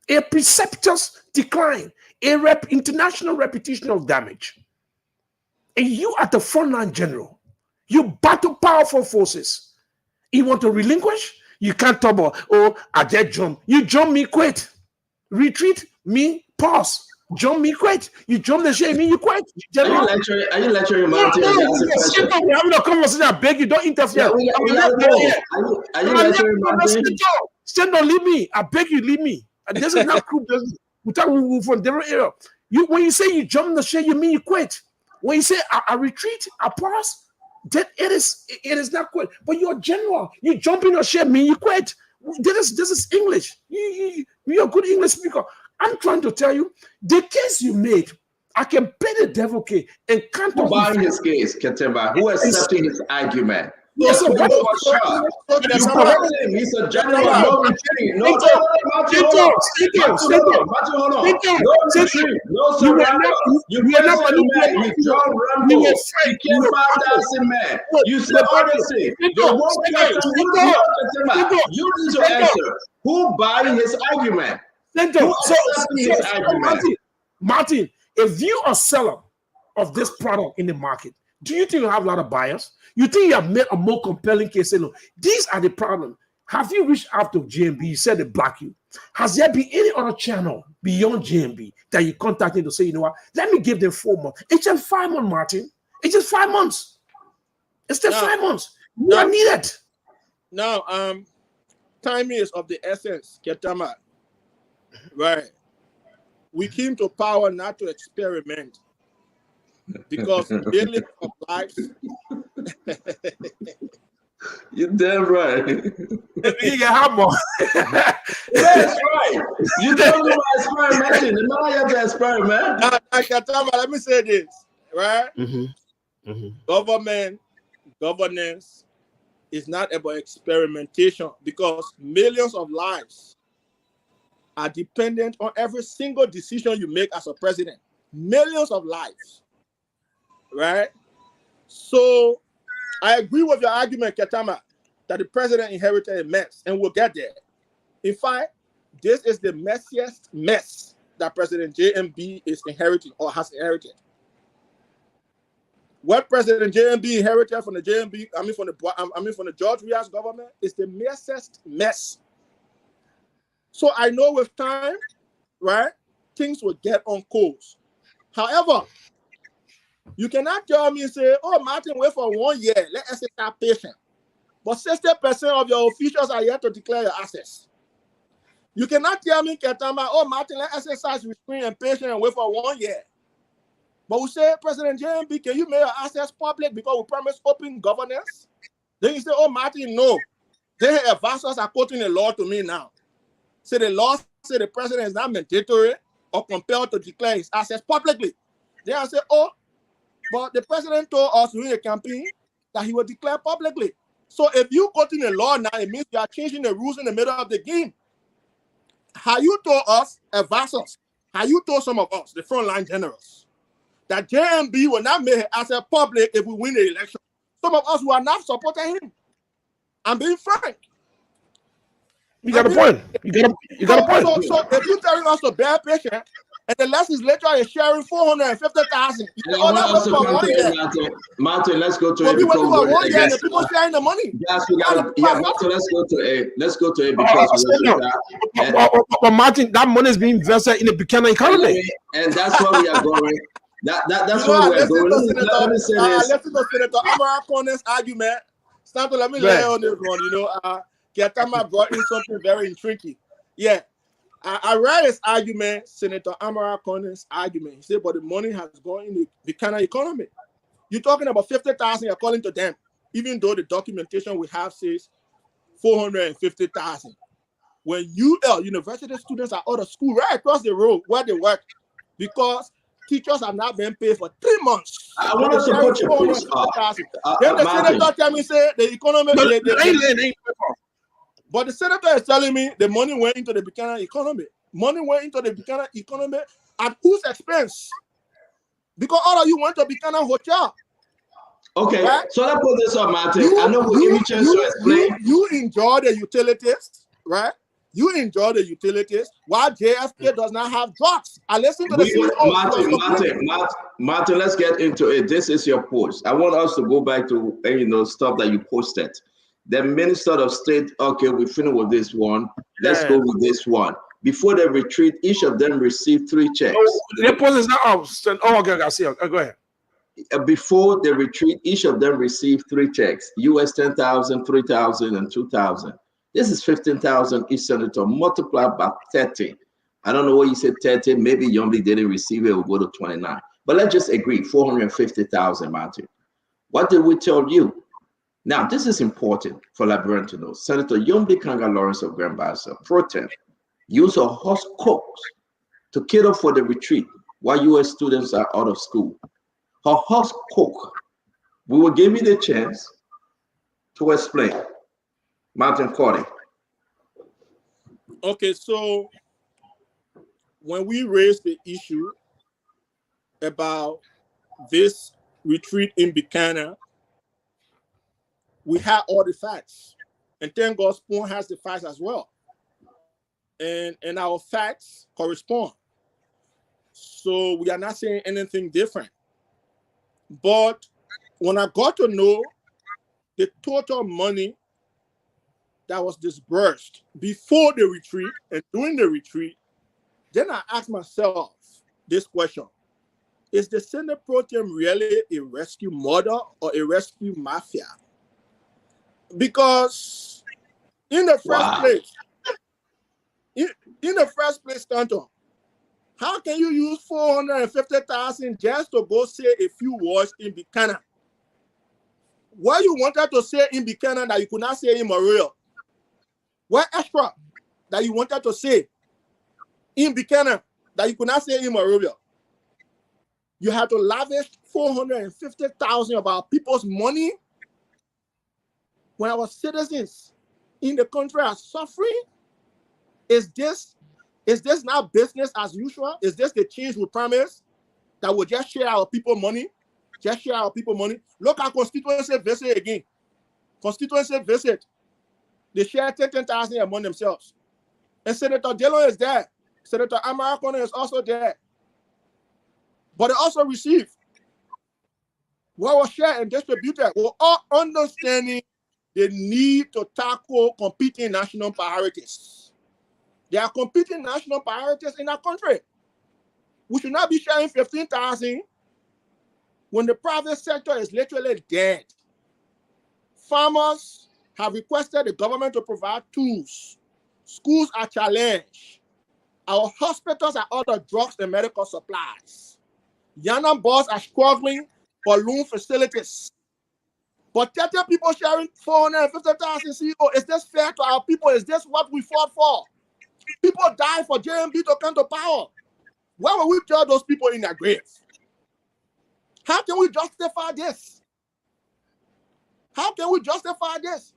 a precipitous decline, international reputational damage. And you at the frontline general, you battle powerful forces. You want to relinquish? You can't talk about, oh, I did jump. You jump me, quit. Retreat, me, pause. Jump me, quit. You jump the shame, me, you quit. Are you lecturing Martin? We're having a conversation. I beg you, don't interfere. Are you lecturing Martin? Stand on, leave me. I beg you, leave me. This is not group. We're talking from different era. When you say you jump the shame, you mean you quit. When you say I retreat, I pause, that it is not quit. But you're general. You jump in your ship, mean you quit. This is English. You're a good English speaker. I'm trying to tell you, the case you made, I can play the devil case and can't talk about his case, Ketemba. Who accepting his argument? Yes, he's a general. No retreat. No surrender. You John Rambo. You killed 5,000 men. You said honesty. The world question you need to answer. Who buying his argument? Martin, if you are a seller of this product in the market, do you think you have a lot of buyers? You think you have made a more compelling case? Say, look, these are the problem. Have you reached out to JMB? You said they block you. Has there been any other channel beyond JMB that you contacted to say, you know what? Let me give them 4 months. It's just 5 months, Martin. It's just 5 months. It's just 5 months. You are needed. Now, timing is of the essence, Ketama. Right. We came to power not to experiment. Because millions of lives. You're damn right. You can have more. That's right. You don't do my experimenting. The man have to experiment. Let me say this, right? Governance is not about experimentation because millions of lives are dependent on every single decision you make as a president. Millions of lives. Right? So I agree with your argument, Ketama, that the president inherited a mess, and we'll get there. In fact, this is the messiest mess that President JMB is inheriting or has inherited. What President JMB inherited from the from the George Rias government is the messiest mess. So I know with time, right, things will get on course. However, you cannot tell me and say, oh, Martin, wait for 1 year. Let us start patient. But 60% of your officials are yet to declare your assets. You cannot tell me, Ketama, oh, Martin, let us exercise restraint and patience and wait for 1 year. But we say, President JMB, can you make your assets public because we promise open governance? Then you say, oh, Martin, no. Then advisors are quoting the law to me now. So the law say the president is not mandatory or compelled to declare his assets publicly. Then I say, oh, but the president told us during the campaign that he would declare publicly. So if you go to the law now, it means you are changing the rules in the middle of the game. How you told us, advisors, how you told some of us, the frontline generals, that JMB will not make his asset public if we win the election. Some of us who are not supporting him. I'm being frank. You got a point. You got a point. So if you're telling us to bear patient, and the legislature is sharing 450,000. Martin, let's go to it. The people sharing the money. Yes, we got it. Yeah, Martin, let's go to it because but Martin, that money is being invested in the Buchanan economy, and that's where we are going. That's where we are going. Let me say this. Listen to Senator Amara Corners' argument. Stanton, let me lay on this one. Ketama brought in something very intriguing. Yeah. I read his argument, Senator Amara Corners' argument. He said, but the money has gone in the Buchanan economy. You're talking about 50,000, you're calling to them, even though the documentation we have says 450,000. When university students are out of school right across the road where they work, because teachers have not been paid for 3 months. I want to support your post. Then the senator tell me, say, the economy... But the senator is telling me the money went into the Buchanan economy. Money went into the Buchanan economy at whose expense? Because all of you went to Buchanan Hotel. Okay, right? so let's put this up, Martin. I know we'll give you a chance to explain. You enjoy the utilities, right? You enjoy the utilities, while JFK does not have drugs. I listen to the CEO. Martin, let's get into it. This is your post. I want us to go back to stuff that you posted. The Minister of State, okay, we finished with this one. Let's go with this one. Before the retreat, each of them received 3 checks. The post is not up. Oh, okay, I see. Go ahead. Before the retreat, each of them received 3 checks: US 10,000, 3,000, and 2,000. This is 15,000 each senator, multiplied by 30. I don't know what you said, 30. Maybe Yombly didn't receive it, will go to 29. But let's just agree, 450,000, Martin. What did we tell you? Now, this is important for Liberian to know. Senator Yombly Kanga Lawrence of Grand Bassa, pro tem, used her horse coats to cater for the retreat while US students are out of school. Her horse coke. We will give you the chance to explain. Martin Cordy. Okay, so when we raised the issue about this retreat in Buchanan, we had all the facts. And thank God Spoon has the facts as well. And our facts correspond. So we are not saying anything different. But when I got to know the total money that was disbursed before the retreat and during the retreat, then I asked myself this question: is the Senate Pro Tem really a rescue murder or a rescue mafia? Because in the first place, in the first place, Stanton, how can you use 450,000 just to go say a few words in Buchanan? What you wanted to say in Buchanan that you could not say in Montreal? What extra that you wanted to say in Buchanan that you could not say in Montreal? You had to lavish 450,000 of our people's money when our citizens in the country are suffering. Is this not business as usual? Is this the change we promise? That we'll just share our people money? Just share our people money? Look at constituency visit again. Constituency visit. They share 10,000 among themselves. And Senator Dillon is there. Senator Amara Conner is also there. But they also receive what was shared and distributed. We're all understanding the need to tackle competing national priorities. There are competing national priorities in our country. We should not be sharing 15,000 when the private sector is literally dead. Farmers have requested the government to provide tools. Schools are challenged. Our hospitals are out of drugs and medical supplies. Yana boys are struggling for loan facilities. But 30 people sharing 450,000 CEO, is this fair to our people? Is this what we fought for? People die for JMB to come to power. Why will we tell those people in their graves? How can we justify this? How can we justify this?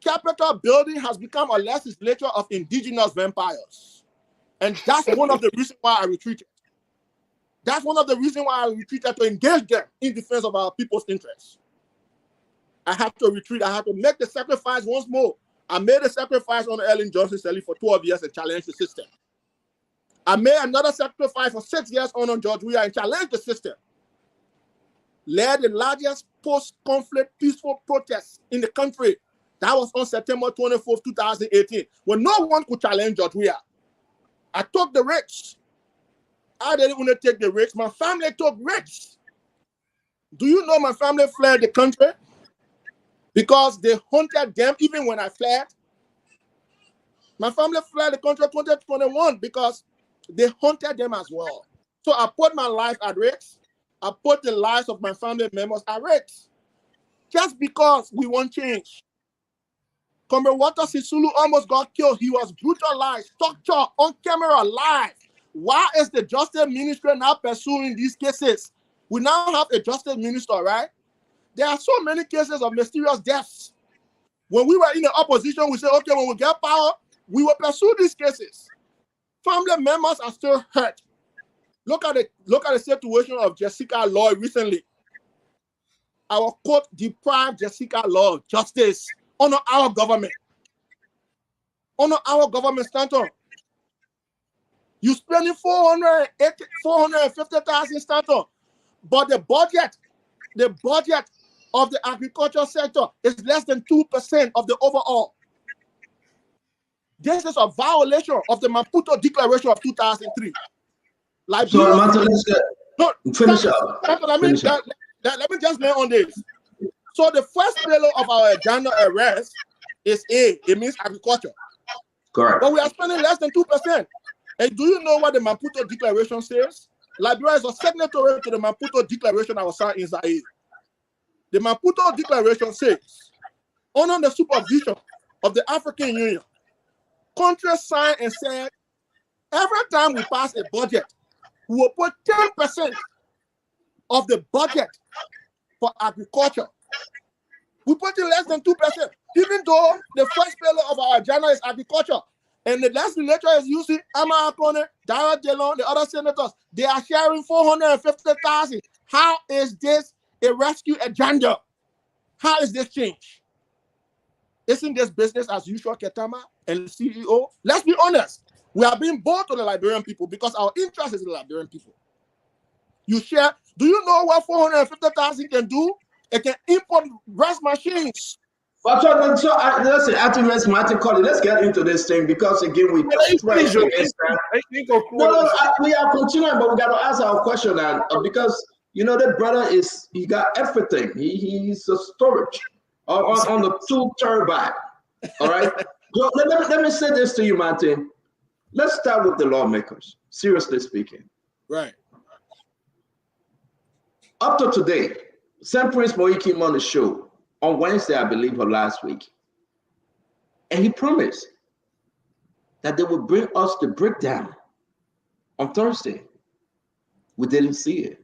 Capitol building has become a legislature of indigenous vampires. And that's one of the reasons why I retreated. That's one of the reasons why I retreated, to engage them in defense of our people's interests. I had to retreat. I had to make the sacrifice once more. I made a sacrifice on Ellen Johnson Sirleaf for 12 years and challenged the system. I made another sacrifice for 6 years on George Weah and challenged the system. Led the largest post-conflict peaceful protest in the country. That was on September 24th, 2018, when no one could challenge George Weah. I took the risks. I didn't want to take the risks. My family took risks. Do you know my family fled the country? Because they hunted them even when I fled. My family fled the country in 2021 because they hunted them as well. So I put my life at risk. I put the lives of my family members at risk. Just because we want change. Comrade Walter Sisulu almost got killed. He was brutalized, tortured, on camera, live. Why is the Justice Ministry now pursuing these cases? We now have a Justice Minister, right? There are so many cases of mysterious deaths. When we were in the opposition, we said, okay, when we get power, we will pursue these cases. Family members are still hurt. Look at the situation of Jessica Lloyd recently. our court deprived Jessica Law of justice. Honor our government. Honor our government, Stanton. You spending 450,000, Stanton, but the budget of the agriculture sector is less than 2% of the overall. This is a violation of the Maputo Declaration of 2003. Like, so, Martin, let's finish up. Let me just lay on this. So the first pillar of our agenda arrest is A. It means agriculture. Correct. But we are spending less than 2%. And do you know what the Maputo Declaration says? Liberia is a signatory to the Maputo Declaration that was signed in Zaire. The Maputo Declaration says, under the supervision of the African Union, countries signed and said, every time we pass a budget, we will put 10% of the budget for agriculture. We put in less than 2%, even though the first pillar of our agenda is agriculture. And the legislature is using Amara Kone, Dara Delon, the other senators. They are sharing 450,000. How is this a rescue agenda? How is this change? Isn't this business as usual, Ketama and the CEO? Let's be honest. We are being bold to the Liberian people because our interest is in the Liberian people. You share. Do you know what 450,000 can do? It can import rice machines. But listen, activist Martin Colley, let's get into this thing because again we we are continuing, but we got to ask our question and because you know that brother he got everything. He's a storage on the 2 terabyte. All right. So let me say this to you, Martin. Let's start with the lawmakers. Seriously speaking. Right. Up to today, Sam Prince Moi came on the show on Wednesday, I believe, or last week. And he promised that they would bring us the breakdown on Thursday. We didn't see it.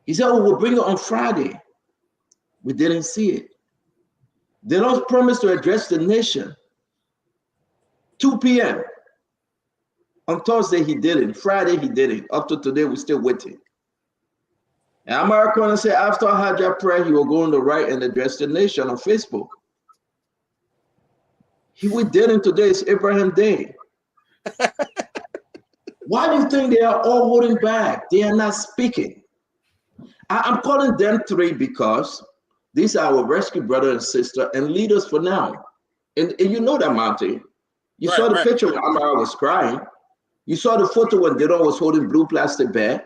He said, we will bring it on Friday. We didn't see it. They don't promise to address the nation. 2 p.m. On Thursday, he didn't. Friday, he didn't. Up to today, we're still waiting. And Americans say after Hajj prayer, he will go on the right and address the nation on Facebook. We didn't. Today is Abraham Day. Why do you think they are all holding back? They are not speaking. I'm calling them 3 because these are our rescue brother and sister and leaders for now. And you know that, Monty. You saw the picture when Amara was crying. You saw the photo when Didon was holding blue plastic bag.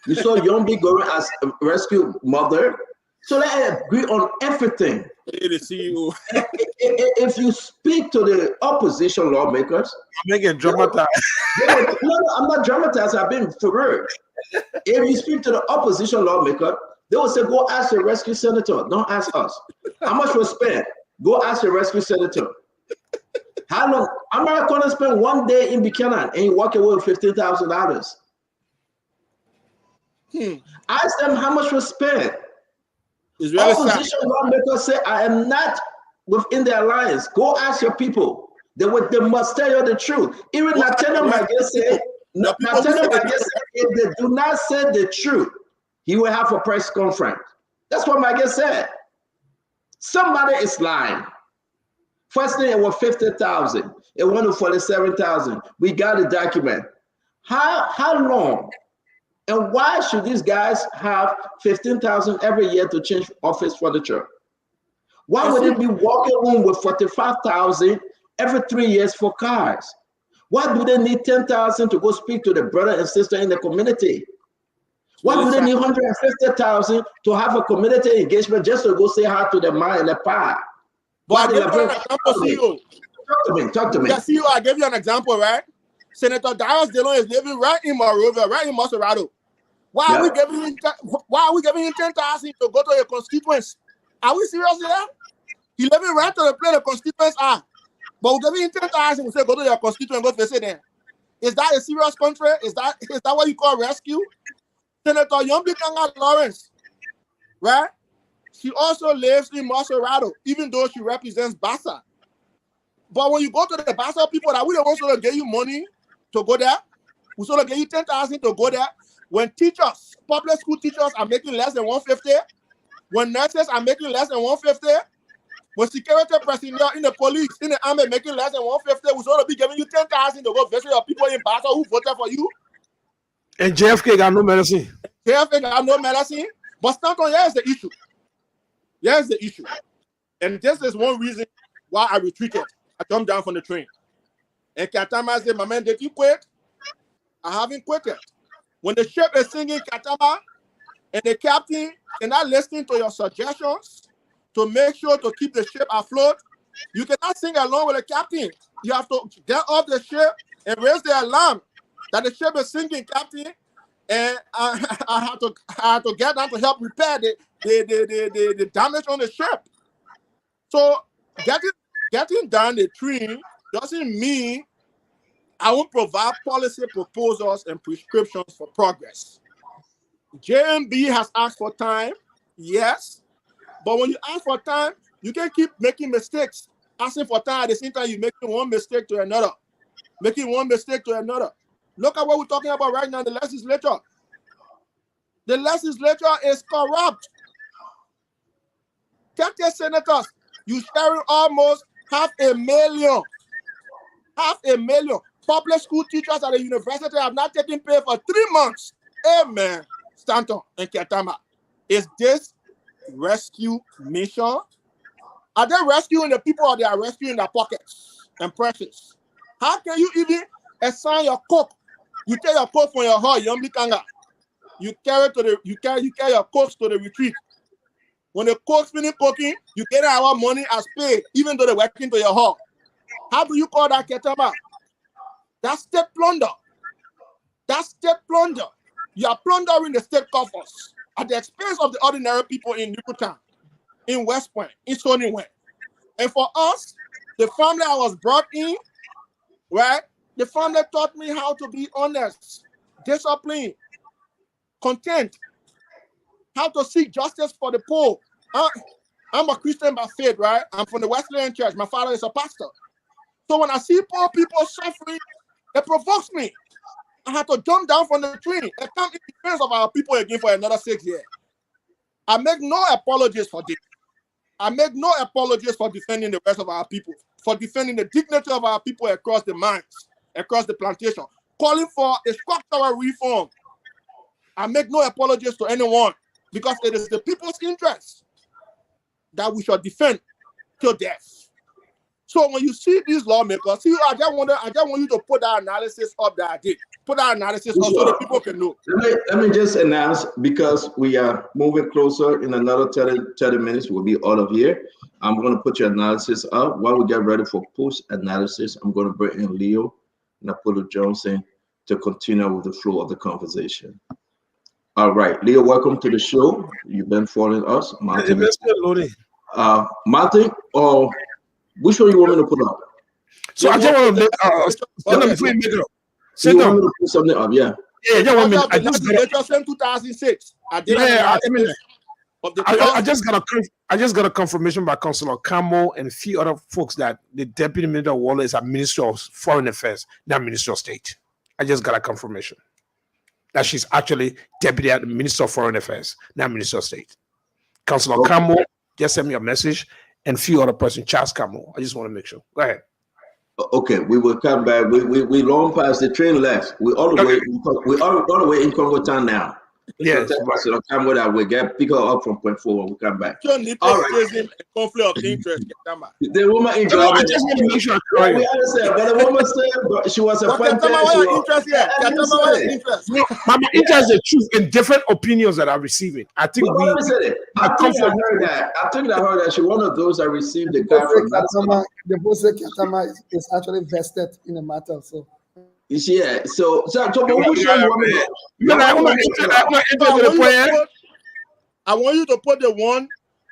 You saw Yombi going as a rescue mother. So let's agree on everything. If you speak to the opposition lawmakers, I'm making dramatized. No, I'm not dramatized. I've been for real. If you speak to the opposition lawmaker, they will say, go ask the rescue senator. Don't ask us. How much was spent? Go ask the rescue senator. How long? I'm not going to spend 1 day in Buchanan and he walk away with $15,000. Ask them how much was spent. Opposition lawmakers say, I am not within the alliance. Go ask your people. They must tell you the truth. Even Nathaniel Maggie said, if they do not say the truth, he will have a press conference. That's what Maggie said. Somebody is lying. First thing, it was 50,000. It went to 47,000. We got a document. How long? And why should these guys have 15,000 every year to change office furniture? Why would they be walking home with 45,000 every 3 years for cars? Why do they need 10,000 to go speak to the brother and sister in the community? Why do they need 150,000 to have a community engagement just to go say hi to the man and the pa? But I gave you an example, CEO. Talk to me. Yeah, CEO, I gave you an example, right? Senator Darius Delon is living right in Monrovia, right in Maserado. Why are we giving him 10,000 to go to your constituents? Are we serious here? He living right to the place the constituents are. But we're giving him 10,000 and say go to your constituent and go visit them. Is that a serious country? Is that what you call rescue? Senator Yombi Kanga Lawrence, right? She also lives in Maserado, even though she represents Bassa. But when you go to the Bassa people, that we don't also give you money to go there. We sort of give you 10,000 to go there. When teachers, public school teachers are making less than 150, when nurses are making less than 150, when security personnel in the police, in the army making less than 150, we supposed to be giving you 10,000 to go visit your people in Basel who voted for you. And JFK got no medicine. JFK got no medicine. But Stanton, here's the issue. Here's the issue. And this is one reason why I retreated. I jumped down from the train. And Katama said, my man, did you quit? I haven't quitted. When the ship is singing Katama and the captain is not listening to your suggestions to make sure to keep the ship afloat, you cannot sing along with the captain. You have to get off the ship and raise the alarm that the ship is sinking, captain. And I had to get down to help repair the damage on the ship. So getting down the train doesn't mean I won't provide policy proposals and prescriptions for progress. JMB has asked for time, yes, but when you ask for time, you can keep making mistakes. Asking for time at the same time, you're making one mistake to another. Making one mistake to another. Look at what we're talking about right now, the legislature. The legislature is corrupt. 30 senators, you sharing almost 500,000. 500,000. Public school teachers at the university have not taken pay for 3 months. Amen. Stanton and Ketama. Is this rescue mission? Are they rescuing the people or they are rescuing their pockets and purses? How can you even assign your cook? You take your cook from your hall, Yombi Kanga. You carry your cooks to the retreat. When the cooks finish cooking, you get our money as paid, even though they're working to your hall. How do you call that, Ketama? That's state plunder. That's state plunder. You are plundering the state coffers at the expense of the ordinary people in Newtown, in West Point, in Stoney. And for us, the family I was brought in, right? The family taught me how to be honest, disciplined, content, how to seek justice for the poor. I'm a Christian by faith, right? I'm from the Wesleyan Church. My father is a pastor. So when I see poor people suffering, it provokes me. I had to jump down from the train and come in defense of our people again for another 6 years. I make no apologies for this. I make no apologies for defending the rest of our people, for defending the dignity of our people across the mines, across the plantation, calling for a structural reform. I make no apologies to anyone because it is the people's interest that we should defend till death. So when you see these lawmakers, see, I just want you to put that analysis up that I did. Put that analysis up so that people can know. Let me just announce, because we are moving closer, in another 30 minutes, we'll be out of here. I'm going to put your analysis up. While we get ready for post-analysis, I'm going to bring in Leo Napolo Johnson to continue with the flow of the conversation. All right, Leo, welcome to the show. You've been following us. Martin, which one you want me to put up? So I just want to make you want me to put something up, yeah. Yeah, I just sent 2006. I just got a confirmation by Councilor Camo and a few other folks that the Deputy Minister Waller is a Minister of Foreign Affairs, not Minister of State. I just got a confirmation that she's actually Deputy Minister of Foreign Affairs, not Minister of State. Councilor Camo just sent me a message, and a few other person, Charles Camo. I just want to make sure. Go ahead. Okay, we will come back. We long past the train left. We all the way in Congo Town now. Yes. We get pick her up from point 4 when we come back. All right. Conflict of interest. The woman in Germany. I just want to make sure we understand, but the woman said she was appointed. My interest is the truth in different opinions that I'm receiving. I think I heard that she one of those that received the guy from the Bose Katama is actually vested in the matter, so. Yeah, so but which one I want you to put the one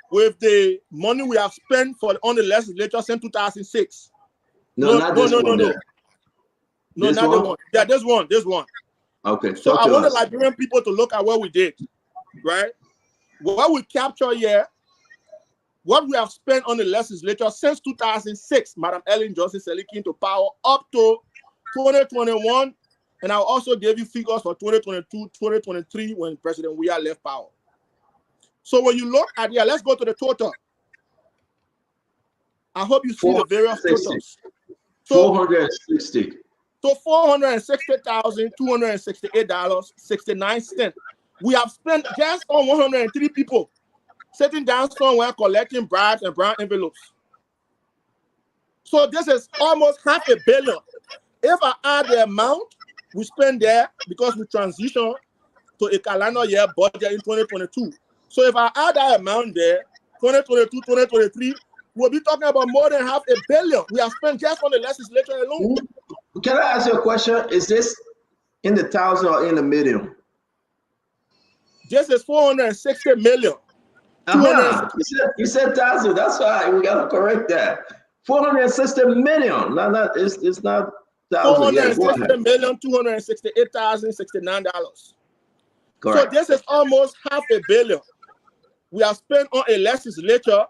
with the money we have spent on the legislature since 2006. No, not the one. Yeah, this one. Okay. So I want the Liberian people to look at what we did, right? What we capture here, what we have spent on the legislature since 2006, Madam Ellen Johnson Sirleaf into power, up to 2021, and I'll also give you figures for 2022, 2023 when President Weah left power. So when you look at, let's go to the total. I hope you see the various totals. So 460. So $460,268.69. We have spent just on 103 people sitting down somewhere collecting bribes and brown envelopes. So this is almost $500 million. If I add the amount we spend there, because we transition to a calendar year budget in 2022. So if I add that amount there, 2022, 2023, we'll be talking about more than $500 million we have spent just on the legislature alone. Can I ask you a question? Is this in the thousand or in the million? This is $460 million. You said thousand. That's why we gotta correct that. 460 million. No, it's not thousand. $460,268,069. So this is almost $500 million we have spent on a legislature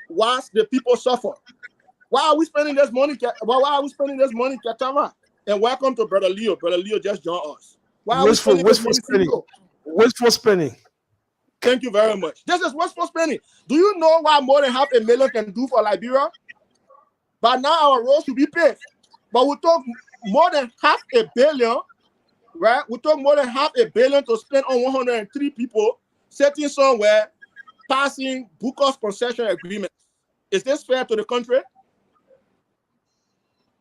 whilst the people suffer. Why are we spending this money? Why are we spending this money, Ketama? And welcome to Brother Leo. Brother Leo just joined us. Why are we spending this money? Wasteful spending. Thank you very much. This is wasteful spending. Do you know why more than $500 million can do for Liberia? But now our roads should be paved. But we took more than $500 million, right? We took more than $500 million to spend on 103 people sitting somewhere passing Bukos concession agreements. Is this fair to the country?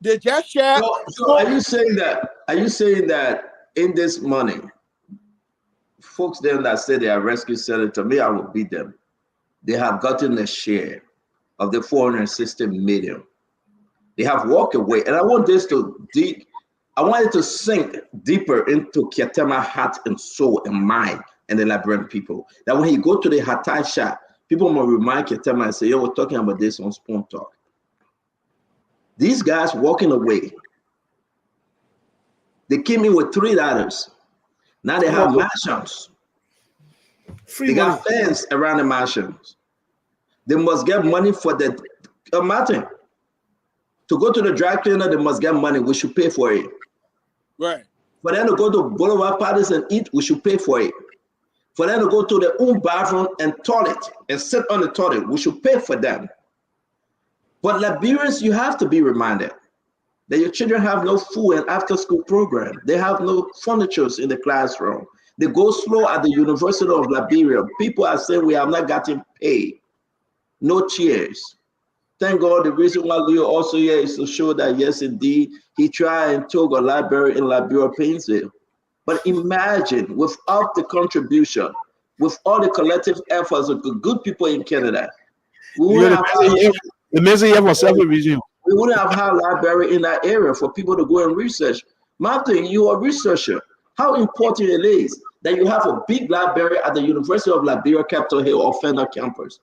They just share. So are you saying that? Are you saying that in this money, folks there that say they are rescue senator, me, I will beat them. They have gotten a share of the 460 million. They have walked away, and I want this to deep. I want it to sink deeper into Ketema heart and soul and mind and the Liberian people. That when he go to the Hatai shop, people will remind Ketema and say, "Yo, we're talking about this on Spoon Talk." These guys walking away. They came in with $3. Now they have mansions. They got fans around the mansions. They must get money for the Martin. To go to the dry cleaner, they must get money. We should pay for it. Right. For them to go to boulevard parties and eat, we should pay for it. For them to go to their own bathroom and toilet and sit on the toilet, we should pay for them. But Liberians, you have to be reminded that your children have no food and after-school program. They have no furniture in the classroom. They go slow at the University of Liberia. People are saying we have not gotten paid. No chairs. Thank God the reason why Leo also here is to show that, yes, indeed, he tried and took a library in Liberia, Painesville. But imagine, without the contribution, with all the collective efforts of the good people in Canada, we wouldn't have had a library in that area for people to go and research. Martin, you are a researcher. How important it is that you have a big library at the University of Liberia, Capitol Hill, or Fender campus.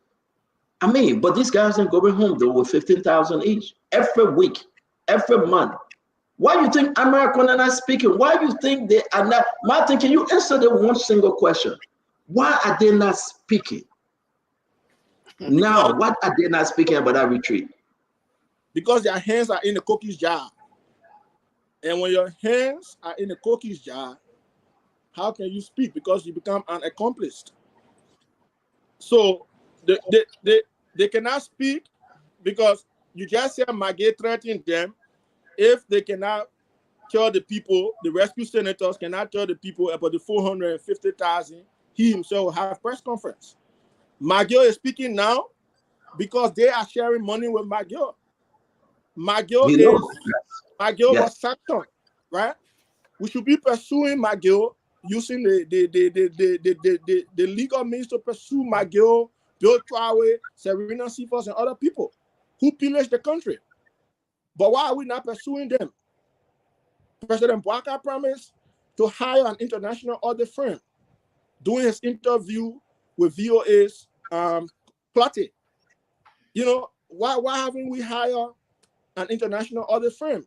I mean, but these guys are going home though with 15,000 each every week, every month. Why do you think American are not speaking? Why do you think they are not? Martin, can you answer the one single question? Why are they not speaking? Now, what are they not speaking about that retreat? Because their hands are in the cookies jar. And when your hands are in the cookies jar, how can you speak? Because you become unaccomplished. So they cannot speak because you just said Maggie threatened them. If they cannot tell the people, the rescue senators cannot tell the people about the 450,000, he himself will have press conference. Maggie is speaking now because they are sharing money with Maggie. Maggie was sanctioned, right? We should be pursuing Maggie using the legal means to pursue Maggie, Bill Traore, Serena Sifos, and other people who pillaged the country. But why are we not pursuing them? President Bouaka promised to hire an international audit firm. Doing his interview with VOA's Plotty. You know, why haven't we hired an international audit firm?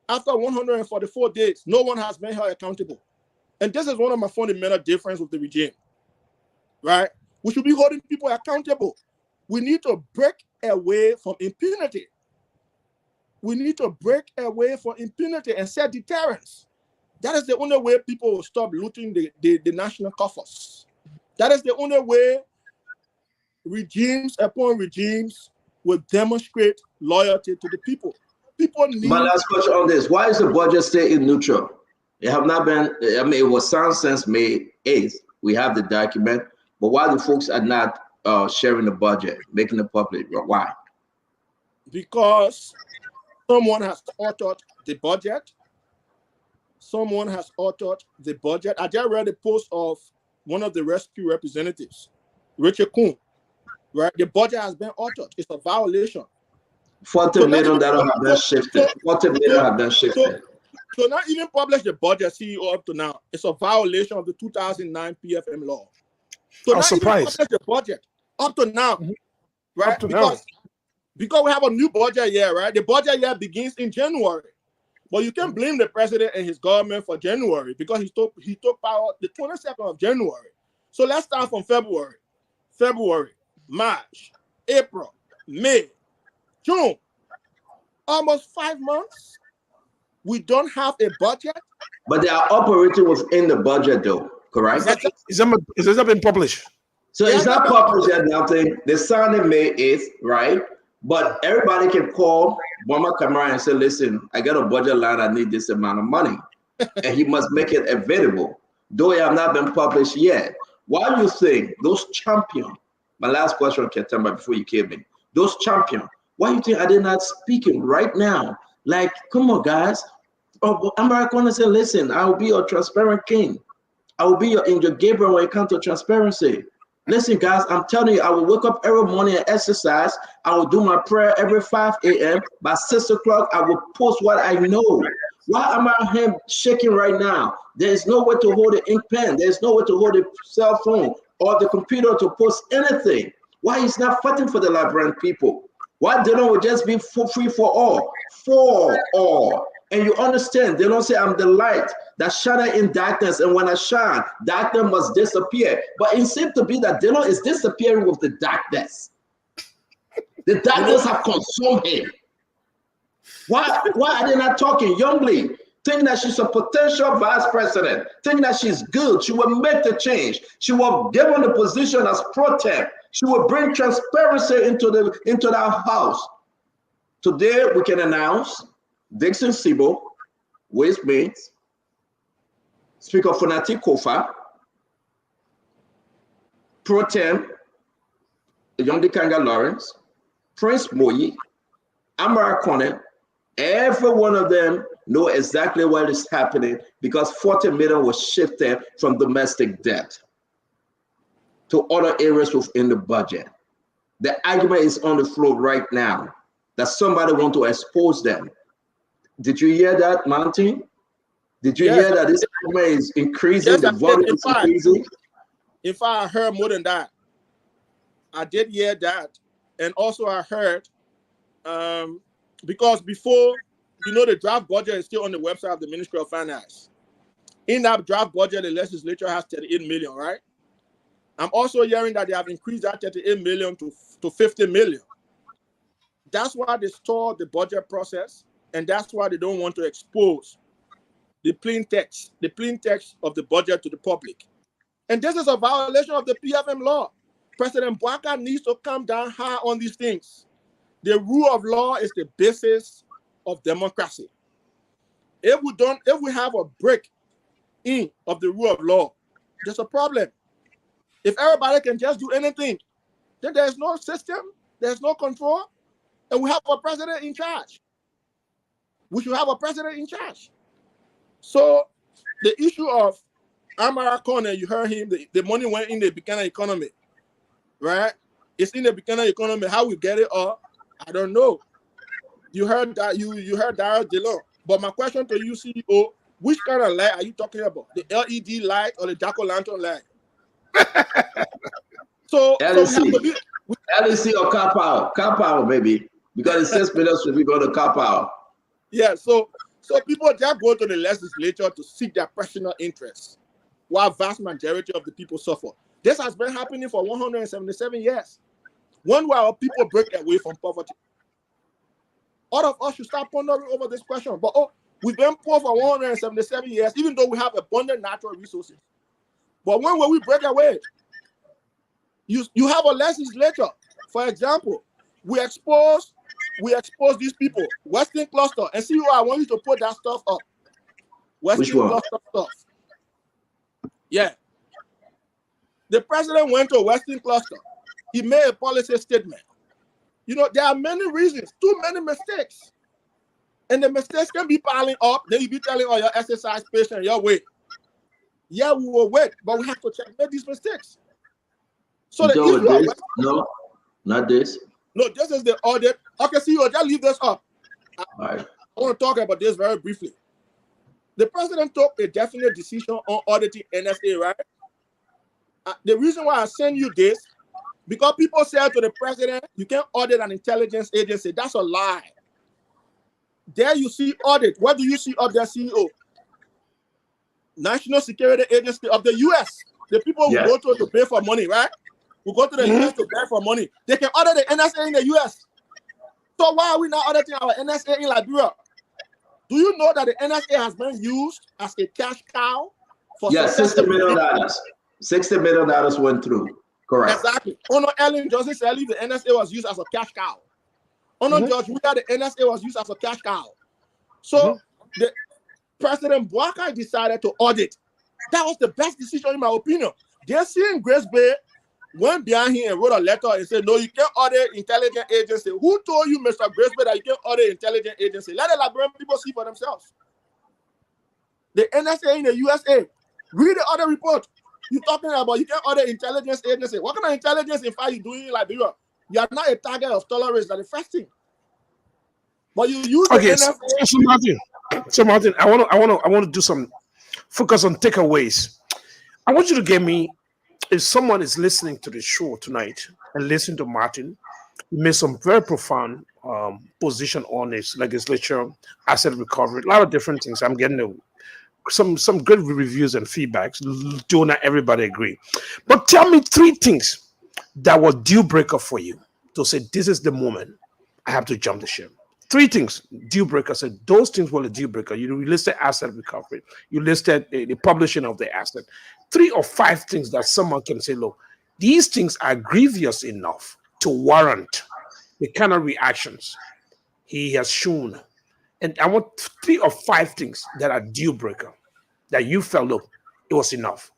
After 144 days, no one has been held accountable. And this is one of my fundamental differences with the regime, right? We should be holding people accountable. We need to break away from impunity. We need to break away from impunity and set deterrence. That is the only way people will stop looting the national coffers. That is the only way regimes upon regimes will demonstrate loyalty to the people. People need. My last question on this: why is the budget staying neutral? It have not been. I mean, it was signed since May 8th. We have the document, but why the folks are not sharing the budget, making it public? Why? Because someone has authored the budget. Someone has authored the budget. I just read a post of one of the rescue representatives, Richard Kuhn. Right, the budget has been authored. It's a violation. 40 million that have been shifted. 40 million have been shifted. So not even publish the budget, CEO, up to now. It's a violation of the 2009 PFM law. So I'm not surprised. even publish the budget up to now, right? Up to now. Because we have a new budget year, right? The budget year begins in January. But you can't blame the president and his government for January because he took power the 22nd of January. So let's start from February, March, April, May, June. Almost 5 months. We don't have a budget. But they are operating within the budget, though, correct? Is that been published? So it's not published yet, nothing. They signed it May 8th, right? But everybody can call Boma Kamara and say, listen, I got a budget line, I need this amount of money. And he must make it available, though it have not been published yet. Why do you think those champions, my last question, Ketamba, before you came in, those champions, why do you think are they not speaking right now? Like, come on, guys. I'm going to say, listen, I will be your transparent king. I will be your angel Gabriel when it comes to transparency. Listen, guys, I'm telling you, I will wake up every morning and exercise. I will do my prayer every 5 a.m. By 6 o'clock, I will post what I know. Why am I here shaking right now? There is no way to hold an ink pen. There is no way to hold a cell phone or the computer to post anything. Why is not fighting for the Liberian people? Why they don't just be free for all? For all. And you understand, they don't say I'm the light that shine in darkness, and when I shine, darkness must disappear. But it seems to be that Dylan is disappearing with the darkness. The darkness have consumed him. Why are they not talking? Youngly, thinking that she's a potential vice president, thinking that she's good, she will make the change. She will give her the position as pro tem. She will bring transparency into that house. Today, we can announce Dixon Sibo, Westmates, Speaker Funati Kofa, Pro Tem, Young Kanga Lawrence, Prince Moyi, Amara Kone, every one of them know exactly what is happening because 40 million was shifted from domestic debt to other areas within the budget. The argument is on the floor right now that somebody want to expose them. Did you hear that, Martin? Did you hear that this argument is increasing? Yes, the volume is increasing? In fact, I heard more than that. I did hear that. And also I heard, because before, the draft budget is still on the website of the Ministry of Finance. In that draft budget, the legislature has 38 million, right? I'm also hearing that they have increased that 38 million to 50 million. That's why they stalled the budget process, and that's why they don't want to expose the plain text of the budget to the public. And this is a violation of the PFM law. President Bouaka needs to come down high on these things. The rule of law is the basis of democracy. If we have a break in of the rule of law, there's a problem. If everybody can just do anything, then there's no system, there's no control, and we have a president in charge. We should have a president in charge. So the issue of Amara Kone, you heard him, the money went in the Buchanan economy, right? It's in the Buchanan economy. How we get it up, I don't know. You heard that, you heard Daryl Dillon. But my question to you, CEO, which kind of light are you talking about? The LED light or the jack-o'-lantern light? So LEC or car power, baby, because it says minutes should be going to car power. Yeah, so people just go to the legislature to seek their personal interests, while vast majority of the people suffer. This has been happening for 177 years. One while people break away from poverty. All of us should start pondering over this question. But we've been poor for 177 years, even though we have abundant natural resources. But when will we break away? You have a legislature. For example, we expose these people, Western Cluster, and see who I want you to put that stuff up. Western Which one? Cluster stuff. Yeah. The president went to Western Cluster. He made a policy statement. You know, there are many reasons, too many mistakes. And the mistakes can be piling up. Then you be telling all your exercise patients, your wait. Yeah, we will wait, but we have to checkmate these mistakes. So the issue of no, not this. No, this is the audit. Okay, CEO, just leave this up. All right. I want to talk about this very briefly. The president took a definite decision on auditing NSA, right? The reason why I send you this, because people said to the president, you can't audit an intelligence agency. That's a lie. There you see audit. What do you see of their CEO? National Security Agency of the U.S. The people who go to pay for money, right? Who go to the U.S. to pay for money. They can audit the NSA in the U.S. So why are we not auditing our NSA in Liberia? Do you know that the NSA has been used as a cash cow for $60 million. $60 million went through. Correct. Exactly. Ono Ellen Johnson said the NSA was used as a cash cow. Ono George Weah, the NSA was used as a cash cow. So the President Bouakai decided to audit. That was the best decision in my opinion. They're seeing Grace Bay went behind him and wrote a letter and said, no, you can't audit intelligence agency. Who told you, Mr. Grace Bay, that you can't audit intelligence agency? Let the Liberian people see for themselves. The NSA in the USA, read the other report. You're talking about you can't audit intelligence agency. What kind of intelligence in fact you doing in Liberia? You are not a target of tolerance. That's the first thing. But you use the NSA. So Martin, I want to do some focus on takeaways. I want you to give me, if someone is listening to the show tonight and listen to Martin, he made some very profound position on his legislature, asset recovery, a lot of different things. I'm getting some good reviews and feedbacks. Do not everybody agree, but tell me 3 things that were deal breaker for you to say this is the moment I have to jump the ship. 3 things deal breaker. Said those things were a deal breaker. You listed asset recovery. You listed the publishing of the asset. 3 or 5 things that someone can say, look, these things are grievous enough to warrant the kind of reactions he has shown. And I want 3 or 5 things that are deal breaker that you felt, look, it was enough.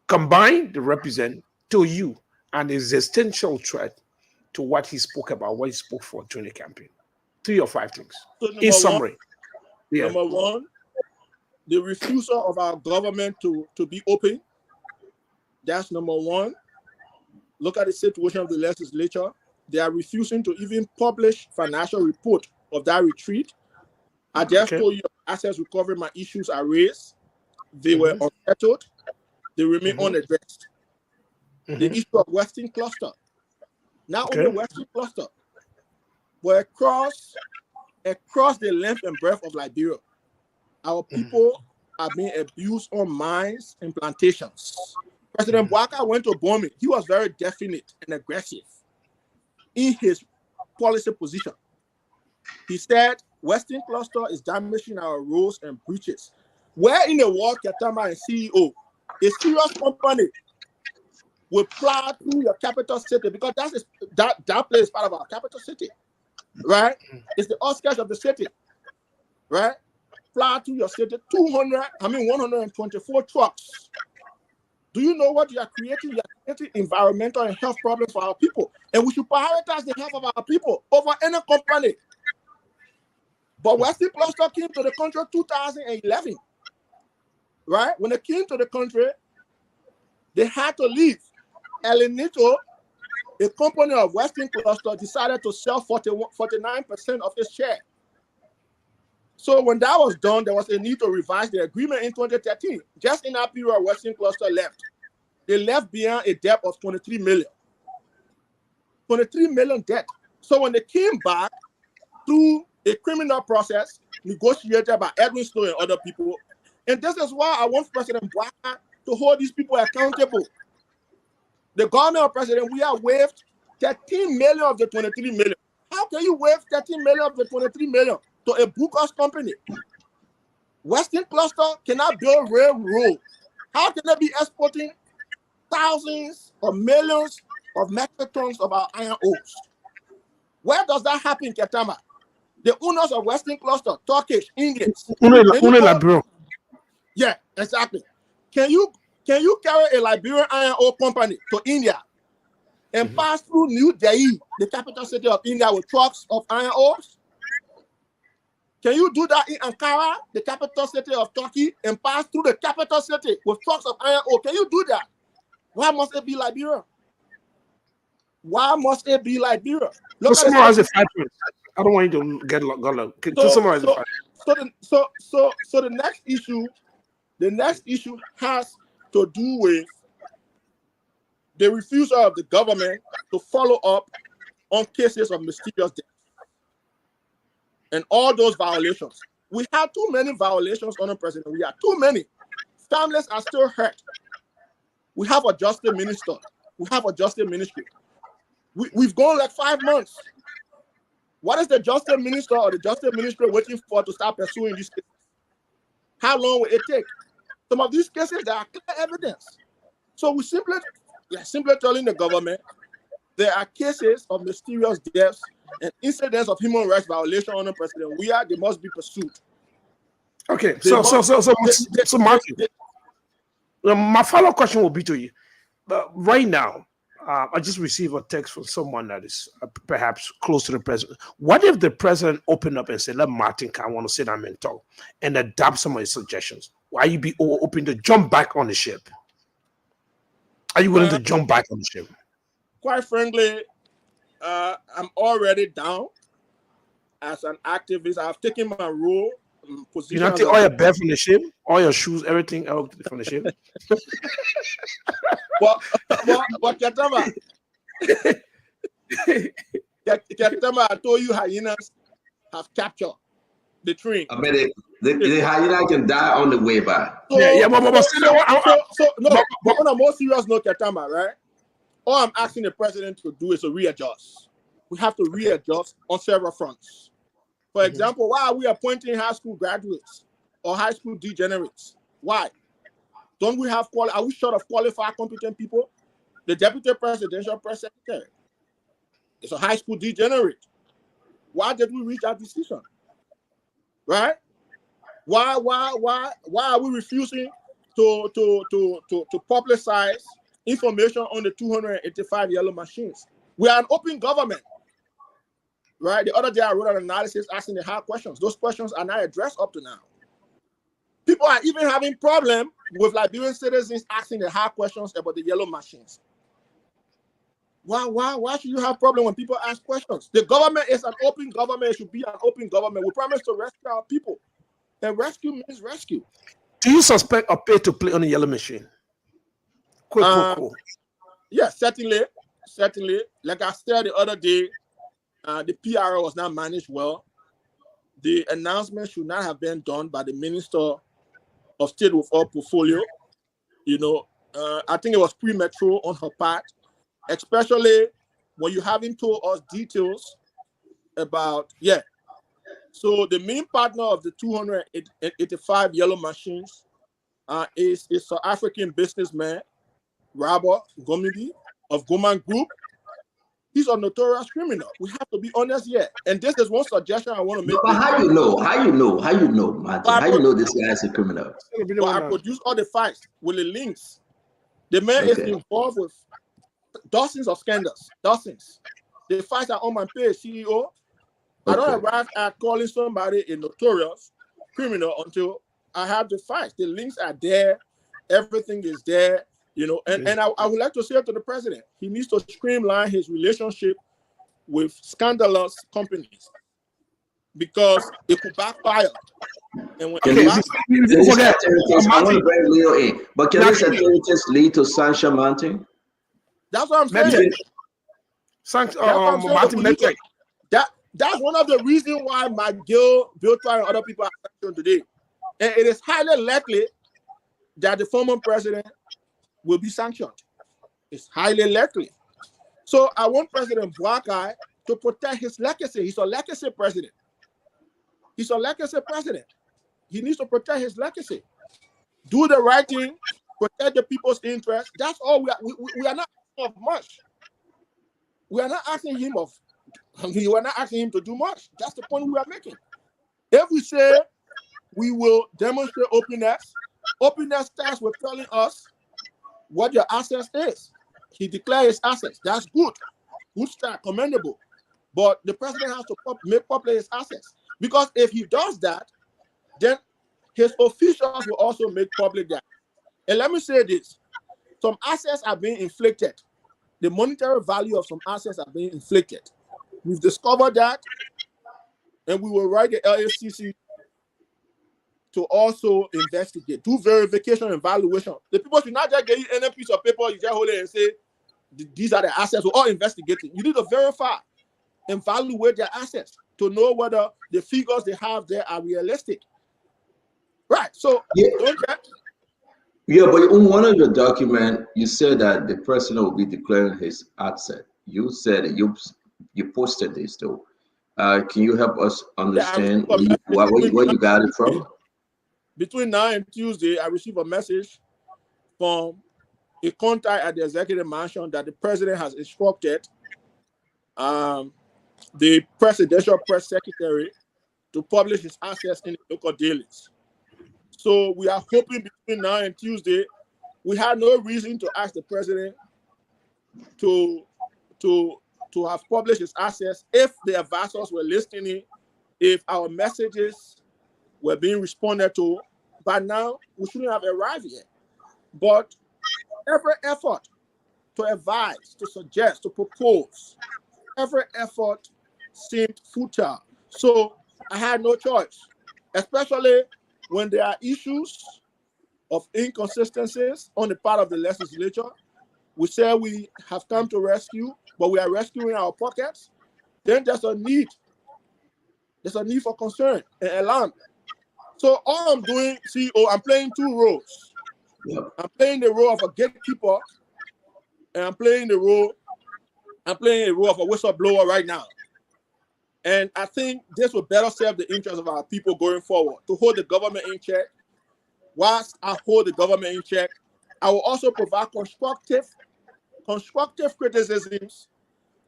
Combined, they represent to you an existential threat to what he spoke about, what he spoke for during the campaign. 3 or 5 things. So in summary. Number one, the refusal of our government to be open. That's number one. Look at the situation of the legislature. They are refusing to even publish financial report of that retreat. I just told you assets recovery, my issues are raised. They were unsettled. They remain unaddressed. The issue of Western Cluster. Not only Western Cluster, but across the length and breadth of Liberia, our people are being abused on mines and plantations. President Bouakai went to Bomi. He was very definite and aggressive in his policy position. He said, Western Cluster is damaging our roads and bridges. Where in the world, Ketama and CEO, a serious company will plow through your capital city, because that place is part of our capital city, right? It's the outskirts of the city, right? Plow through your city, 124 trucks. Do you know what you are creating? You are creating environmental and health problems for our people. And we should prioritize the health of our people over any company. But Western Cluster came to the country in 2011, right? When they came to the country, they had to leave. El Nito, a company of Western Cluster, decided to sell 49% of its share. So when that was done, there was a need to revise the agreement in 2013. Just in that period, Western Cluster left. They left behind a debt of 23 million. 23 million debt. So when they came back through a criminal process negotiated by Edwin Snow and other people, and this is why I want President Bouakai to hold these people accountable. The government of President Weah waived 13 million of the 23 million. How can you waive 13 million of the 23 million to a Bucos company? Western Cluster cannot build railroad. How can they be exporting thousands or millions of metric tons of our iron ores. Where does that happen, Ketama? The owners of Western Cluster, Turkish, Indians. Yeah, exactly. Can you carry a Liberian iron ore company to India and pass through New Delhi, the capital city of India, with trucks of iron ores? Can you do that in Ankara, the capital city of Turkey, and pass through the capital city with trucks of iron ore? Can you do that? Why must it be Liberia? Why must it be Liberia? Look, summarize the 5 minutes. I don't want you to get long. Summarize the 5 minutes. So the next issue has to do with the refusal of the government to follow up on cases of mysterious death and all those violations. We have too many violations, Honor President. We have too many. Families are still hurt. We have a justice minister. We have a justice ministry. We've gone like 5 months. What is the justice minister or the justice ministry waiting for to start pursuing these cases? How long will it take? Some of these cases, there are clear evidence. So we are simply telling the government there are cases of mysterious deaths and incidents of human rights violation on the president. They must be pursued. Okay, so Martin, my follow-up question will be to you. Right now, I just received a text from someone that is perhaps close to the president. What if the president opened up and said, let Martin, I want to sit down and talk and adopt some of his suggestions? Why you be open to jump back on the ship? Are you willing to jump back on the ship? Quite frankly, I'm already down as an activist. I've taken my role. You not take all your bed from the ship, all your shoes, everything out from the ship. But Ketama, I told you hyenas have captured the train. I bet the hyena can die on the way back. But on a more serious note, Ketama, right? All I'm asking the president to do is to readjust. We have to readjust on several fronts. For example, why are we appointing high school graduates or high school degenerates? Why? Don't we have are we short of qualified, competent people? The deputy presidential press secretary is a high school degenerate. Why did we reach that decision? Right? Why are we refusing to publicize information on the 285 yellow machines? We are an open government. Right? The other day I wrote an analysis asking the hard questions. Those questions are not addressed up to now. People are even having problem with Liberian citizens asking the hard questions about the yellow machines. Why should you have problem when people ask questions? The government is an open government. It should be an open government. We promise to rescue our people. And rescue means rescue. Do you suspect a pay to play on the yellow machine? Yes, certainly. Like I said the other day, the PR was not managed well. The announcement should not have been done by the Minister of State with all portfolio. I think it was premature on her part, especially when you haven't told us details about, So the main partner of the 285 yellow machines is South African businessman, Robert Gomidi of Goman Group. He's a notorious criminal. We have to be honest here. And this is one suggestion I want to make. But how you know, Martin? How you know this guy is a criminal? But I produced all the facts with the links. The man is involved with dozens of scandals. Dozens. The facts are on my page, CEO. I don't arrive at calling somebody a notorious criminal until I have the facts. The links are there. Everything is there. And I would like to say to the president, he needs to streamline his relationship with scandalous companies because it could backfire. And when I want to bring Leo in, but can this activities lead to sanction, Martin? That's what I'm saying. That's one of the reasons why McGill, Biltwine, and other people are sanctioned today. And it is highly likely that the former president will be sanctioned. It's highly likely. So I want President Boakai to protect his legacy. He's a legacy president. He needs to protect his legacy. Do the right thing, protect the people's interests. That's all we are not of much. We are not asking him to do much. That's the point we are making. If we say we will demonstrate openness starts with telling us what your assets is. He declares his assets. That's good. Good start, commendable. But the president has to make public his assets. Because if he does that, then his officials will also make public that. And let me say this. Some assets are being inflicted. The monetary value of some assets are being inflicted. We've discovered that, and we will write the LACC to also investigate, do verification and valuation. The people should not just get you any piece of paper, you just hold it and say, these are the assets. We're all investigating. You need to verify and evaluate their assets to know whether the figures they have there are realistic. Right. So, don't check. Yeah, but in one of your documents, you said that the president will be declaring his asset. You said it, you posted this though. Can you help us understand where you got it from? Between now and Tuesday, I received a message from a contact at the executive mansion that the president has instructed the presidential press secretary to publish his assets in the local dailies. So we are hoping between now and Tuesday, we had no reason to ask the president to have published his assets if the advisors were listening, if our messages were being responded to. By now, we shouldn't have arrived yet. But every effort to advise, to suggest, to propose, every effort seemed futile. So I had no choice, especially when there are issues of inconsistencies on the part of the legislature. We say we have come to rescue, but we are rescuing our pockets. Then there's a need for concern and alarm. So all I'm doing, CEO, I'm playing two roles. Yep. I'm playing the role of a gatekeeper, and I'm playing a role of a whistleblower right now. And I think this will better serve the interests of our people going forward, to hold the government in check. Whilst I hold the government in check, I will also provide constructive criticisms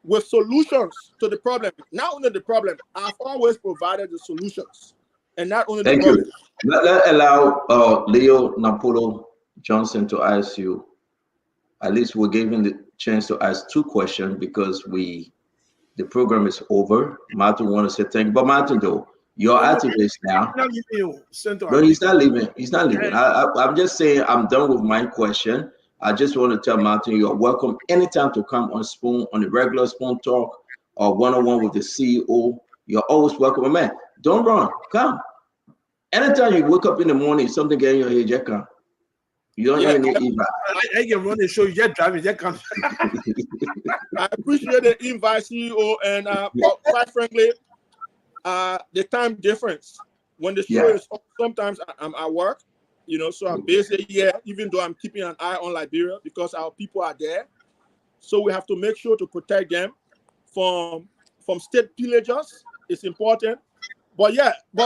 with solutions to the problem. Not only the problem, I've always provided the solutions. And not only Thank you. Let's allow Leo Napolo Johnson to ask you. At least we're given the chance to ask two questions because the program is over. Martin want to say thank you. But Martin, though, you're activist now. No, he's not leaving. He's not leaving. I'm just saying I'm done with my question. I just want to tell Martin you're welcome anytime to come on Spoon, on the regular Spoon Talk or one-on-one with the CEO. You're always welcome. Man, don't run. Come. Anytime you wake up in the morning, something getting your head, you come. You don't even need invite. I can run the show. You just driving. You come. I appreciate the invite, CEO, and quite frankly, the time difference. When the show is up, sometimes I'm at work, so I'm busy here, even though I'm keeping an eye on Liberia because our people are there. So we have to make sure to protect them from state pillagers. It's important. But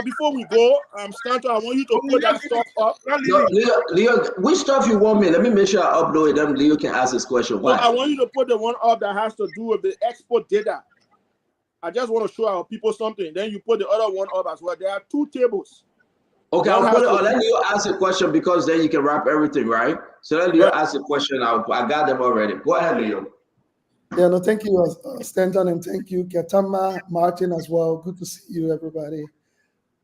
before we go, Stanton, I want you to put that stuff up. Leo, which stuff you want me? Let me make sure I upload it. Then Leo can ask his question. Why? I want you to put the one up that has to do with the export data. I just want to show our people something. Then you put the other one up as well. There are two tables. Okay, I'll put it. Let Leo ask a question because then you can wrap everything, right? So let Leo ask a question. I got them already. Go ahead, Leo. Yeah, no, thank you, Stanton, and thank you, Ketama, Martin as well. Good to see you, everybody.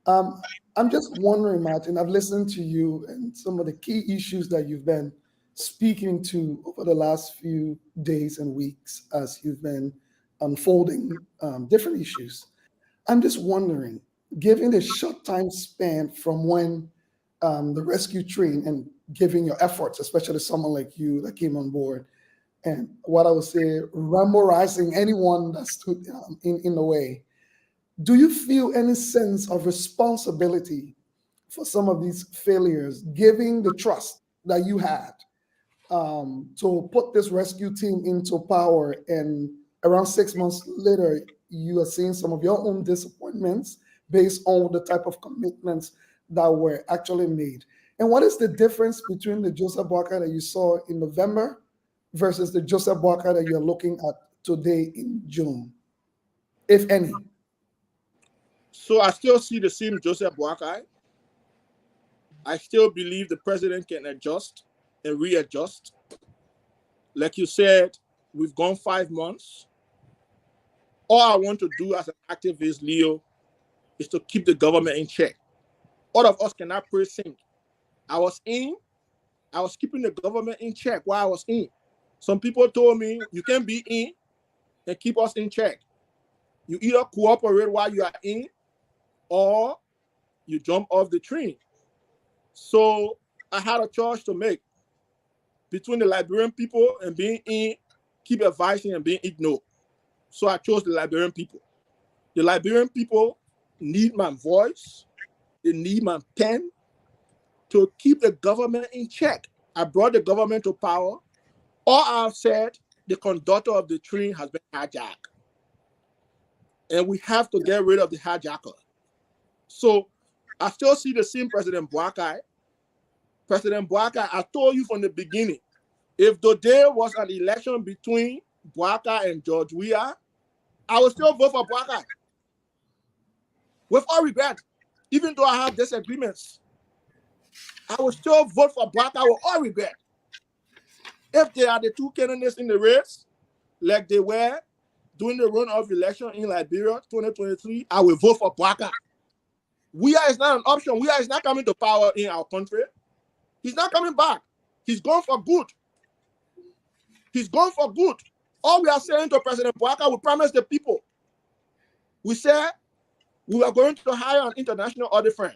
I'm just wondering, Martin, I've listened to you and some of the key issues that you've been speaking to over the last few days and weeks as you've been unfolding different issues. I'm just wondering, given the short time span from when the rescue train and giving your efforts, especially someone like you that came on board, and what I would say, ramborizing anyone that stood in the way. Do you feel any sense of responsibility for some of these failures, giving the trust that you had to put this rescue team into power, and around 6 months later, you are seeing some of your own disappointments based on the type of commitments that were actually made? And what is the difference between the Joseph Boakai that you saw in November versus the Joseph Boakai that you're looking at today in June, if any? So I still see the same Joseph Boakai. I still believe the president can adjust and readjust. Like you said, we've gone 5 months. All I want to do as an activist, Leo, is to keep the government in check. All of us cannot sing. I was keeping the government in check while I was in. Some people told me, you can be in and keep us in check. You either cooperate while you are in, or you jump off the train. So I had a choice to make between the Liberian people and being in, keep advising and being ignored. So I chose the Liberian people. The Liberian people need my voice. They need my pen to keep the government in check. I brought the government to power. All I've said, the conductor of the train has been hijacked. And we have to get rid of the hijacker. So I still see the same President Boakai. President Boakai, I told you from the beginning, if today was an election between Boakai and George Weah, I would still vote for Boakai. With all regret, even though I have disagreements, I will still vote for Boakai with all regret. If they are the two candidates in the race, like they were during the runoff election in Liberia 2023, I will vote for Boakai. Weah is not an option. Weah is not coming to power in our country. He's not coming back. He's gone for good. He's gone for good. All we are saying to President Boakai, we promised the people. We said we are going to hire an international audit firm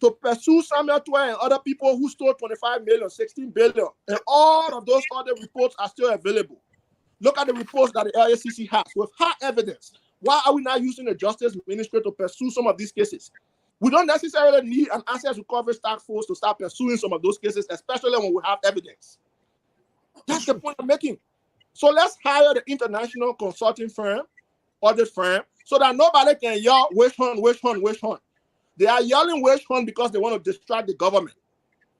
to pursue Samuel Tuah and other people who stole 25 million, 16 billion. And all of those other reports are still available. Look at the reports that the LACC has with hard evidence. Why are we not using the Justice Ministry to pursue some of these cases? We don't necessarily need an asset recovery task force to start pursuing some of those cases, especially when we have evidence. That's the point I'm making. So let's hire the international consulting firm, audit firm, so that nobody can yell, witch hunt, witch hunt, witch hunt. They are yelling witch hunt because they want to distract the government.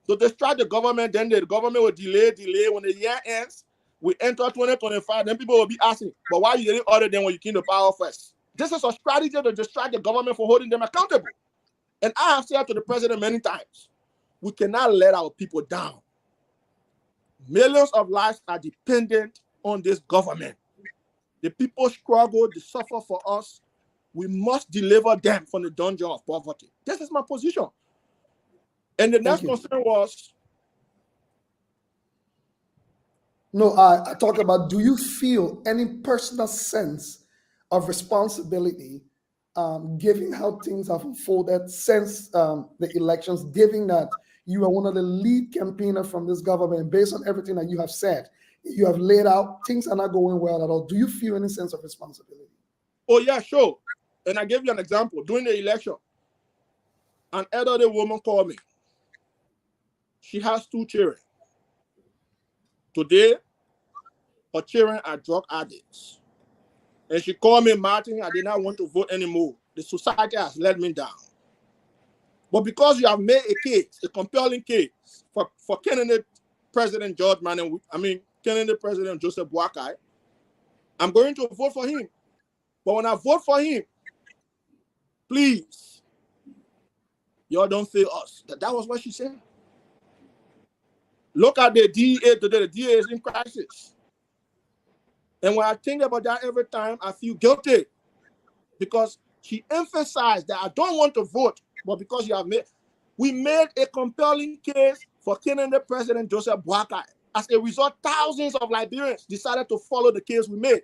To distract the government, then the government will delay. When the year ends, we enter 2025, then people will be asking, but why you didn't audit them when you came to power first? This is a strategy to distract the government for holding them accountable. And I have said to the president many times, we cannot let our people down. Millions of lives are dependent on this government. The people struggle, they suffer for us. We must deliver them from the dungeon of poverty. This is my position. And the next concern was... No, I talk about, do you feel any personal sense of responsibility given how things have unfolded since the elections, given that you are one of the lead campaigners from this government, based on everything that you have said, you have laid out, things are not going well at all. Do you feel any sense of responsibility? Oh, yeah, sure. And I gave you an example. During the election, an elderly woman called me. She has 2 children. Today, her children are drug addicts. And she called me, Martin, I did not want to vote anymore. The society has let me down. But because you have made a case, a compelling case for candidate President candidate President Joseph Boakai, I'm going to vote for him. But when I vote for him, please, y'all don't fail us. That was what she said. Look at the DEA today. The DEA is in crisis. And when I think about that every time, I feel guilty because she emphasized that I don't want to vote, but because we made a compelling case for candidate President Joseph Boakai. As a result, thousands of Liberians decided to follow the case we made.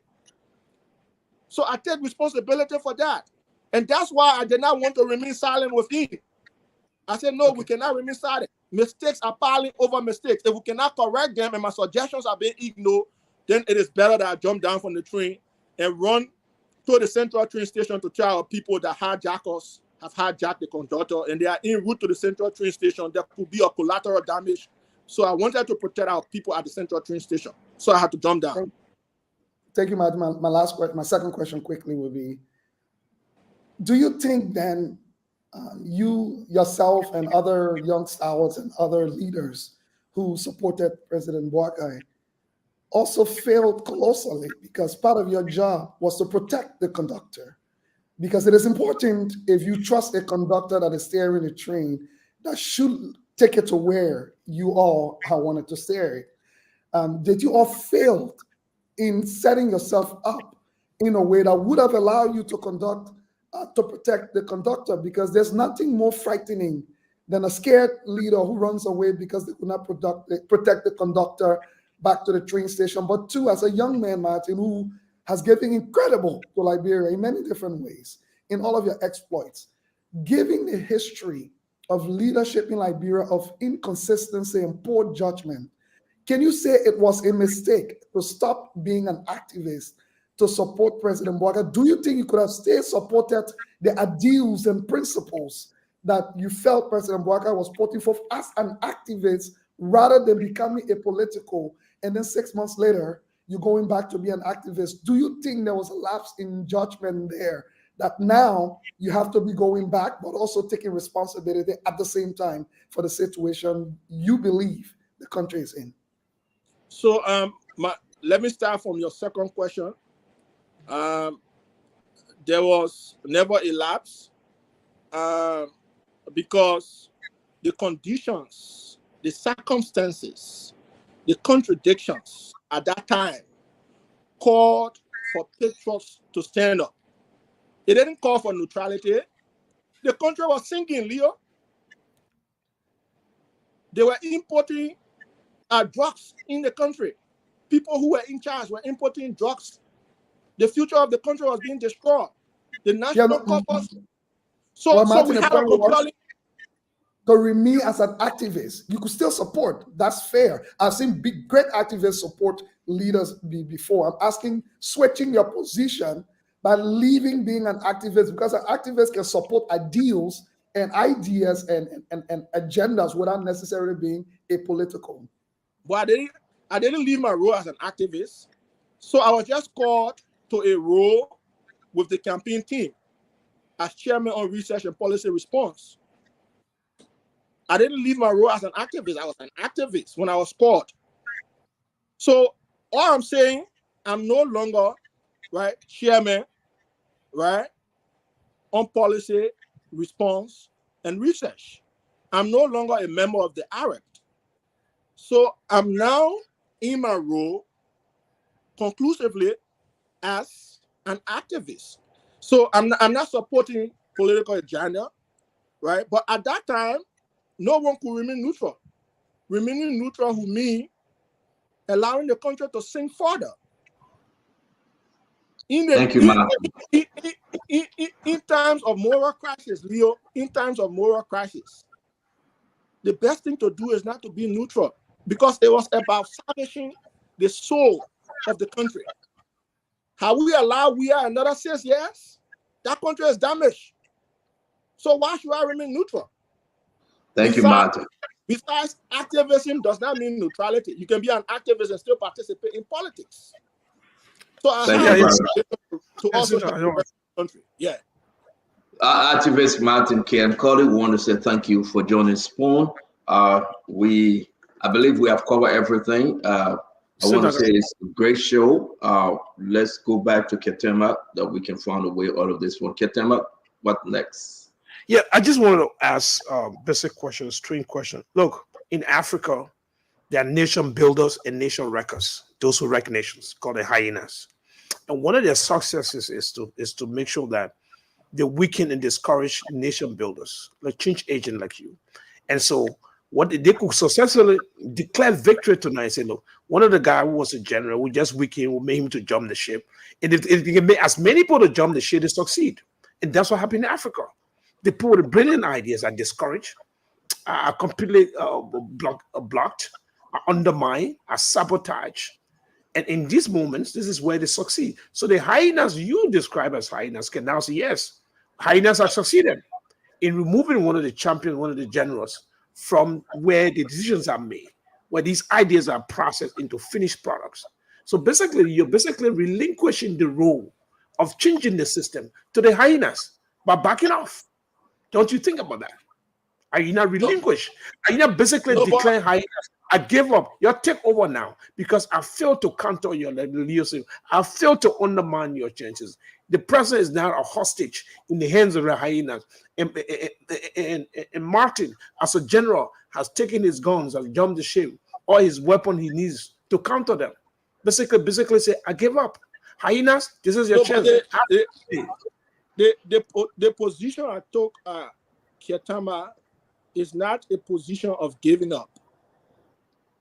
So I take responsibility for that. And that's why I did not want to remain silent with him. I said, no, we cannot remain silent. Mistakes are piling over mistakes. If we cannot correct them and my suggestions are being ignored, then it is better that I jump down from the train and run to the central train station to tell our people that hijackers have hijacked the conductor and they are en route to the central train station. There could be a collateral damage. So I wanted to protect our people at the central train station. So I had to jump down. Thank you, my second question quickly will be, do you think then you, yourself, and other young stalwarts and other leaders who supported President Boakai, also failed colossally because part of your job was to protect the conductor. Because it is important, if you trust a conductor that is steering the train, that should take it to where you all have wanted to steer it. That you all failed in setting yourself up in a way that would have allowed you to to protect the conductor, because there's nothing more frightening than a scared leader who runs away because they could not protect the conductor back to the train station. But two, as a young man, Martin, who has given incredible to Liberia in many different ways in all of your exploits, giving the history of leadership in Liberia of inconsistency and poor judgment, can you say it was a mistake to stop being an activist to support President Bouakai? Do you think you could have still supported the ideals and principles that you felt President Bouakai was putting forth as an activist, rather than becoming apolitical, and then 6 months later, you're going back to be an activist? Do you think there was a lapse in judgment there, that now you have to be going back, but also taking responsibility at the same time for the situation you believe the country is in? So let me start from your second question. There was never a lapse because the conditions, the circumstances, the contradictions at that time called for patriots to stand up. It didn't call for neutrality. The country was sinking, Leo. They were importing drugs in the country. People who were in charge were importing drugs. The future of the country was being destroyed. The national corpus. So we had a popular. So me as an activist, you could still support. That's fair. I've seen great activists support leaders before. I'm asking, switching your position by leaving being an activist, because an activist can support ideals and ideas and agendas without necessarily being apolitical. But I didn't leave my role as an activist. So I was just called to a role with the campaign team as chairman on research and policy response. I didn't leave my role as an activist. I was an activist when I was called. So all I'm saying, I'm no longer, right, chairman, right, on policy response and research. I'm no longer a member of the AREP. So I'm now in my role conclusively as an activist. So I'm not supporting political agenda, right? But at that time, no one could remain neutral. Remaining neutral would mean allowing the country to sink further. Thank you, Martin. In times of moral crisis, Leo, in times of moral crisis, the best thing to do is not to be neutral, because it was about salvaging the soul of the country. Have we allowed another 6 years? That country is damaged. So why should I remain neutral? Thank you, Martin. Besides, activism does not mean neutrality. You can be an activist and still participate in politics. So I have to also the country. Yeah. Activist Martin K. Colley, we want to say thank you for joining Spoon. I believe we have covered everything. I want to say it's a great show. Let's go back to Ketema, that we can find a way out of this one. Ketema, what next? Yeah, I just wanted to ask basic question, string question. Look, in Africa, there are nation builders and nation wreckers, those who wreck nations, called the hyenas. And one of their successes is to make sure that they weaken and discourage nation builders, like change agent like you. And so what they could successfully declare victory tonight, say, look, one of the guy who was a general, we just weaken, we made him to jump the ship. And if they can make as many people to jump the ship, they succeed. And that's what happened in Africa. They put the brilliant ideas are discouraged, are completely blocked, are undermined, are sabotaged. And in these moments, this is where they succeed. So the hyenas you describe as hyenas can now say, yes, hyenas have succeeded in removing one of the champions, one of the generals from where the decisions are made, where these ideas are processed into finished products. So basically, you're basically relinquishing the role of changing the system to the hyenas by backing off. Don't you think about that? Are you not relinquished? Are you not basically declaring hyenas I give up. You take over now because I failed to counter your leadership. I failed to undermine your chances. The president is now a hostage in the hands of the hyenas. And Martin, as a general, has taken his guns and jumped the ship, or his weapon he needs to counter them. Basically say, I give up. Hyenas, this is your chance. The position I took, Kiatama, is not a position of giving up.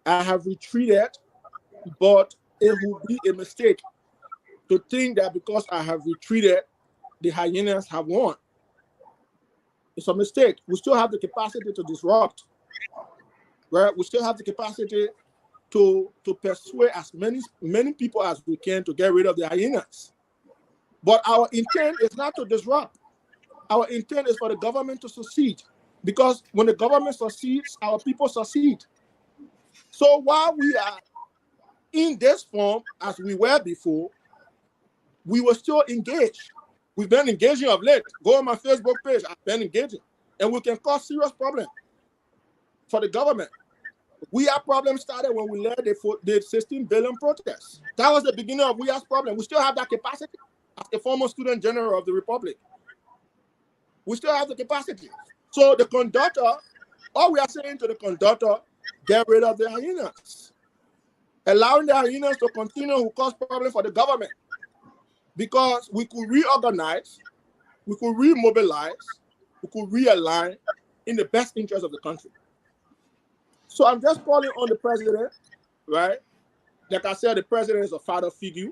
I have retreated, but it would be a mistake to think that because I have retreated, the hyenas have won. It's a mistake. We still have the capacity to disrupt, right? We still have the capacity to persuade as many people as we can to get rid of the hyenas. But our intent is not to disrupt. Our intent is for the government to succeed, because when the government succeeds, our people succeed. So while we are in this form as we were before, we were still engaged. We've been engaging of late. Go on my Facebook page. I've been engaging. And we can cause serious problems for the government. We have problems started when we led the 16 billion protests. That was the beginning of we have problem. We still have that capacity as the former student general of the Republic. We still have the capacity. So the conductor, all we are saying to the conductor, get rid of the hyenas. Allowing the hyenas to continue will cause problems for the government, because we could reorganize, we could remobilize, we could realign in the best interest of the country. So I'm just calling on the president, right? Like I said, the president is a father figure.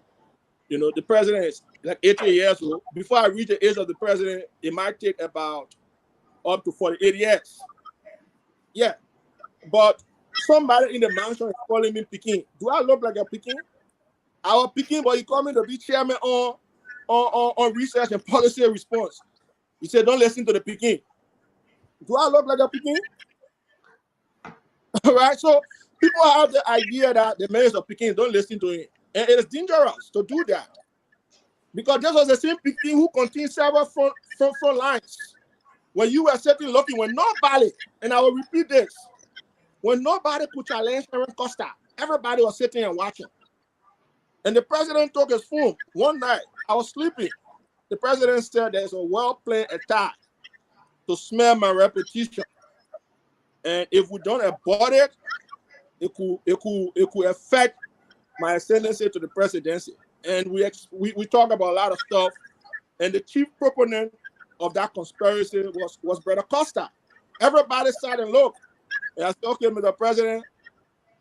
You know, the president is like 80 years old. Before I reach the age of the president, it might take about up to 48 years. Yeah. But somebody in the mansion is calling me Peking. Do I look like a Peking? Our Peking, but he called me to be chairman on research and policy response. He said, don't listen to the Peking. Do I look like a Peking? All right. So people have the idea that the man is a Peking, don't listen to him. And it is dangerous to do that, because this was the same Peking who continued several front lines. When you were sitting looking, when nobody, and I will repeat this, when nobody could challenge Aaron Costa, everybody was sitting and watching. And the president took his phone one night. I was sleeping. The president said there's a well-planned attack to smear my reputation. And if we don't abort it, it could affect my ascendancy to the presidency. And we talk about a lot of stuff. And the chief proponent of that conspiracy was Brother Costa. Everybody sat and looked. And I said, okay, Mr. President,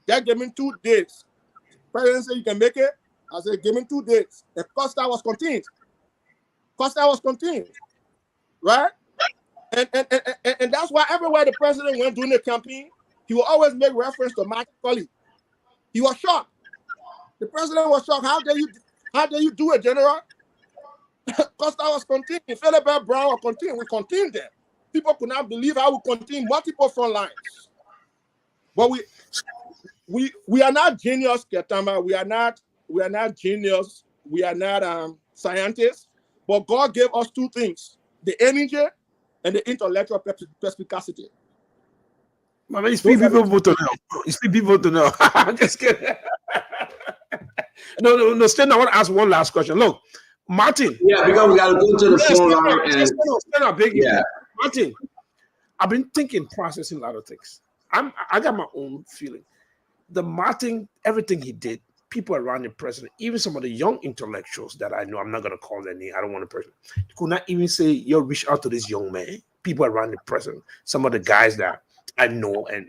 just give me 2 days. The president said, you can make it. I said, give me 2 days. And Costa was contained. Costa was contained. Right? And that's why everywhere the president went during the campaign, he will always make reference to Martin Colley. He was shocked. The president was shocked. How dare you do it, General? Costa was contained. Philibert Brown was contained. We contained them. People could not believe how we contained multiple front lines. But we are not genius, Ketama. We are not genius. We are not scientists. But God gave us 2 things: the energy and the intellectual perspicacity. Mama, you speak people to know. You speak people to know. I'm just kidding. No, Sten, I want to ask one last question. Look, Martin. Yeah, because we got to go to the phone line. And Martin, I've been thinking, processing a lot of things. I got my own feeling. The Martin, everything he did, people around the president, even some of the young intellectuals that I know, I'm not going to call their name, I don't want to person, could not even say, yo, reach out to this young man. People around the president, some of the guys that I know, and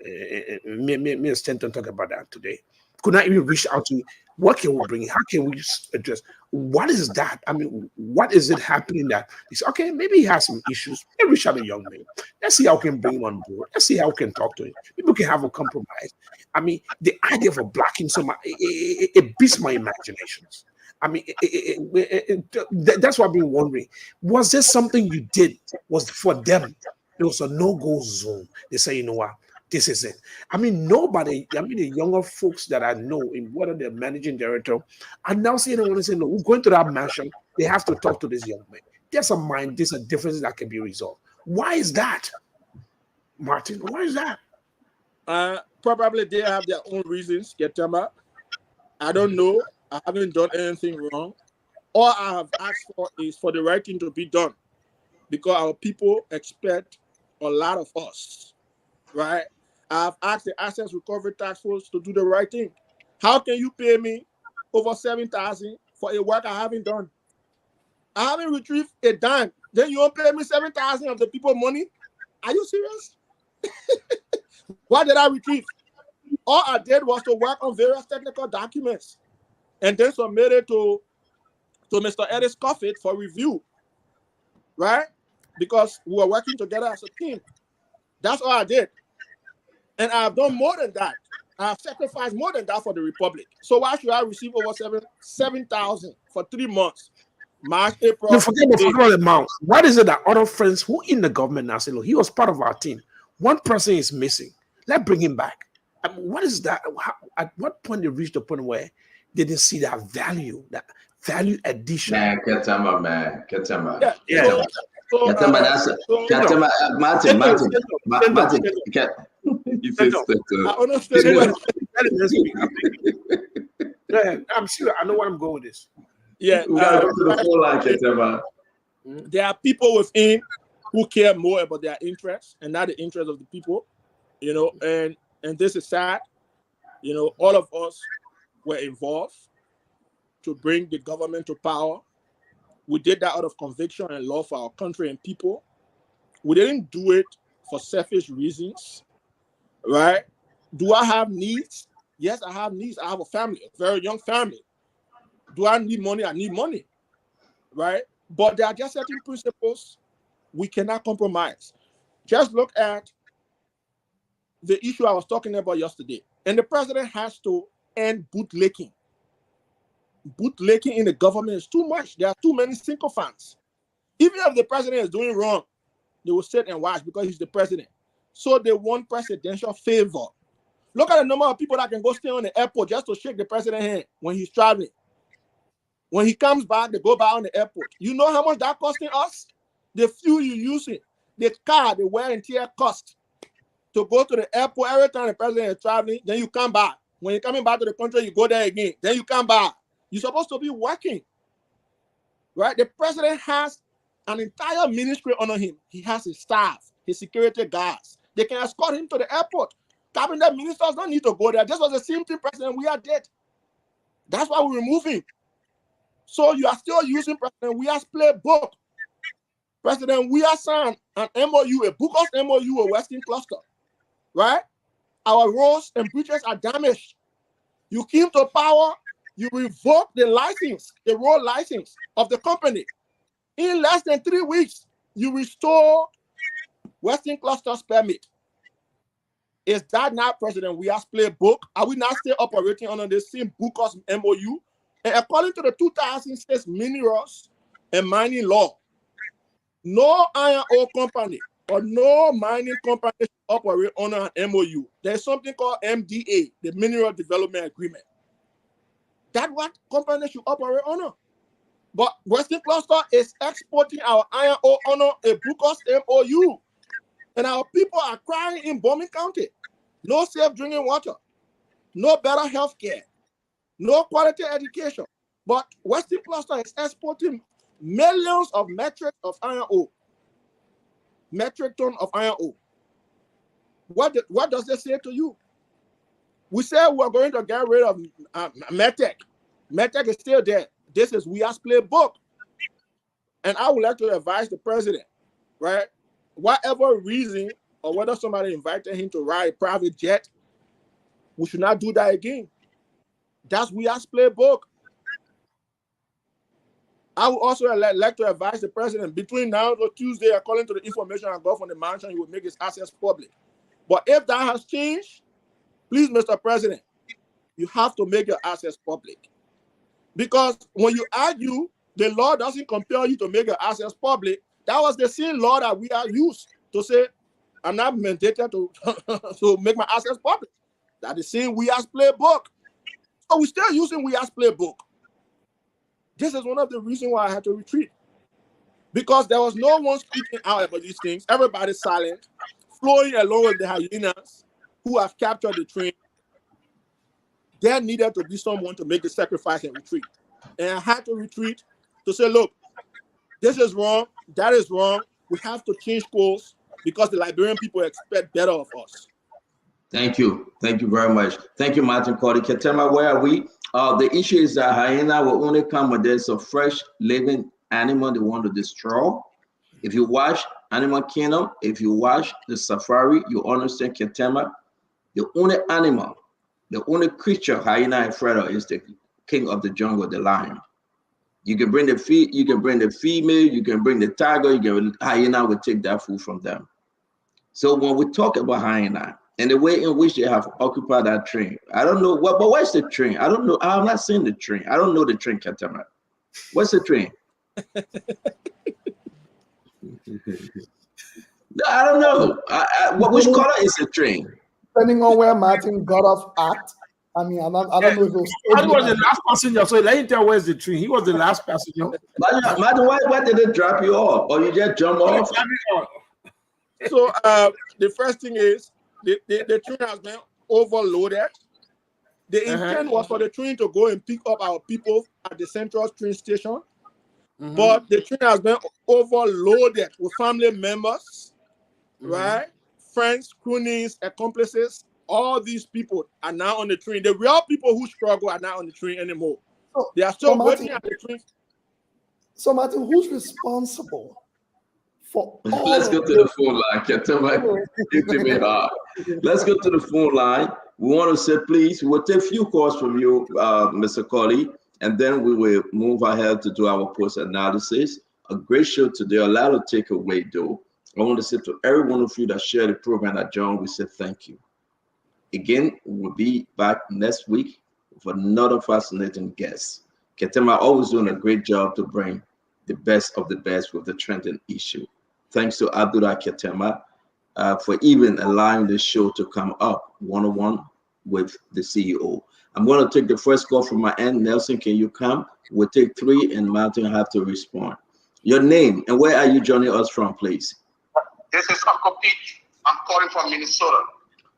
me and Stanton talk about that today, could not even reach out to what can we bring? How can we address? What is that? I mean, what is it happening that he said, okay, maybe he has some issues. Let's reach out to a young man. Let's see how we can bring him on board. Let's see how we can talk to him. Maybe we can have a compromise. I mean, the idea of blocking somebody, it beats my imaginations. I mean, that's what I've been wondering. Was there something you did was for them? There was a no-go zone. They say, you know what? This is it. I mean, nobody, the younger folks that I know, in whether they're managing director, are now saying, no, we're going to that mansion. They have to talk to this young man. There's a difference that can be resolved. Why is that, Martin? Why is that? Probably they have their own reasons, Ketama. I don't know. I haven't done anything wrong. All I have asked for is for the right thing to be done, because our people expect a lot of us, right? I've asked the Assets Recovery Task Force to do the right thing. How can you pay me over 7,000 for a work I haven't done? I haven't retrieved a dime. Then you won't pay me 7,000 of the people's money? Are you serious? What did I retrieve? All I did was to work on various technical documents and then submit it to Mr. Eddie Scofield for review, right? Because we were working together as a team. That's all I did. And I've done more than that. I've sacrificed more than that for the Republic. So why should I receive over 7,000 for 3 months? March, April. You forget the amount. What is it that other friends who in the government now say, look, he was part of our team. One person is missing. Let's bring him back. I mean, what is that? At what point they reached the point where they didn't see that value addition? Man, Ketama. Yeah. Ketama, that's Ketama. Martin. You feel I understand. I'm sure I know where I'm going with this. Yeah. We gotta go to the full line, Ketama. There are people within who care more about their interests and not the interests of the people, and this is sad. All of us were involved to bring the government to power. We did that out of conviction and love for our country and people. We didn't do it for selfish reasons, right? Do I have needs? Yes, I have needs. I have a family, a very young family. Do I need money? I need money, right? But there are just certain principles we cannot compromise. Just look at the issue I was talking about yesterday. And the president has to end bootlicking. Bootlicking in the government is too much. There are too many sycophants. Even if the president is doing wrong, they will sit and watch because he's the president. So they want presidential favor. Look at the number of people that can go stay on the airport just to shake the president's hand when he's traveling. When he comes back, they go by on the airport. You know how much that costing us? The fuel you're using, the car, the wear and tear cost to go to the airport every time the president is traveling. Then you come back. When you're coming back to the country, you go there again. Then you come back. You're supposed to be working, right? The president has an entire ministry under him. He has his staff, his security guards. They can escort him to the airport. Cabinet ministers don't need to go there. This was the same thing President Weah did. That's why we remove him. So you are still using President Weah's playbook. President Weah signed an MOU, a bogus MOU with Western Cluster, right? Our roads and bridges are damaged. You came to power, you revoke the license, the road license of the company. In less than 3 weeks, you restore Western Cluster's permit. Is that not President Weah's playbook? Are we not still operating under the same bogus MOU? And according to the 2006 Minerals and Mining Law, no iron ore company or no mining company should operate under an MOU. There's something called MDA, the Mineral Development Agreement. That's what companies should operate under. But Western Cluster is exporting our iron ore under a bogus MOU. And our people are crying in Bowman County. No safe drinking water, no better health care, no quality education. But Western Cluster is exporting millions of metric of iron ore. Metric ton of iron ore. What does this say to you? We said we're going to get rid of Metec. Metec is still there. This is Weah's playbook. And I would like to advise the president, right? Whatever reason or whether somebody invited him to ride a private jet, we should not do that again. That's Weah's playbook. I would also like to advise the president between now and Tuesday, according to the information I got from the mansion, he will make his assets public. But if that has changed, please, Mr. President, you have to make your assets public. Because when you argue, the law doesn't compel you to make your assets public. That was the same law that we are used to say, I'm not mandated to make my assets public. That is saying Weah's playbook. So we're still using Weah's playbook. This is one of the reasons why I had to retreat. Because there was no one speaking out about these things. Everybody's silent, flowing along with the hyenas, who have captured the train, there needed to be someone to make the sacrifice and retreat. And I had to retreat to say, look, this is wrong, that is wrong. We have to change course because the Liberian people expect better of us. Thank you. Thank you very much. Thank you, Martin Cody. Ketema, where are we? The issue is that hyena will only come when there's a fresh living animal they want to destroy. If you watch Animal Kingdom, if you watch the safari, you understand Ketema. The only animal, the only creature hyena is afraid of is the king of the jungle, the lion. You can bring the female, you can bring the tiger, hyena will take that food from them. So when we talk about hyena and the way in which they have occupied that train, I don't know what, but where's the train? I don't know. I'm not seeing the train. I don't know the train, Ketema. What's the train? No, I don't know. Which color is the train? Depending on where Martin got off at. I mean, I don't know if it was. He was the last passenger, so let him tell where's the train. He was the last passenger. Martin, why did it drop you off? Or you just jump off? So the first thing is the train has been overloaded. The intent was for the train to go and pick up our people at the central train station. But the train has been overloaded with family members, right? Friends, cronies, accomplices. All these people are now on the train. The real people who struggle are not on the train anymore. They are still waiting at the train. So, Martin, who's responsible for all Let's go to the phone line. Let's go to the phone line. We want to say, please, we'll take a few calls from you, Mr. Colley, and then we will move ahead to do our post-analysis. A great show today, a lot of takeaway, though. I want to say to every one of you that shared the program that John, we say thank you. Again, we'll be back next week with another fascinating guest. Ketema always doing a great job to bring the best of the best with the trending issue. Thanks to Abdullah Ketema for even allowing the show to come up one-on-one with the CEO. I'm going to take the first call from my end. Nelson, can you come? We'll take 3 and Martin have to respond. Your name and where are you joining us from, please? This is Uncle Pete. I'm calling from Minnesota.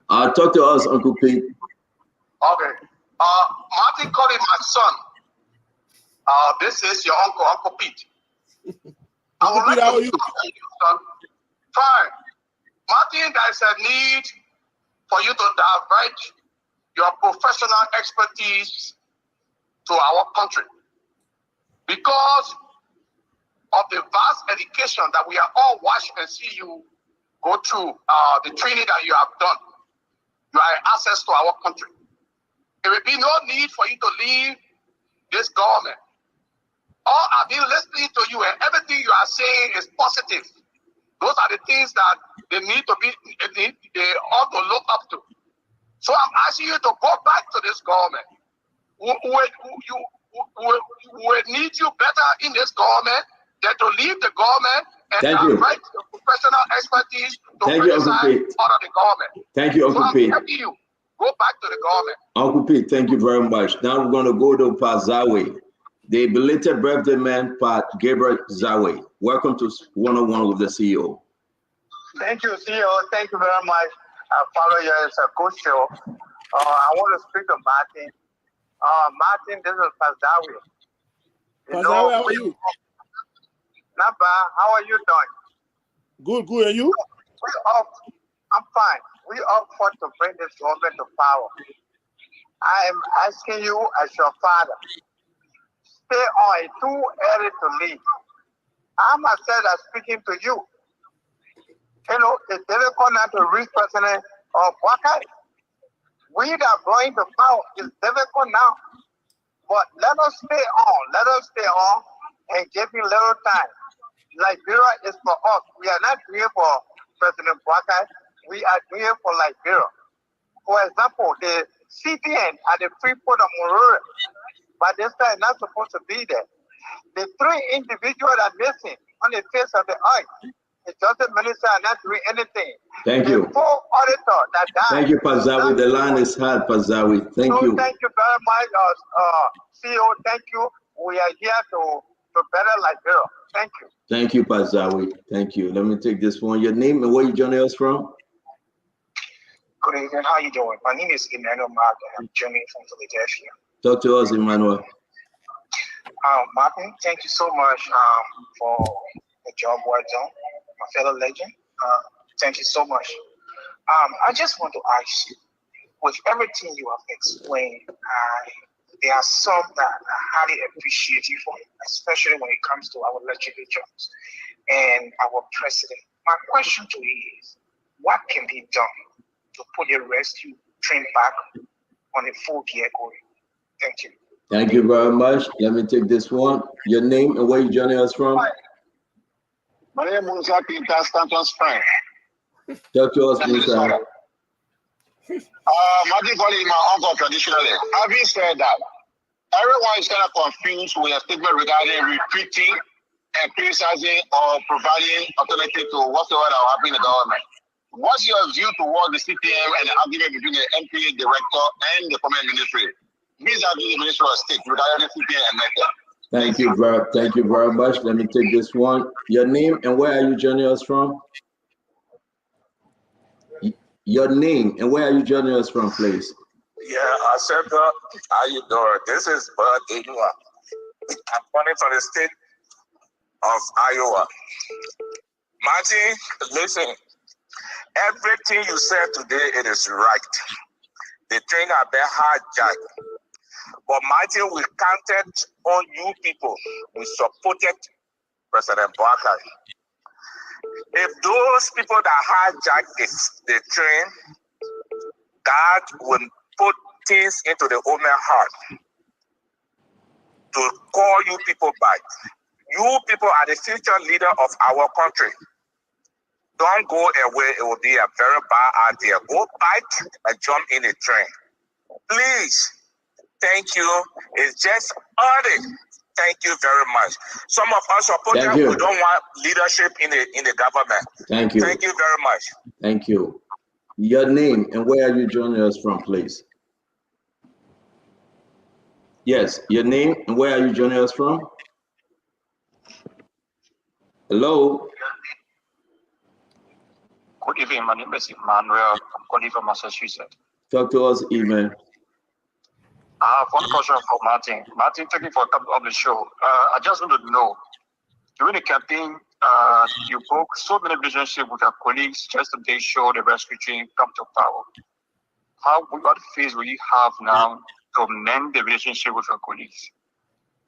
Talk to us, Uncle Pete. Okay. Martin Colley, my son. This is your Uncle Pete. I would like to talk to you, son. Fine. Martin, there's a need for you to divert your professional expertise to our country because of the vast education that we are all watching and see you go through the training that you have done. You are access to our country. There will be no need for you to leave this government. All I've been listening to you and everything you are saying is positive. Those are the things that they need to be, they ought to look up to. So I'm asking you to go back to this government. We need you better in this government than to leave the government and invite the professional expertise to criticize out of the government. Thank you, Uncle Pete. You. Go back to the government. Uncle Pete, thank you very much. Now we're going to go to Pat Zawe, the belated birthday man, Pat Gabriel Zawe. Welcome to One-on-One with the CEO. Thank you, CEO. Thank you very much. I follow you as a good show. I want to speak to Martin. Martin, this is Pat Zawe. Zawe, how are you? Not bad. How are you doing? Good. And you? I'm fine. We all fought to bring this government to power. I am asking you as your father, stay on. It's too early to leave. I myself am speaking to you. You know, it's difficult not to reach President Wakai. We that are going to power is difficult now. But let us stay on. Let us stay on and give me little time. Liberia is for us. We are not doing for President Wakai. We are doing for Liberia. For example, the CBN at the Freeport of Monrovia, but this time not supposed to be there. The 3 individuals are missing on the face of the earth. The justice minister are not doing anything. Thank you. The 4 auditor that died. Thank you, Pazawi. The line is hard, Pazawi. Thank you. Thank you very much, CEO. Thank you. We are here to better Liberia. Thank you. Thank you, Pazawi. Thank you. Let me take this one. Your name and where you joining us from? Good evening. How you doing? My name is Emmanuel Martin. I'm journeying from Philadelphia. Talk to us, Emmanuel. Martin, thank you so much for the job well done, my fellow legend. Thank you so much. I just want to ask you, with everything you have explained, there are some that I highly appreciate you for, especially when it comes to our legislators and our president. My question to you is, what can be done to put the rescue train back on a full gear going? Thank you. Thank you very much. Let me take this one. Your name and where you joining us from? My name is Musa Peter Stanton Spring. Talk to us, Musa. Martin Colley is my uncle traditionally. Having said that, everyone is kind of confused with a statement regarding retreating and criticizing or providing alternative to whatsoever that will happen in the government. What's your view toward the CPM and the argument between the NPA director and the former ministry? Vis-a-vis the Minister of State regarding the CPM and META. Thank you very much. Let me take this one. Your name and where are you joining us from? Your name and where are you joining us from, please? Yeah, Asherka, how you doing? This is Bud Inua. I'm calling from the state of Iowa. Martin, listen, everything you said today, it is right. The train have been hijacked. But Martin, we counted on you people. We supported President Buhari. If those people that hijacked the train, God will put things into the woman's heart to call you people back. You people are the future leader of our country. Don't go away. It will be a very bad idea. Go back and jump in the train. Please. Thank you. It's just early. Thank you very much. Some of us supporters, we don't want leadership in the government. Thank you. Thank you very much. Thank you. Your name and where are you joining us from, please? Yes, your name and where are you joining us from? Hello? Good evening. My name is Emmanuel. I'm calling from Massachusetts. Talk to us, Eman. I have one question for Martin. Martin, thank you for coming on the show. I just want to know, during the campaign, you broke so many relationships with your colleagues just to make sure the rescue train come to power. What phase will you have now to mend the relationship with your colleagues?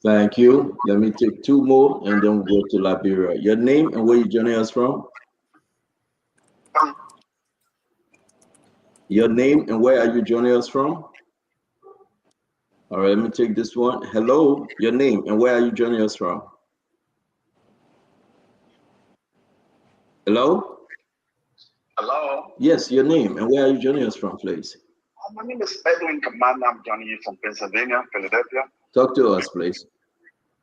Thank you. Let me take two more and then we'll go to Liberia. Your name and where you joining us from? Your name and where are you joining us from? All right, let me take this one. Hello, your name and where are you joining us from? Hello? Hello? Yes, your name and where are you joining us from, please? My name is Edwin Commander. I'm joining you from Pennsylvania, Philadelphia. Talk to us, please.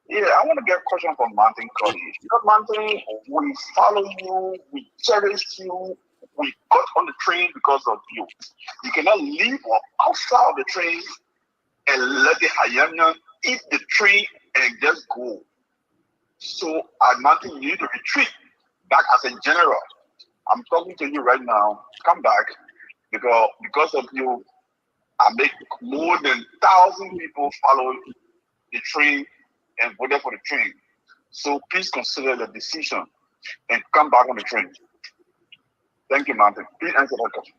Yeah, I want to get a question from Martin Colley. You know, Martin, we follow you, we cherish you, we got on the train because of you. You cannot leave outside of the train and let the hyena eat the tree and just go. So, Martin, you need to retreat back as a general. I'm talking to you right now. Come back because of you, I make more than 1,000 people follow the train and voted for the train. So please consider the decision and come back on the train. Thank you, Martin. Please answer that question.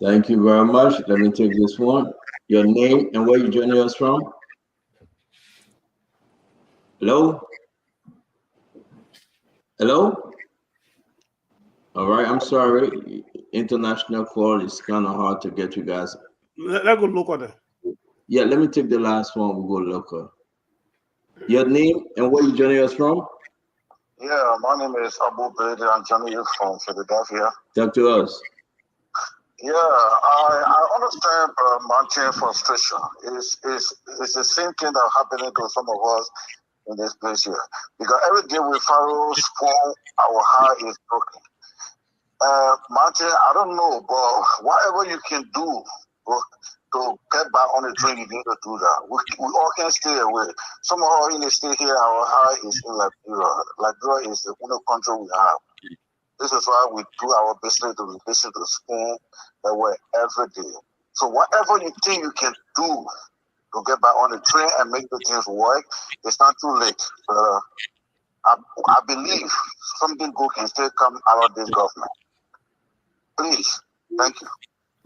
Thank you very much. Let me take this one. Your name and where you joining us from? Hello? Hello? All right, I'm sorry. International call is kind of hard to get you guys. Let's go local. Yeah, let me take the last one. We'll go local. Your name and where you joining us from? Yeah, my name is Abu Bader. I'm joining you from Philadelphia. Talk to us. Yeah, I understand Martin's frustration. It's the same thing that's happening to some of us in this place here. Because every day we follow school, our heart is broken. Martin, I don't know, but whatever you can do to get back on the train, you need to do that. We all can stay away. Some of us in the stay here, our heart is in Liberia. Liberia is the only country we have. This is why we do our business to listen to the spoon that way every day. So whatever you think you can do to get back on the train and make the things work, it's not too late. I believe something good can still come out of this government. Please, thank you.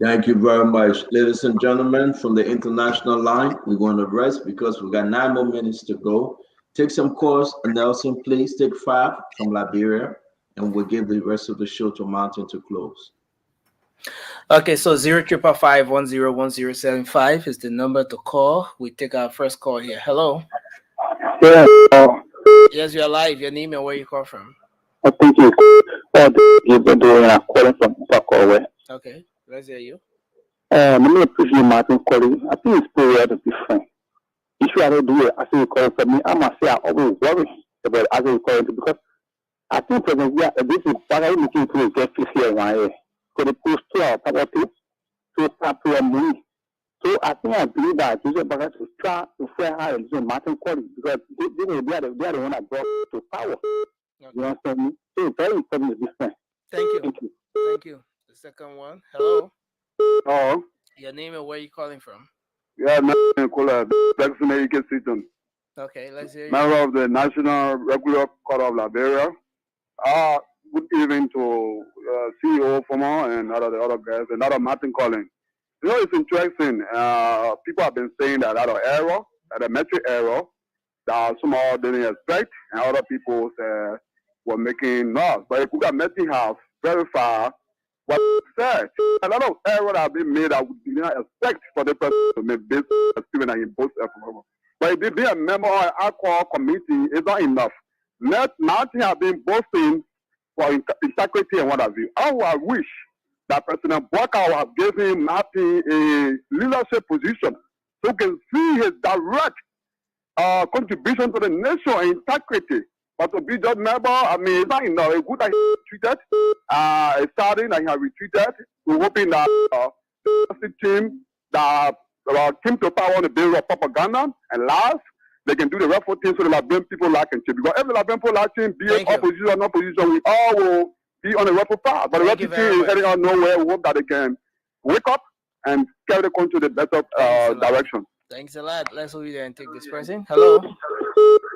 Thank you very much. Ladies and gentlemen, from the international line, we're going to rest because we've got 9 more minutes to go. Take some calls. Nelson, please take 5 from Liberia, and we'll give the rest of the show to Martin to close. Okay, so 0555-101075 is the number to call. We take our first call here. Hello. Yeah. Yes, you're live. Your name and where you call from. I think you're calling from Pakaway. Okay, let's hear you. Let me appreciate Martin calling. I think it's pretty different. Issue I don't do it. I think you calling for me. I must say I always worry about as you calling because I think presently this is what I'm looking to get this here one. So the post to our property to start to money. So I think I believe that this is about to try to fair hire Martin calling because they are the one that brought to power. Okay. You understand me? So it's very important to different. Thank you. Thank you. The second one. Hello. Oh. Your name and where you calling from? Yeah, Nicola, Jackson American Citizen. Okay, let's hear you. Member of the National Regular Court of Liberia. Good evening to CEO Former and other guys and other Martin Collins. You know, it's interesting. People have been saying that error, that a metric error, that somehow didn't expect, and other people were making noise. But if we got metric have verified what said, a lot of errors have been made that we did not expect for the person to make this statement and impose effort. But if they be a member of our core committee, it's not enough. Nothing has been boasting for integrity and what have you. I wish that President Bwaka have given Martin a leadership position so he can see his direct contribution to the nation and integrity. But to be just member, I mean, it's not enough. It's good that he retreated. It's starting and he has retreated. We're hoping that the team that came to power on the basis of propaganda and last, they can do the right thing so the Liberian people like and change. Because every Liberian people like change, be it opposition or not opposition, we all will be on the right path. But the right thing is heading out nowhere. We hope that they can wake up and carry the country to the better direction. Thanks a lot. Let's hold you there and take this person. Hello.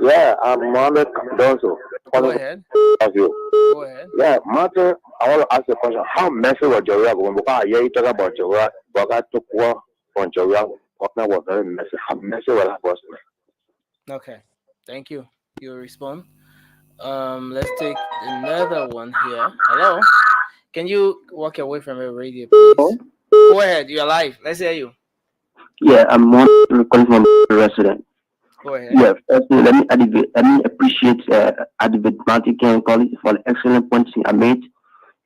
Yeah, I'm Mohammed Donso. Go ahead. Thank you. Go ahead. Yeah, Martin, I want to ask a question. How messy was Joria going? Because you talk about Joria, but I took one from Joria. Partner was very messy. How messy was that person? Okay. Thank you. You respond. Let's take another one here. Hello. Can you walk away from your radio, please? Go ahead. You're live. Let's hear you. Yeah, I'm calling from the resident. Go ahead. Yeah, firstly, let me appreciate Advocate Martin Collins for the excellent points he made.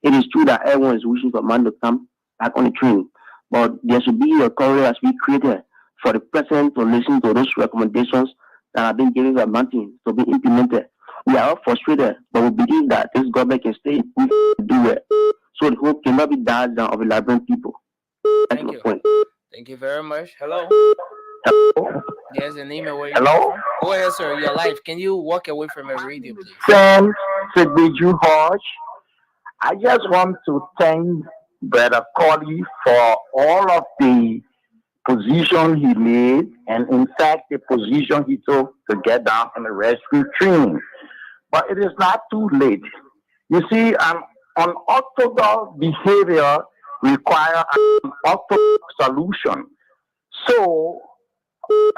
It is true that everyone is wishing for man to come back on the train, but there should be a corridor as we created for the president to listen to those recommendations that have been given by Martin to be implemented. We are all frustrated, but we believe that this government can stay and do it. So the hope cannot be died down of the Liberian people. That's my point. Thank you very much. Hello. Hello. Yes, your name and where you Hello. from? Go ahead, sir. You're live. Can you walk away from your radio, please? Sam Sidbiju Hodge. I just want to thank Brother Cody for all of the position he made, and in fact, the position he took to get down on the rescue train. But it is not too late. You see, an unorthodox behavior requires an orthodox solution. So,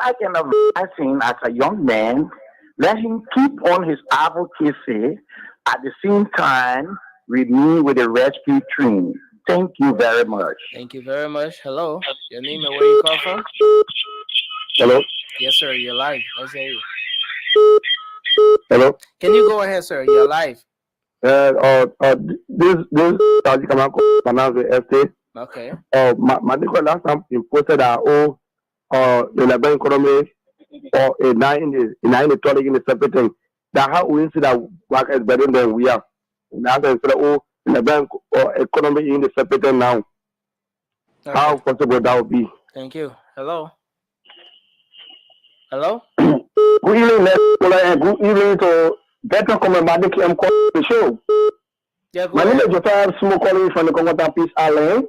I can advise him as a young man, let him keep on his advocacy at the same time remain with the rescue train. Thank you very much. Thank you very much. Hello. Your name and where you call from? Hello. Yes, sir. You're live. Let's hear you. Hello. Can you go ahead, sir? You're live. This Taji Kamako, Manaze Estate. Okay. Madiko last time he posted that the Liberian economy or a 9 in the separate thing. That how we see that work is better than we are. Now they say, the Liberian economy in the separate thing now. Okay. How possible that would be? Thank you. Hello. Hello. Good evening, good evening to Veteran Commander Madiki. I'm calling the show. Yeah, go My name ahead. is Josiah Smoke calling from the Congota Peace Island.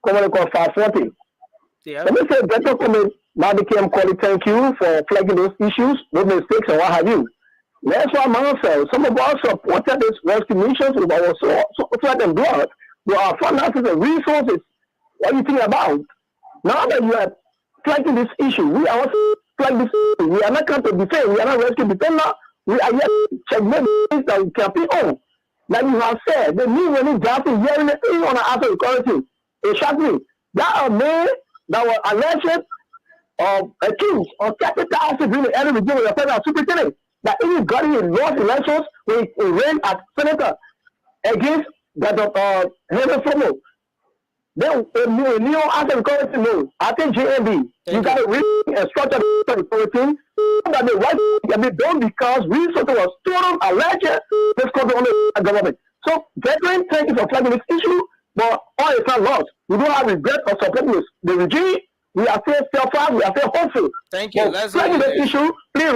Commonly called 540. Yeah. Let me say, better comment. Now became calling. Thank you for flagging those issues, those mistakes, and what have you. That's why myself, some of us supported this rescue missions with our sweat and blood, with our finances and resources. What do you think about? Now that you are flagging this issue, we are also flagging this issue. We are not come to defend, we are not rescue defender, we are yet to checkmate things that we can be on. Like you have said, the new when it's drafting hearing anything on the after equality. It shocked me. That are men that were alleged or accused of capital during the early regime of the federal superintendent that even got in lost elections when he ran as senator against that Henry Fomo. Then a new after equality no. I think JMB, you got to read and structure the equality so that the right can be done because resources was total alleged misconduct on the government. So, veteran, thank you for flagging this issue. But all is not lost. We don't have regret for supporting the regime. We are still steadfast. We are still hopeful. Thank you. Let's flagging the issue. Please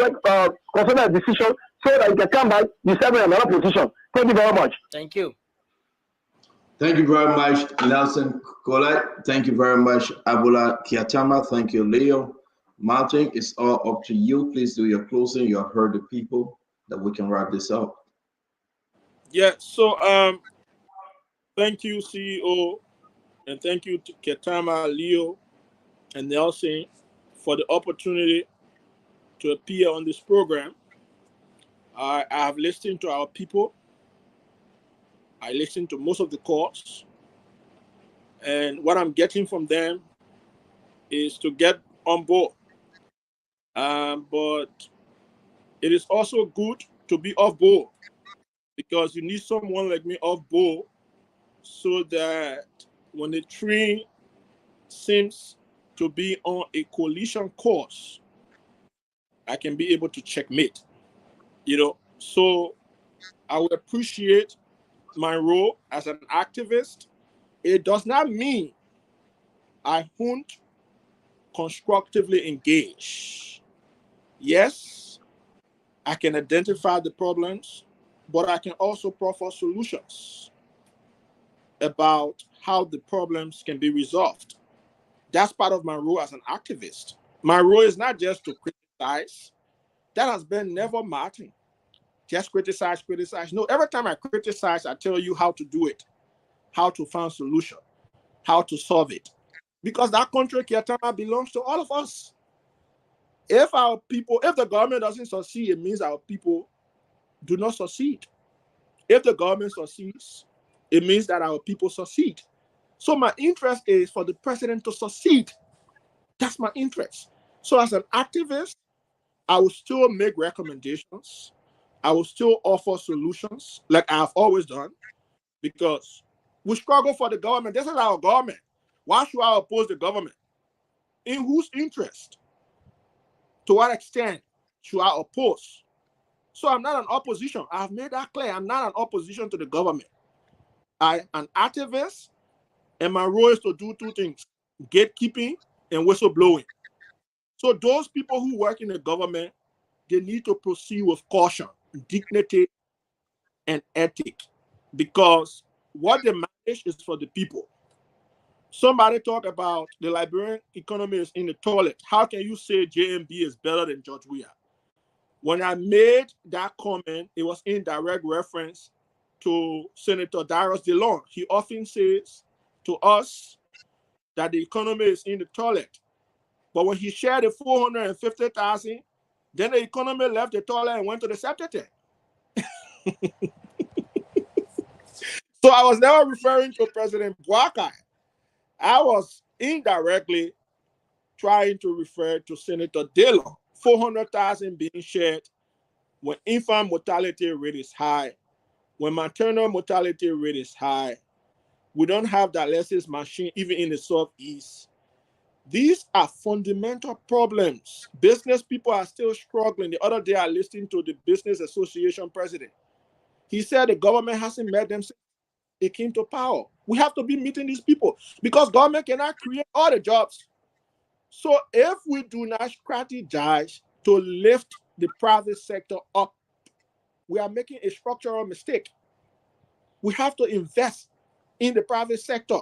consider a decision so that you can come back. You serve in another position. Thank you very much. Thank you. Thank you very much, Nelson Colette. Thank you very much, Abula Kiatama. Thank you, Leo. Martin, it's all up to you. Please do your closing. You have heard the people that we can wrap this up. Yeah. So thank you, CEO, and thank you to Ketama, Leo, and Nelson for the opportunity to appear on this program. I have listened to our people. I listened to most of the calls. And what I'm getting from them is to get on board. But it is also good to be off board because you need someone like me off board so that when the train seems to be on a collision course, I can be able to checkmate, So I would appreciate my role as an activist. It does not mean I won't constructively engage. Yes, I can identify the problems, but I can also proffer solutions about how the problems can be resolved. That's part of my role as an activist. My role is not just to criticize. That has been never Martin. Just criticize. No, every time I criticize, I tell you how to do it, how to find a solution, how to solve it. Because that country, Kiatama, belongs to all of us. If the government doesn't succeed, it means our people do not succeed. If the government succeeds, it means that our people succeed. So my interest is for the president to succeed. That's my interest. So as an activist, I will still make recommendations. I will still offer solutions like I've always done because we struggle for the government. This is our government. Why should I oppose the government? In whose interest? To what extent should I oppose? So I'm not an opposition. I've made that clear. I'm not an opposition to the government. I'm an activist, and my role is to do two things: gatekeeping and whistleblowing. So those people who work in the government, they need to proceed with caution, dignity, and ethic, because what they manage is for the people. Somebody talk about the Liberian economy is in the toilet. How can you say JMB is better than George Weah? When I made that comment, it was in direct reference to Senator Darius DeLong. He often says to us that the economy is in the toilet. But when he shared the 450,000, then the economy left the toilet and went to the septic tank. So I was never referring to President Boakai. I was indirectly trying to refer to Senator DeLong. 400,000 being shared when infant mortality rate is high, when maternal mortality rate is high. We don't have dialysis machine even in the Southeast. These are fundamental problems. Business people are still struggling. The other day I listened to the Business Association president. He said the government hasn't met them since they came to power. We have to be meeting these people because government cannot create all the jobs. So if we do not strategize to lift the private sector up, we are making a structural mistake. We have to invest in the private sector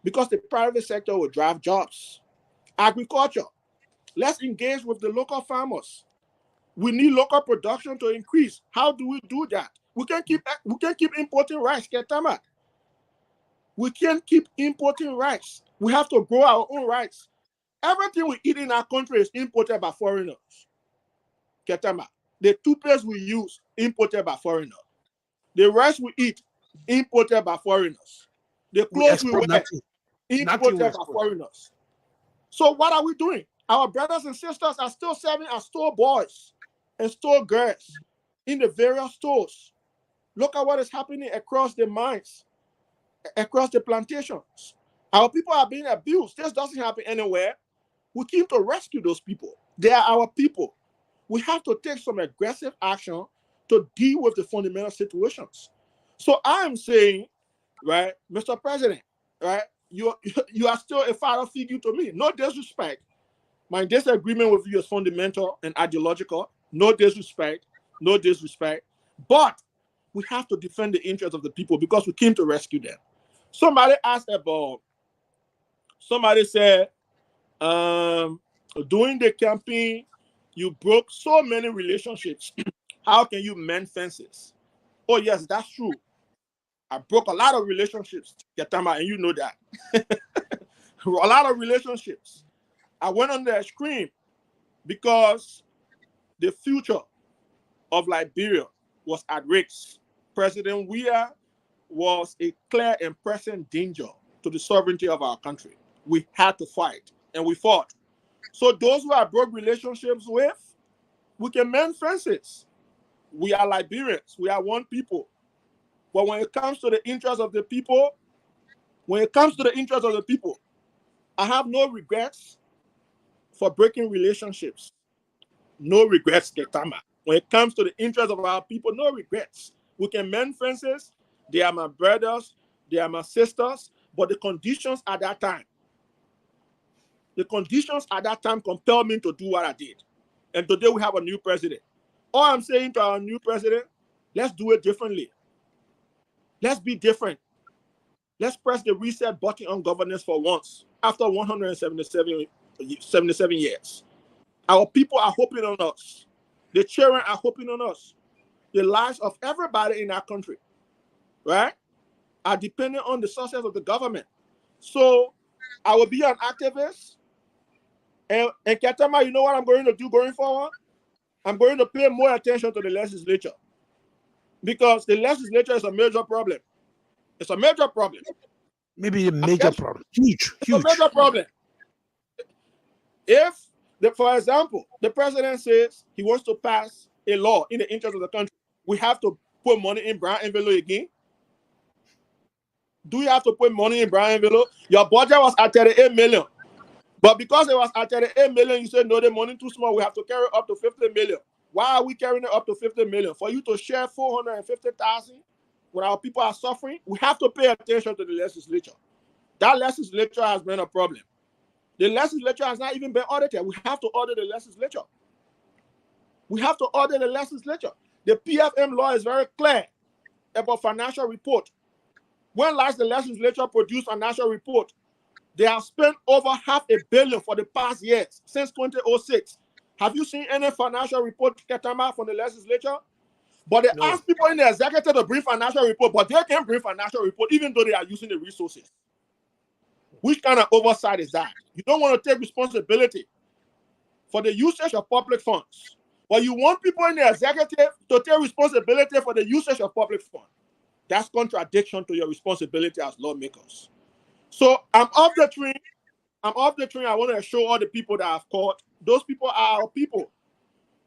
because the private sector will drive jobs. Agriculture. Let's engage with the local farmers. We need local production to increase. How do we do that? We can't keep importing rice, Ketama. We can't keep importing rice. We have to grow our own rice. Everything we eat in our country is imported by foreigners. Ketama. The toothpaste we use, imported by foreigners. The rice we eat, imported by foreigners. The clothes we wear, imported by foreigners. So what are we doing? Our brothers and sisters are still serving as store boys and store girls in the various stores. Look at what is happening across the mines, across the plantations. Our people are being abused. This doesn't happen anywhere. We came to rescue those people. They are our people. We have to take some aggressive action to deal with the fundamental situations. So I am saying, right, Mr. President, right, you are still a father figure to me. No disrespect. My disagreement with you is fundamental and ideological. No disrespect. No disrespect. But we have to defend the interests of the people because we came to rescue them. Somebody asked about, somebody said, during the campaign, you broke so many relationships. How can you mend fences? Oh, yes, that's true. I broke a lot of relationships, Ketama, and you know that. A lot of relationships. I went on the screen because the future of Liberia was at risk. President Weah was a clear and present danger to the sovereignty of our country. We had to fight, and we fought. So those who I broke relationships with, we can mend fences. We are Liberians. We are one people. But when it comes to the interests of the people, I have no regrets for breaking relationships. No regrets, Ketama. When it comes to the interests of our people, no regrets. We can mend fences. They are my brothers. They are my sisters. But the conditions at that time compelled me to do what I did. And today we have a new president. All I'm saying to our new president, let's do it differently. Let's be different. Let's press the reset button on governance for once after 177 years. Our people are hoping on us. The children are hoping on us. The lives of everybody in our country, right, are dependent on the success of the government. So I will be an activist. And Ketama, you know what I'm going to do going forward? I'm going to pay more attention to the legislature. Because the legislature is a major problem. It's a major problem. Maybe a major problem. Huge. It's a major problem. If, for example, the president says he wants to pass a law in the interest of the country, we have to put money in brown envelope again. Do you have to put money in brown envelope? Your budget was at 38 million. But because it was at 38 million, you said, no, the money too small. We have to carry up to 50 million. Why are we carrying it up to 50 million? For you to share 450,000 when our people are suffering, we have to pay attention to the legislature. That legislature has been a problem. The legislature has not even been audited. We have to audit the legislature. We have to audit the legislature. The PFM law is very clear about financial report. When last the legislature produced a financial report, they have spent over $500 million for the past years, since 2006. Have you seen any financial report, Ketama, from the legislature? But they ask people in the executive to bring financial report, but they can't bring financial report even though they are using the resources. Which kind of oversight is that? You don't want to take responsibility for the usage of public funds, but you want people in the executive to take responsibility for the usage of public funds. That's contradiction to your responsibility as lawmakers. So I'm off the train. I want to show all the people that I've caught. Those people are our people.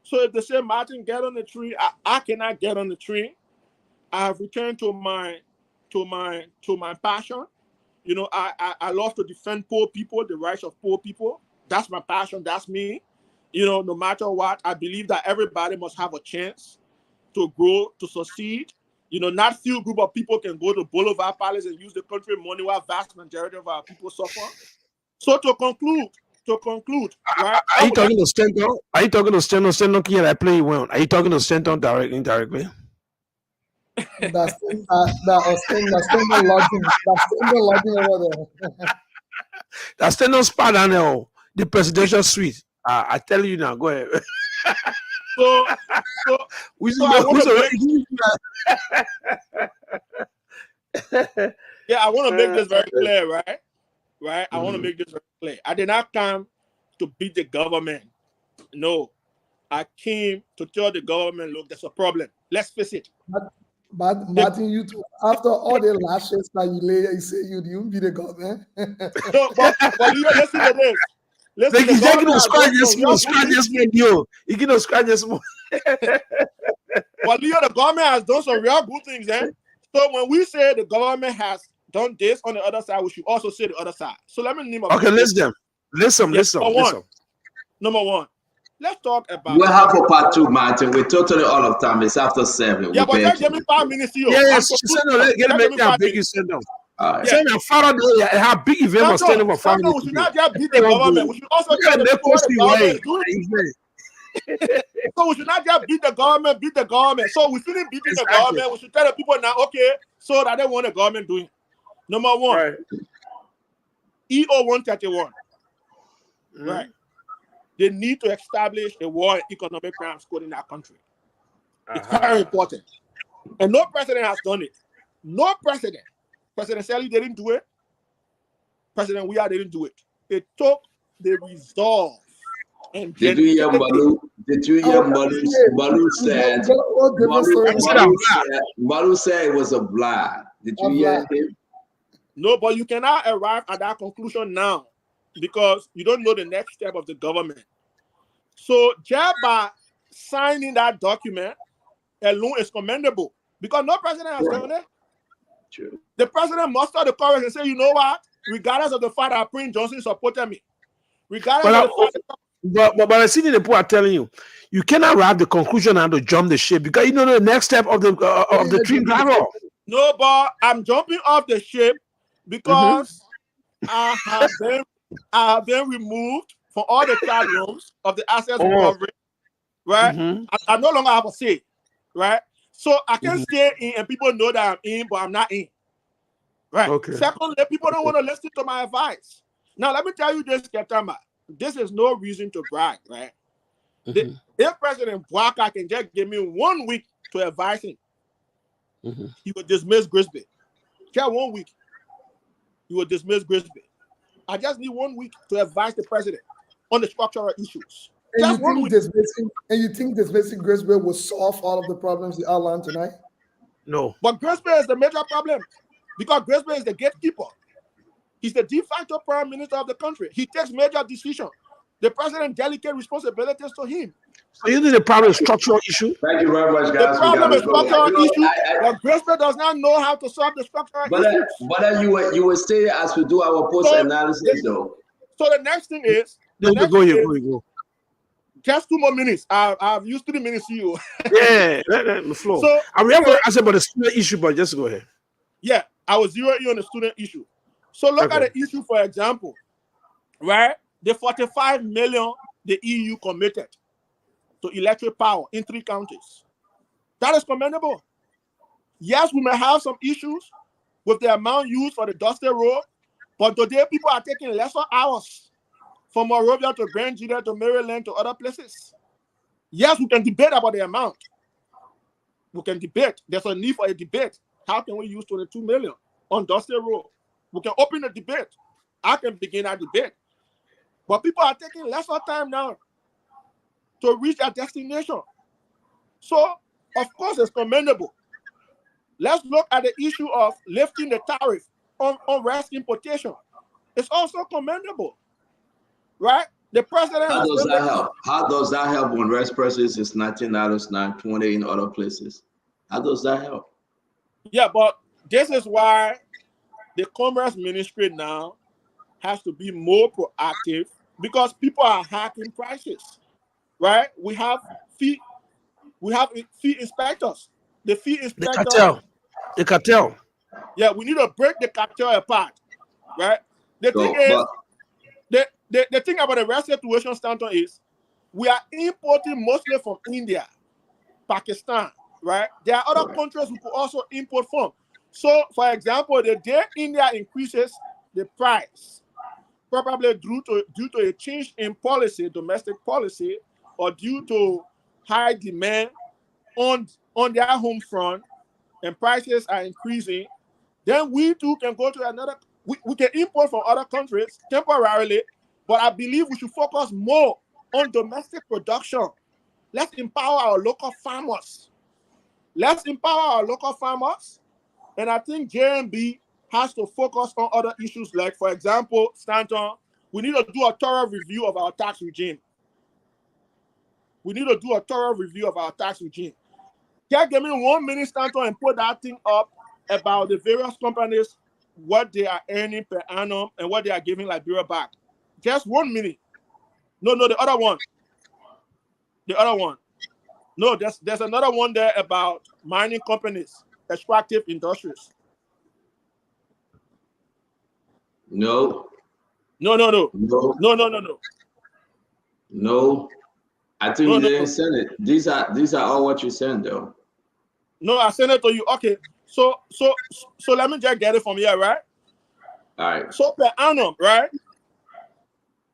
So if they say, Martin, get on the tree, I cannot get on the tree. I have returned to my passion. You know, I love to defend poor people, the rights of poor people. That's my passion. That's me. You know, no matter what, I believe that everybody must have a chance to grow, to succeed. You know, not few group of people can go to Boulevard Palace and use the country money while vast majority of our people suffer. So to conclude, right? Are you talking to Stenton? Are you talking to Stenton? Stenton can't play well. Are you talking to Stenton indirectly? That's lodging over there. That's still no spot on there. The presidential suite. I tell you now. Go ahead. So I want to make this very clear, right? Right? I want to make this very clear. I did not come to beat the government. No. I came to tell the government, look, there's a problem. Let's fix it. But Martin, you too, after all the lashes that you lay, you say you be the government. No, but you listen to this. Listen, he's going to scratch this video. He's going to scratch this more. But Leo, the government has done some real good things, eh? So when we say the government has done this on the other side, we should also say the other side. So let me name. Okay, listen. Number one. Let's talk about. We'll have a part 2, Martin. We're totally all of time. It's after 7. Yeah, but just give me 5 minutes here. Yes, get him make that big you send them. Send them Father Day. How big event was standing for family. We should not just beat the government. We should also tell the people what the government is doing. So we should not just beat the government. So we shouldn't beat the government. We should tell the people now, okay, so that they want the government doing. Number one, EO 131. Right. They need to establish a war and economic crimes code in that country. It's very important. And no president has done it. No president. President Sally didn't do it. President Weah didn't do it. It took the resolve. And did you hear Malu? Did you hear Malu said? Malu said it was a lie. Did you hear him? No, but you cannot arrive at that conclusion now because you don't know the next step of the government. So just by signing that document alone is commendable because no president has done it. True. The president mustered the courage and say, you know what? Regardless of the fact that Prince Johnson supported me, regardless of the fact but I see the people are telling you, you cannot arrive the conclusion and to jump the ship because you know the next step of the dream travel. No, but I'm jumping off the ship because I have been removed from all the chat rooms of the assets recovery, right? I no longer have a say, right? So I can stay in and people know that I'm in, but I'm not in, right? Okay. Secondly, people don't want to listen to my advice. Now, let me tell you this, Ketama. This is no reason to brag, right? If President Bouaka can just give me 1 week to advise him, he would dismiss Grisby. Just 1 week, he would dismiss Grisby. I just need 1 week to advise the president on the structural issues. And you think dismissing Grisby will solve all of the problems you outlined tonight? No. But Grisby is the major problem because Grisby is the gatekeeper. He's the de facto prime minister of the country. He takes major decisions. The president delegates responsibilities to him. So you think the problem is structural issue? Thank you very much, guys. The problem is structural issue, but Grisby does not know how to solve the structural issues. But you will stay as we do our post-analysis, though. So the next thing is... Go. Just 2 more minutes. I've used 3 minutes to you. Yeah, the floor. So I'm going to ask about the student issue, but just go ahead. Yeah, I was zeroing on the student issue. So look at the issue, for example, right? The 45 million the EU committed to electric power in 3 counties. That is commendable. Yes, we may have some issues with the amount used for the Dusty Road, but today people are taking lesser hours from Monrovia to Grand Gila to Maryland to other places. Yes, we can debate about the amount. We can debate. There's a need for a debate. How can we use 22 million on Dusty Road? We can open a debate. I can begin a debate. But people are taking lesser time now to reach their destination. So, of course, it's commendable. Let's look at the issue of lifting the tariff on rice importation. It's also commendable, right? The president. How does that help? How does that help when rice prices is $19, $9.20 in other places? How does that help? Yeah, but this is why the Commerce Ministry now has to be more proactive because people are hacking prices, right? We have fee inspectors. The fee inspector. The cartel. Yeah, we need to break the cartel apart, right? The thing is, the thing about the rice situation standpoint is we are importing mostly from India, Pakistan, right? There are other countries who could also import from. So, for example, the day India increases the price, probably due to a change in policy, domestic policy, or due to high demand on their home front, and prices are increasing, then we too can go to another. We can import from other countries temporarily, but I believe we should focus more on domestic production. Let's empower our local farmers. Let's empower our local farmers. And I think JMB has to focus on other issues like, for example, Stanton, we need to do a thorough review of our tax regime. We need to do a thorough review of our tax regime. Can give me 1 minute, Stanton, and put that thing up about the various companies, what they are earning per annum and what they are giving Liberia back. Just 1 minute. No, the other one. The other one. No, there's another one there about mining companies, extractive industries. No. No. I think you didn't send it. These are all what you sent though. No, I sent it to you. Okay. So let me just get it from here, right? All right. So per annum, right?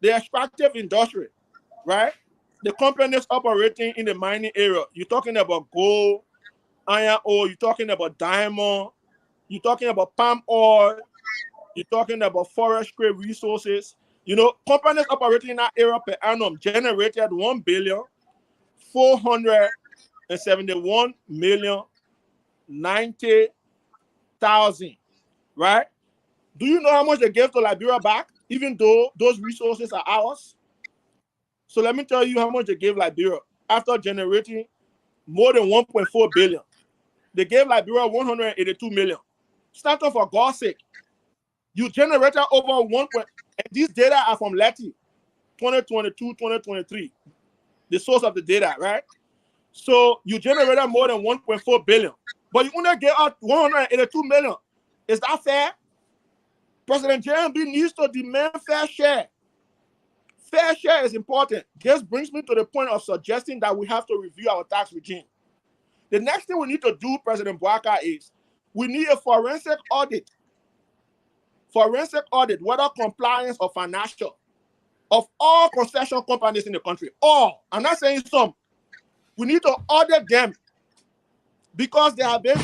The extractive industry, right? The companies operating in the mining area. You're talking about gold, iron ore, you're talking about diamond, you're talking about palm oil, you're talking about forestry resources. You know, companies operating in that area per annum generated 1,471,090,000, right? Do you know how much they gave to Liberia back, even though those resources are ours? So let me tell you how much they gave Liberia after generating more than 1.4 billion. They gave Liberia 182 million. Stanton, for God's sake, you generated over 1. And these data are from Leti, 2022, 2023. The source of the data, right? So you generated more than 1.4 billion, but you only gave out 182 million. Is that fair? President JMB needs to demand fair share. Fair share is important. This brings me to the point of suggesting that we have to review our tax regime. The next thing we need to do, President Bouaka, is we need a forensic audit. Forensic audit, whether compliance or financial, of all concession companies in the country. All. I'm not saying some. We need to audit them because they have been.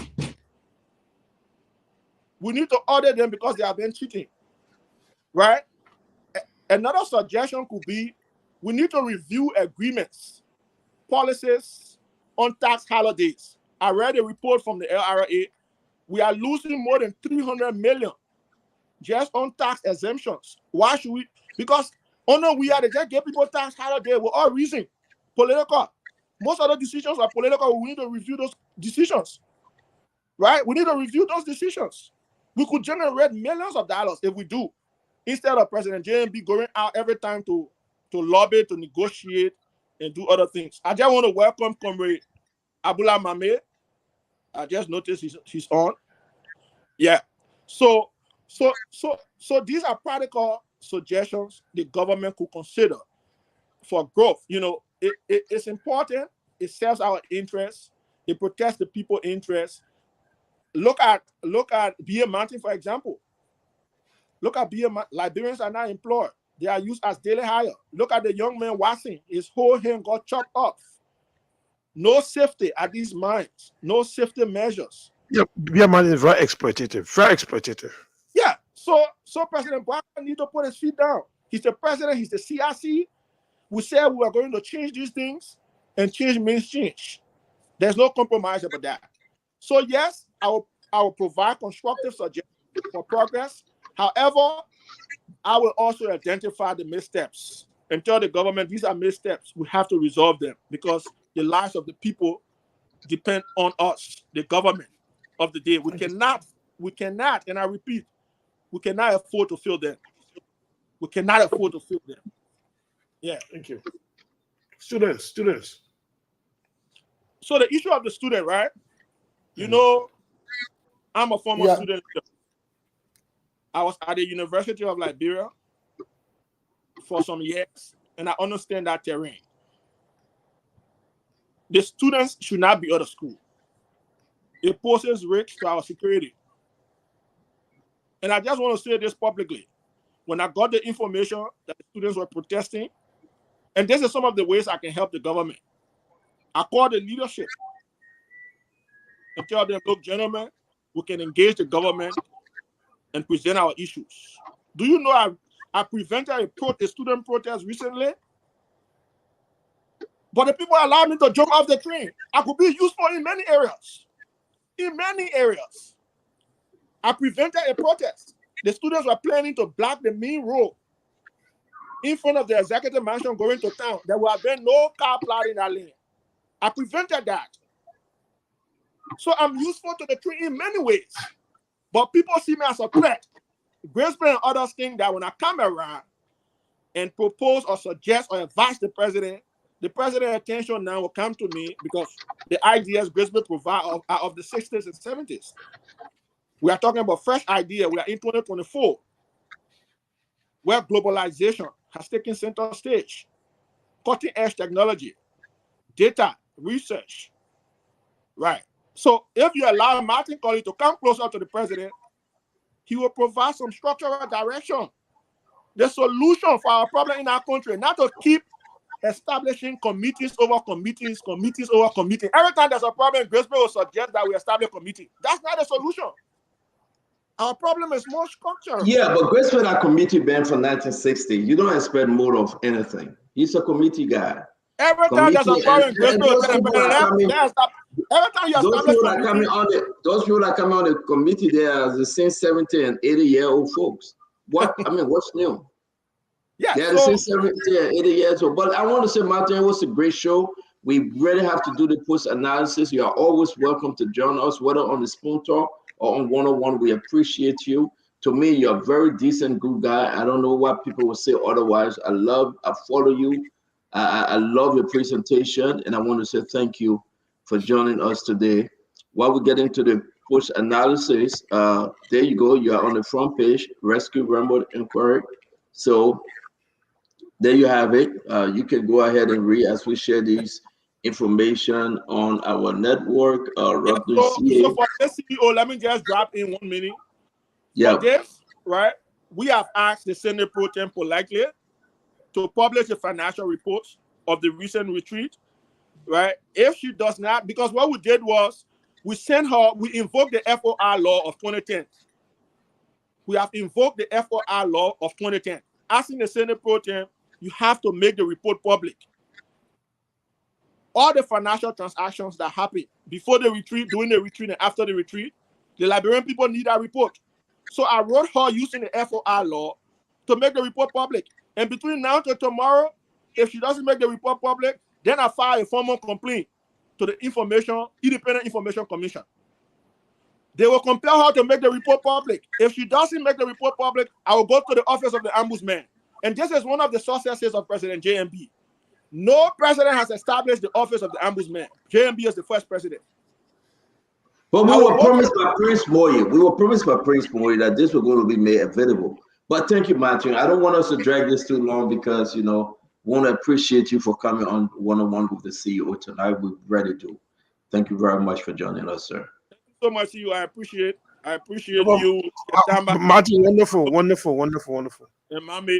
We need to audit them because they have been cheating. Right? Another suggestion could be we need to review agreements, policies on tax holidays. I read a report from the LRA. We are losing more than 300 million just on tax exemptions. Why should we? Because we are to just give people tax holiday with all reason. Political. Most of the decisions are political. We need to review those decisions. Right? We need to review those decisions. We could generate millions of dollars if we do. Instead of President JMB going out every time to lobby, to negotiate, and do other things. I just want to welcome Comrade Abula Mame. I just noticed he's on. Yeah. So these are practical suggestions the government could consider for growth. You know, it's important. It serves our interests. It protects the people's interests. Look at BA Mountain, for example. Look at BA. Liberians are not employed. They are used as daily hire. Look at the young man Watson. His whole hand got chopped off. No safety at these mines. No safety measures. Yeah, BA Mountain is very exploitative. Very exploitative. Yeah. So President Bouaka needs to put his feet down. He's the president. He's the CRC. We said we are going to change these things, and change means change. There's no compromise about that. So yes, I will provide constructive suggestions for progress. However, I will also identify the missteps and tell the government these are missteps. We have to resolve them because the lives of the people depend on us, the government of the day. We cannot, and I repeat, we cannot afford to fail them. We cannot afford to fail them. Yeah. Thank you. Students. So the issue of the student, right? You know, I'm a former student leader. I was at the University of Liberia for some years, and I understand that terrain. The students should not be out of school. It poses risks to our security. And I just want to say this publicly. When I got the information that the students were protesting, and this is some of the ways I can help the government. I called the leadership and tell them, look, gentlemen, we can engage the government and present our issues. Do you know I prevented a student protest recently? But the people allowed me to jump off the train. I could be useful in many areas. In many areas. I prevented a protest. The students were planning to block the main road in front of the executive mansion going to town. There would have been no car plowed in that lane. I prevented that. So I'm useful to the tree in many ways. But people see me as a threat. Brisbane and others think that when I come around and propose or suggest or advise the president's attention now will come to me because the ideas Brisbane provide are of the 60s and 70s. We are talking about fresh ideas. We are in 2024, where globalization has taken center stage, cutting-edge technology, data, research, right? So if you allow Martin Colley to come closer to the president, he will provide some structural direction, the solution for our problem in our country, not to keep establishing committees over committees, committees over committees. Every time there's a problem, Brisbane will suggest that we establish a committee. That's not a solution. Our problem is more structural. Yeah, but Brisbane had committee been from 1960. You don't expect more of anything. He's a committee guy. Every time there's a problem, Brisbane will tell the president, every time you establish a committee. Those people that come on the committee, they are the same 70 and 80-year-old folks. What I mean, what's new? Yeah, they're the same 70 and 80 years old. But I want to say, Martin, it was a great show. We really have to do the post-analysis. You are always welcome to join us, whether on the Spoon Talk or on 101. We appreciate you. To me, you're a very decent, good guy. I don't know what people will say otherwise. I follow you. I love your presentation, and I want to say thank you for joining us today. While we get into the post-analysis, there you go. You are on the front page, Rescue Rainbow Inquiry. So there you have it. You can go ahead and read as we share these information on our network. So for this CEO, let me just drop in 1 minute. Yeah. For this, right? We have asked the Senate Pro Tem politely to publish the financial reports of the recent retreat, right? If she does not, because what we did was we invoked the FOR law of 2010. We have invoked the FOR law of 2010. Asking the Senate Pro Tem, you have to make the report public. All the financial transactions that happen before the retreat, during the retreat, and after the retreat, the Liberian people need that report. So I wrote her using the FOR law to make the report public. And between now to tomorrow, if she doesn't make the report public, then I file a formal complaint to the Independent Information Commission. They will compel her to make the report public. If she doesn't make the report public, I will go to the office of the ombudsman. And this is one of the successes of President JMB. No president has established the office of the ombudsman. JMB is the first president. But we were promised by Prince Moye. We were promised by Prince Moye that this was going to be made available. But thank you, Martin. I don't want us to drag this too long because, want to appreciate you for coming on one-on-one with the CEO tonight. We're ready to. Thank you very much for joining us, sir. Thank you so much, CEO. I appreciate you. Martin, wonderful. And Mami,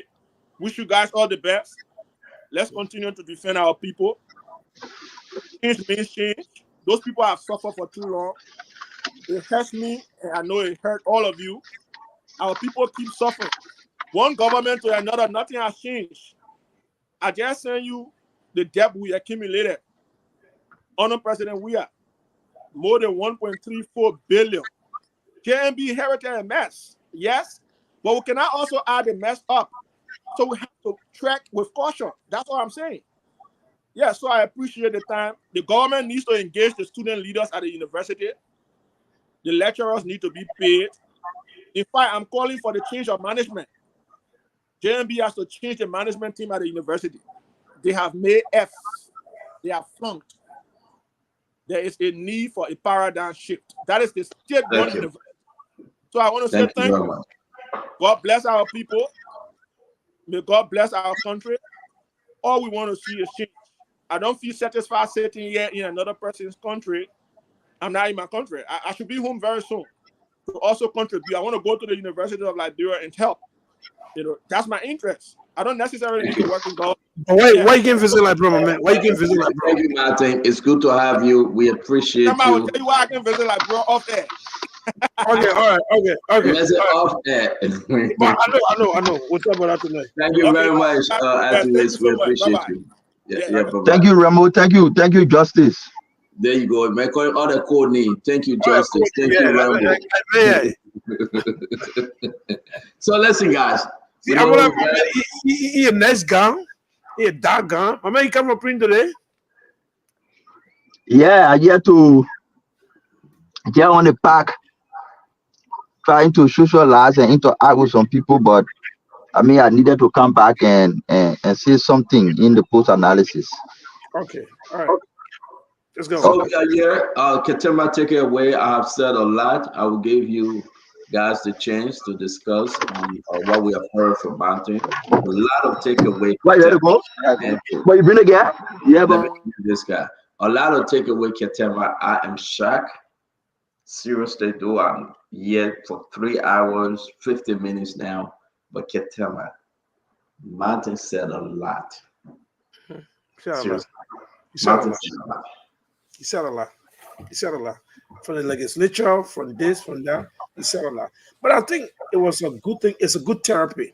wish you guys all the best. Let's continue to defend our people. Change means change. Those people have suffered for too long. It hurts me, and I know it hurt all of you. Our people keep suffering. One government to another, nothing has changed. I just sent you the debt we accumulated under President Weah. More than 1.34 billion. JMB inherited a mess, yes, but we cannot also add the mess up. So we have to track with caution. That's what I'm saying. Yeah, so I appreciate the time. The government needs to engage the student leaders at the university. The lecturers need to be paid. In fact, I'm calling for the change of management. JMB has to change the management team at the university. They have made F. They have flunked. There is a need for a paradigm shift. That is the state-run university. So I want to say thank you. God bless our people. May God bless our country. All we want to see is change. I don't feel satisfied sitting here in another person's country I'm not in my country. I should be home very soon to also contribute. I want to go to the University of Liberia and help. That's my interest. I don't necessarily need to work in government. Why you can visit Liberia, my man? Why you can visit Liberia? Thank you, Martin. It's good to have you. We appreciate I will you. tell you why I can visit Liberia off air. Okay, all right, okay. Let's off air. I know. We'll talk about that tonight. Thank you very much, activists. We appreciate you. Bye-bye. Thank you, Rambo. Thank you, Justice. There you go. My other code name. Thank you, Justice. Thank you, Rambo. So listen, guys. See, I'm gonna he a nice guy. He a dark guy. My man, you come from print today? Yeah, I get on the park, trying to socialize and interact with some people, but I mean, I needed to come back and say something in the post analysis. Okay, all right. Let's go. So we are here. Ketema, take it away. I have said a lot. I will give you guys the chance to discuss what we have heard from Martin. A lot of takeaway. Wait, let it go. But you bring again? Yeah, but this guy. A lot of takeaway, Ketema. I am shocked. Seriously, though, I'm here for 3 hours, 50 minutes now. But Ketema, Martin said a lot. Seriously. He said a lot. From the legislature, from this, from that, he said a lot. But I think it was a good thing. It's a good therapy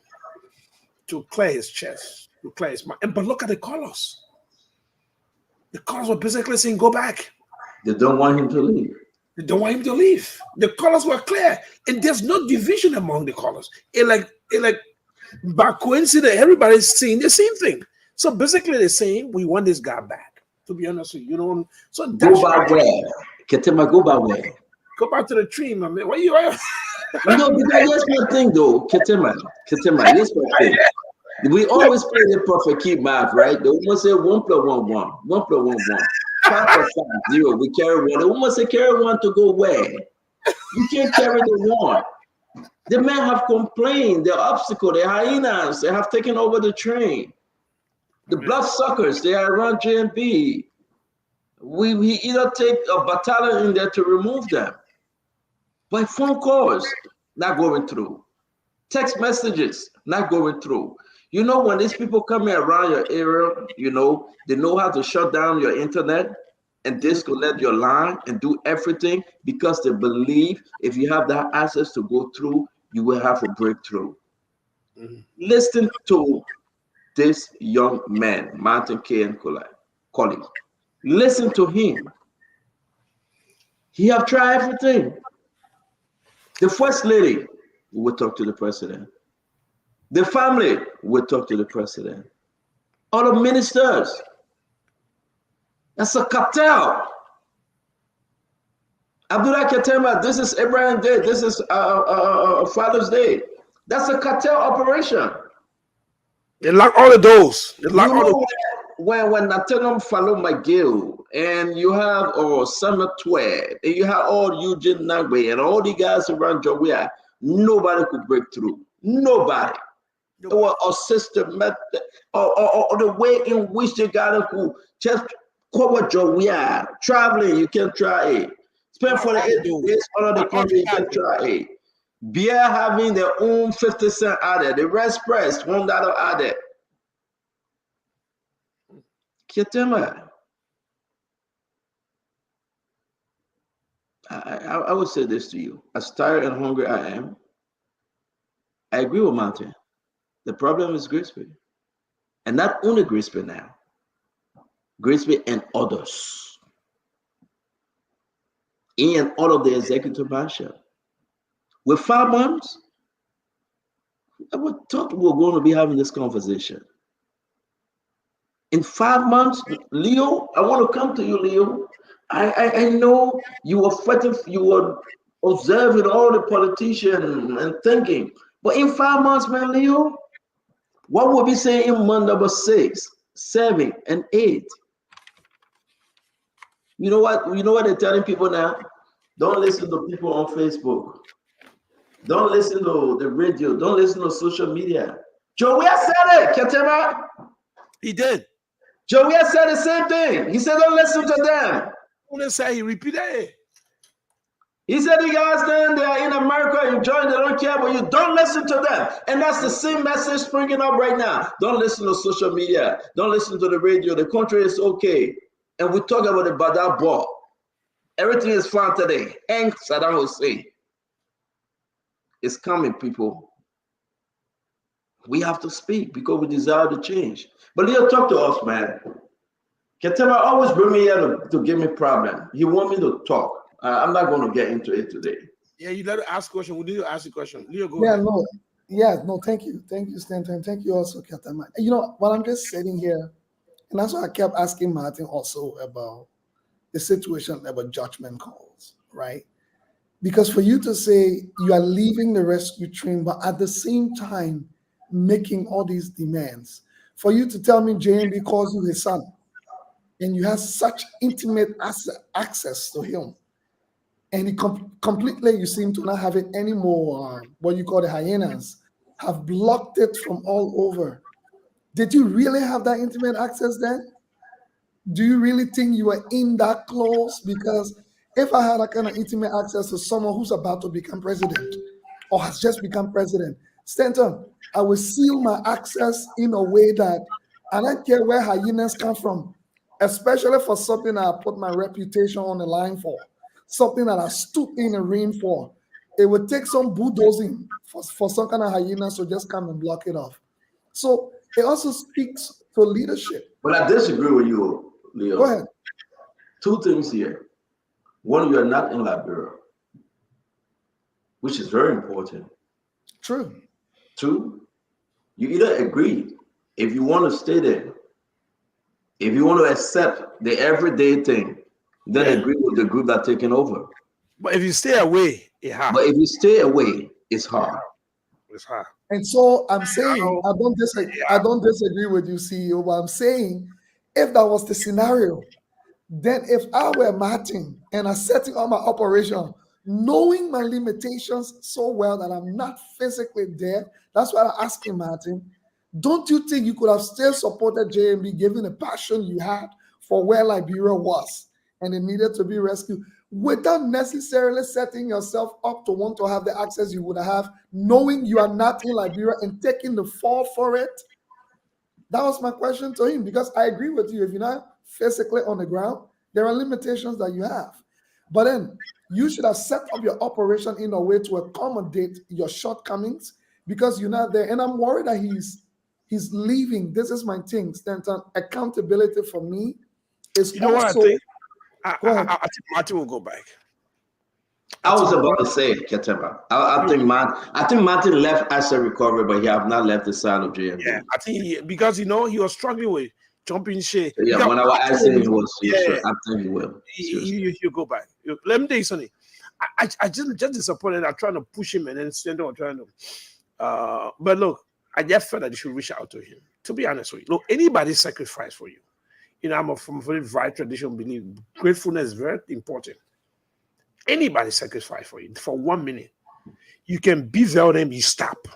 to clear his chest, to clear his mind. But look at the colors. The colors were basically saying, go back. They don't want him to leave. They don't want him to leave. The colors were clear. And there's no division among the colors. It like by coincidence, everybody's saying the same thing. So basically they're saying, we want this guy back. To be honest with you, so go back where? Ketima, go back where? Go back to the tree, my man. Why you? No, because here's my thing, though. Ketima, here's my thing. We always play the perfect key math, right? They almost say 1 + 1 = 1. 1 + 1 = 1. 5 + 5 = 0. We carry 1. They almost say carry 1 to go where? You can't carry the 1. The men have complained. The obstacle, the hyenas, they have taken over the train. The bloodsuckers, they are around JMB. We either take a battalion in there to remove them. By phone calls, not going through. Text messages, not going through. You know, when these people come around your area, they know how to shut down your internet and disconnect your line and do everything because they believe if you have that access to go through, you will have a breakthrough. Listen to this young man, Martin K. Colley. Listen to him. He have tried everything. The first lady will talk to the president. The family will talk to the president. Other ministers. That's a cartel. Abdullah Ketema, this is Abraham Day. This is Father's Day. That's a cartel operation. They lock all the doors. They lock all the when Nathaniel Fallow McGill and you have Summer Twed and you have all Eugene Nagbe and all the guys around Jowea, nobody could break through. Nobody. Or system method or the way in which they got to just cover Jowea. Traveling, you can try it. Spend 48 days all of the country, you can try it. Beer having their own 50 cent added, the rest press $1 added. Ketima, I would say this to you. As tired and hungry I am, I agree with Martin. The problem is Grigsby. And not only Grigsby now. Grigsby and others. And all of the executive branch. With 5 months, I would thought we were going to be having this conversation. In 5 months, Leo, I want to come to you, Leo. I know you were fighting, you were observing all the politicians and thinking. But in 5 months, man, Leo, what would we say in month number 6, 7, and 8? You know what they're telling people now? Don't listen to people on Facebook. Don't listen to the radio. Don't listen to social media. Joey said it, Ketima. He did. Joey said the same thing. He said, don't listen to them. What did he say? He repeated it. He said, "You guys then they are in America enjoying, they don't care, but you don't listen to them." And that's the same message springing up right now. Don't listen to social media. Don't listen to the radio. The country is okay. And we talk about the Badar ball. Everything is fine today. And Saddam Hussein. It's coming, people. We have to speak because we desire to change. But Leo, talk to us, man. Ketema always bring me here to give me problem. He want me to talk. I'm not going to get into it today. Yeah, you let her ask a question. We need to ask a question. Leo, go Yeah, ahead. no, thank you. Thank you, Stanton. Thank you also, Ketama. You know, while I'm just sitting here, and that's why I kept asking Martin also about the situation about judgment calls, right? Because for you to say you are leaving the rescue train, but at the same time making all these demands, for you to tell me JMB calls you his son, and you have such intimate access to him, and he completely, you seem to not have it anymore, what you call the hyenas, have blocked it from all over. Did you really have that intimate access then? Do you really think you were in that close? Because if I had that kind of intimate access to someone who's about to become president or has just become president, Stanton, I will seal my access in a way that I don't care where hyenas come from, especially for something that I put my reputation on the line for, something that I stood in a ring for. It would take some bulldozing for some kind of hyenas to just come and block it off. So it also speaks to leadership. But I disagree with you, Leo. Go ahead. Two things here. One, you are not in Liberia, which is very important. True. Two, you either agree if you want to stay there, if you want to accept the everyday thing, then agree with the group that's taking over. But if you stay away, it's hard. But if you stay away, it's hard. It's hard. And so I'm saying, I don't disagree with you, CEO, but I'm saying if that was the scenario, then if I were Martin and I'm setting up my operation, knowing my limitations so well that I'm not physically there, that's why I'm asking Martin, don't you think you could have still supported JMB given the passion you had for where Liberia was and it needed to be rescued without necessarily setting yourself up to want to have the access you would have, knowing you are not in Liberia and taking the fall for it? That was my question to him, because I agree with you. If you're not physically on the ground, there are limitations that you have. But then you should have set up your operation in a way to accommodate your shortcomings because you're not there. And I'm worried that he's leaving. This is my thing, Stanton. Accountability for me is what I think? I think Martin will go back. I was about to say, Ketema. I think Martin left as a recovery, but he have not left the side of JMB. Yeah, I think because he was struggling with jumping shit. Yeah, when I was asking him, I think he will. You go back. Let me tell you something. I just disappointed. I'm trying to push him and then stand on trying to. But look, I just felt that you should reach out to him. To be honest with you, look, anybody sacrifice for you. You know, I'm from a very right tradition belief. Gratefulness is very important. Anybody sacrifice for you for 1 minute. You can bevel them, you stop.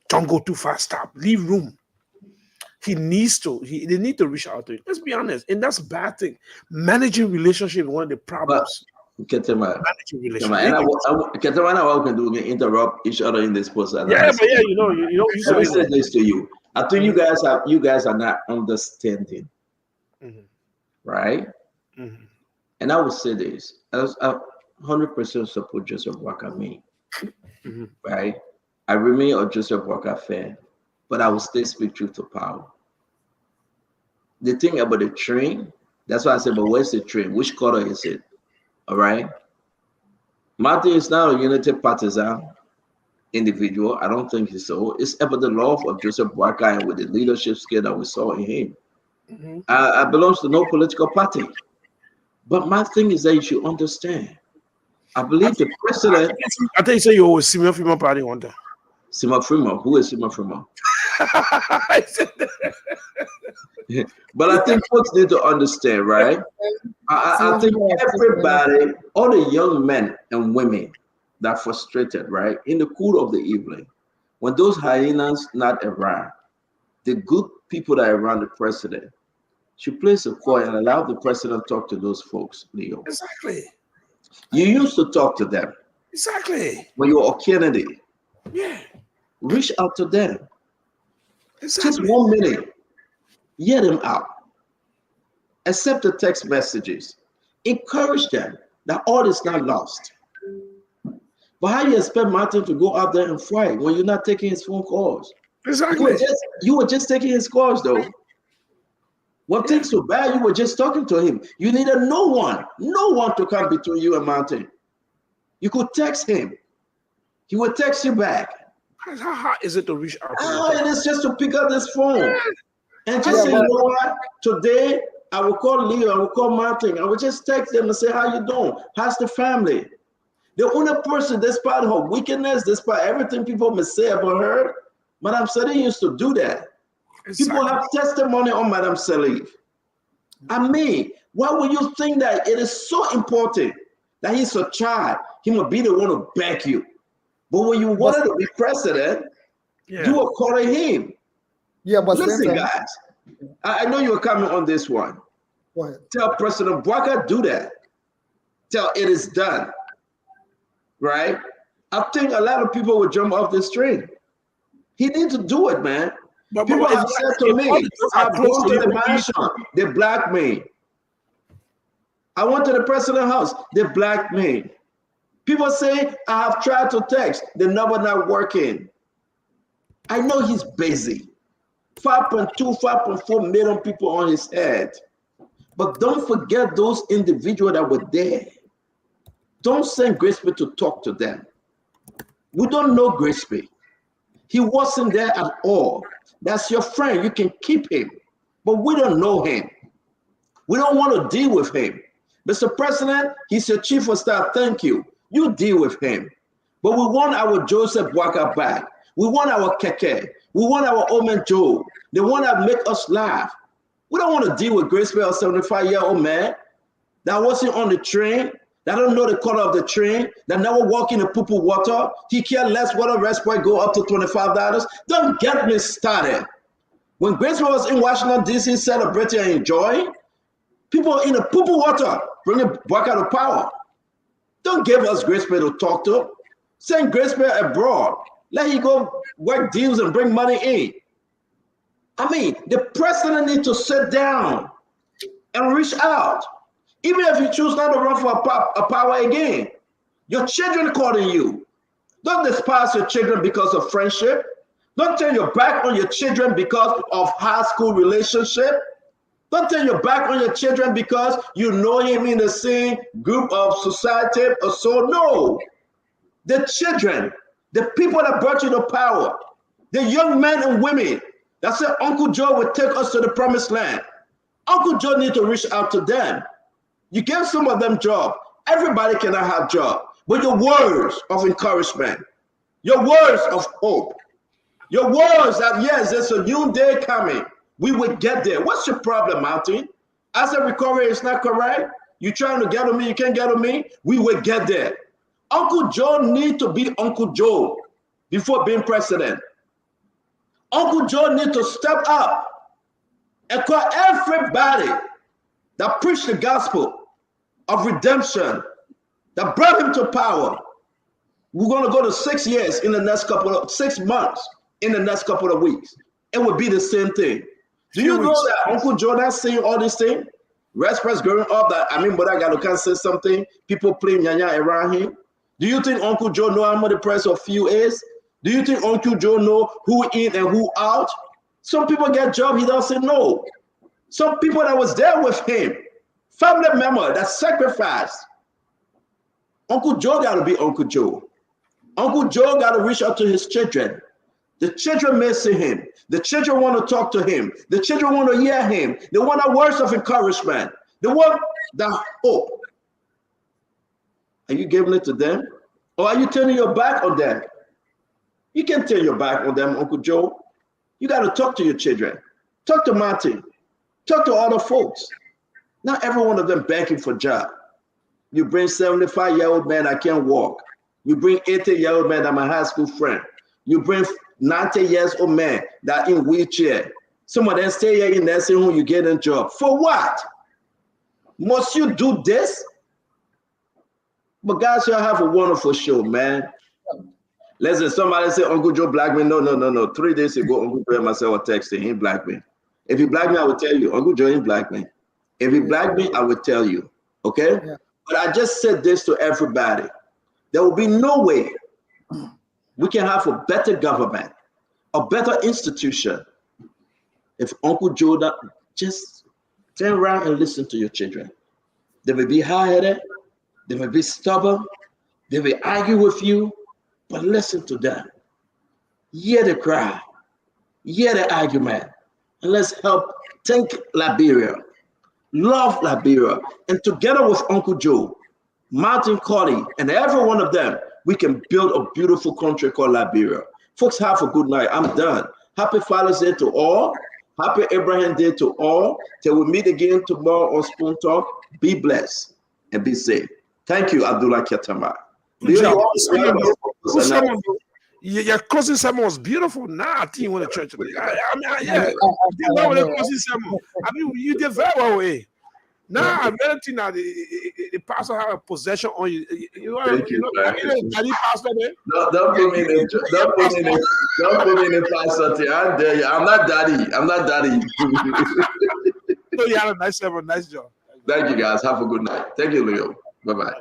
Don't go too far, stop. Leave room. They need to reach out to you. Let's be honest. And that's a bad thing. Managing relationship is one of the problems. Ketema, and I can do we can interrupt each other in this process. Yeah, but you know, let me say this to you. I think you guys are not understanding. Right? Mm-hmm. And I would say this, I 100% support Joseph Walker, right? I remain a Joseph Walker fan, but I will still speak truth to power. The thing about the train, that's why I said, but where's the train? Which color is it? All right? Martin is not a unity partisan individual. I don't think he's so. It's about the love of Joseph Walker and with the leadership skill that we saw in him. I belong to no political party. But my thing is that you should understand. I believe the president. I think you say you're a Simon Freeman party one time. Simon Freeman. Who is Simon Freeman? But I think folks need to understand, right? I think everybody, all the young men and women that are frustrated, right? In the cool of the evening, when those hyenas not around, the good people that are around the president should place a call and allow the president to talk to those folks, Leo. Exactly. You used to talk to them. Exactly. When you were a Kennedy. Yeah. Reach out to them. Exactly. Just 1 minute. Hear them out. Accept the text messages. Encourage them that all is not lost. But how you expect Martin to go out there and fight when you're not taking his phone calls? Exactly. You were just taking his calls, though. When things were bad, you were just talking to him. You needed no one to come between you and Martin. You could text him. He would text you back. How hard is it to reach out to Oh, it is just to pick up this phone and just say, you know what? Today, I will call Leo, I will call Martin. I will just text them and say, how you doing? How's the family? The only person, despite her wickedness, despite everything people may say about her, Madame Salif used to do that. Exactly. People have testimony on Madame Salif. I mean, why would you think that it is so important that he's a child? He must be the one to back you. But when you wanted to be president, you were calling him. Yeah, but listen, guys, I know you're coming on this one. Tell President Bouakai do that. Tell it is done. Right? I think a lot of people would jump off this train. He needs to do it, man. But people have said to me, I've gone to the mansion, they black me. I went to the president's house, they black me. People say, I have tried to text, the number not working. I know he's busy. 5.2, 5.4 million people on his head. But don't forget those individuals that were there. Don't send Grisby to talk to them. We don't know Grisby. He wasn't there at all. That's your friend. You can keep him. But we don't know him. We don't want to deal with him. Mr. President, he's your chief of staff. Thank you. You deal with him. But we want our Joseph Bouakai back. We want our Keke. We want our Omen Joe. They want to make us laugh. We don't want to deal with Grisby, a 75-year-old man that wasn't on the train, that don't know the color of the train, that never walk in the poo-poo water. He care less whether rest point go up to $25. Don't get me started. When Grisby was in Washington, D.C. celebrating and enjoying, people in the poo-poo water bringing Bouakai to power. Don't give us Grisby to talk to. Send Grisby abroad. Let him go work deals and bring money in. I mean, the president needs to sit down and reach out. Even if you choose not to run for a power again, your children calling you. Don't despise your children because of friendship. Don't turn your back on your children because of high school relationship. Don't turn your back on your children because you know him in the same group of society or so. No. The children, the people that brought you to power, the young men and women that said Uncle Joe would take us to the promised land. Uncle Joe need to reach out to them. You give some of them job. Everybody cannot have job. But your words of encouragement, your words of hope, your words that yes, there's a new day coming. We will get there. What's your problem, Martin? I said recovery is not correct. You trying to get on me, you can't get on me. We will get there. Uncle Joe need to be Uncle Joe before being president. Uncle Joe need to step up and call everybody that preached the gospel of redemption, that brought him to power. We're going to go to 6 years in the next 6 months in the next couple of weeks. It will be the same thing. Do you know that Uncle Joe not saying all these things? Respect's growing up that, but I got to can't say something. People playing nyanya around him. Do you think Uncle Joe know how much the price of fuel is? Do you think Uncle Joe know who in and who out? Some people get job, he doesn't know. Some people that was there with him, family member that sacrificed. Uncle Joe got to be Uncle Joe. Uncle Joe got to reach out to his children. The children may see him. The children want to talk to him. The children want to hear him. They want a words of encouragement. They want the hope. Are you giving it to them? Or are you turning your back on them? You can't turn your back on them, Uncle Joe. You got to talk to your children. Talk to Martin. Talk to other folks. Not every one of them begging for job. You bring 75-year-old man that can't walk. You bring 80-year-old man that my high school friend. You bring 90-year-old man that in wheelchair. Some of them stay here in nursing home, you get a job. For what? Must you do this? But guys, y'all have a wonderful show, man. Listen, somebody say Uncle Joe black me. No. 3 days ago, Uncle Joe and myself were texting. He ain't black me. If he black me, I will tell you. Uncle Joe ain't black me. If he black me, I will tell you. Okay? Yeah. But I just said this to everybody. There will be no way we can have a better government, a better institution, if Uncle Joe just turn around and listen to your children. They may be hard-headed, they may be stubborn, they may argue with you, but listen to them. Hear the cry, hear the argument, and let's help think Liberia, love Liberia, and together with Uncle Joe, Martin Colley, and every one of them, we can build a beautiful country called Liberia. Folks, have a good night. I'm done. Happy Father's Day to all. Happy Abraham Day to all. Till we meet again tomorrow on Spoon Talk. Be blessed and be safe. Thank you, Abdullah Ketama. Your closing sermon was beautiful. Nah, I think you went to church. You did very well. Now I'm relating that the pastor have a possession on you. Daddy pastor there? No, don't put me in the pastor. I dare you. I'm not daddy. So you had a nice sermon, nice job. Thank you guys. Have a good night. Thank you, Leo. Bye-bye.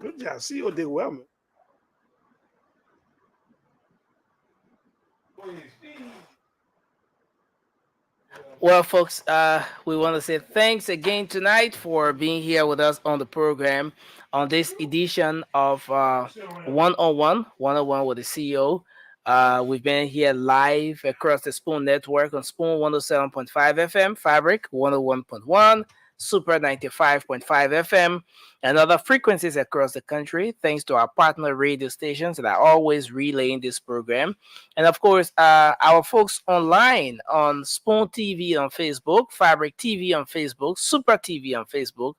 Good job. See you did well, man. Well, folks, we want to say thanks again tonight for being here with us on the program on this edition of One-on-One with the CEO. We've been here live across the Spoon Network on Spoon 107.5 FM, Fabric 101.1, Super 95.5 FM, and other frequencies across the country, thanks to our partner radio stations that are always relaying this program. And of course, our folks online on Spoon TV on Facebook, Fabric TV on Facebook, Super TV on Facebook.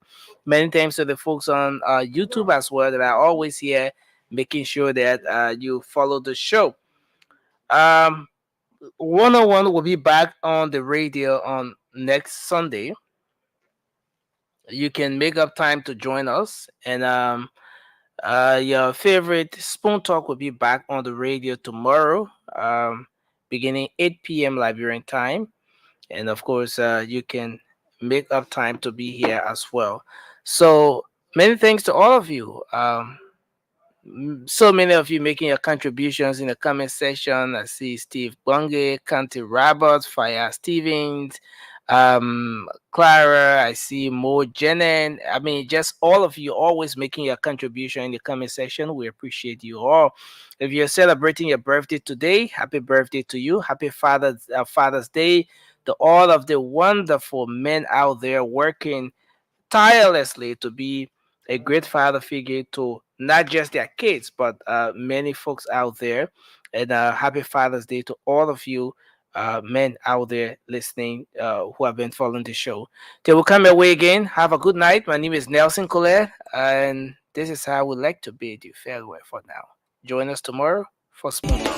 Many thanks to the folks on YouTube as well that are always here making sure that you follow the show. One-on-One will be back on the radio on next Sunday. You can make up time to join us, and your favorite Spoon Talk will be back on the radio tomorrow, beginning 8 p.m. Liberian time. And of course, you can make up time to be here as well. So many thanks to all of you. So many of you making your contributions in the comment section. I see Steve Bunge, Kanti Roberts, Fire Stevens, Clara, I see Mo Jenin. I mean, just all of you always making your contribution in the comment section. We appreciate you all. If you're celebrating your birthday today, happy birthday to you. Happy Father's Day to all of the wonderful men out there working tirelessly to be a great father figure to not just their kids, but many folks out there. And happy Father's Day to all of you men out there listening who have been following the show. Till we come away again, have a good night. My name is Nelson Colette, and this is how we like to bid you farewell for now. Join us tomorrow for Spoon Talk.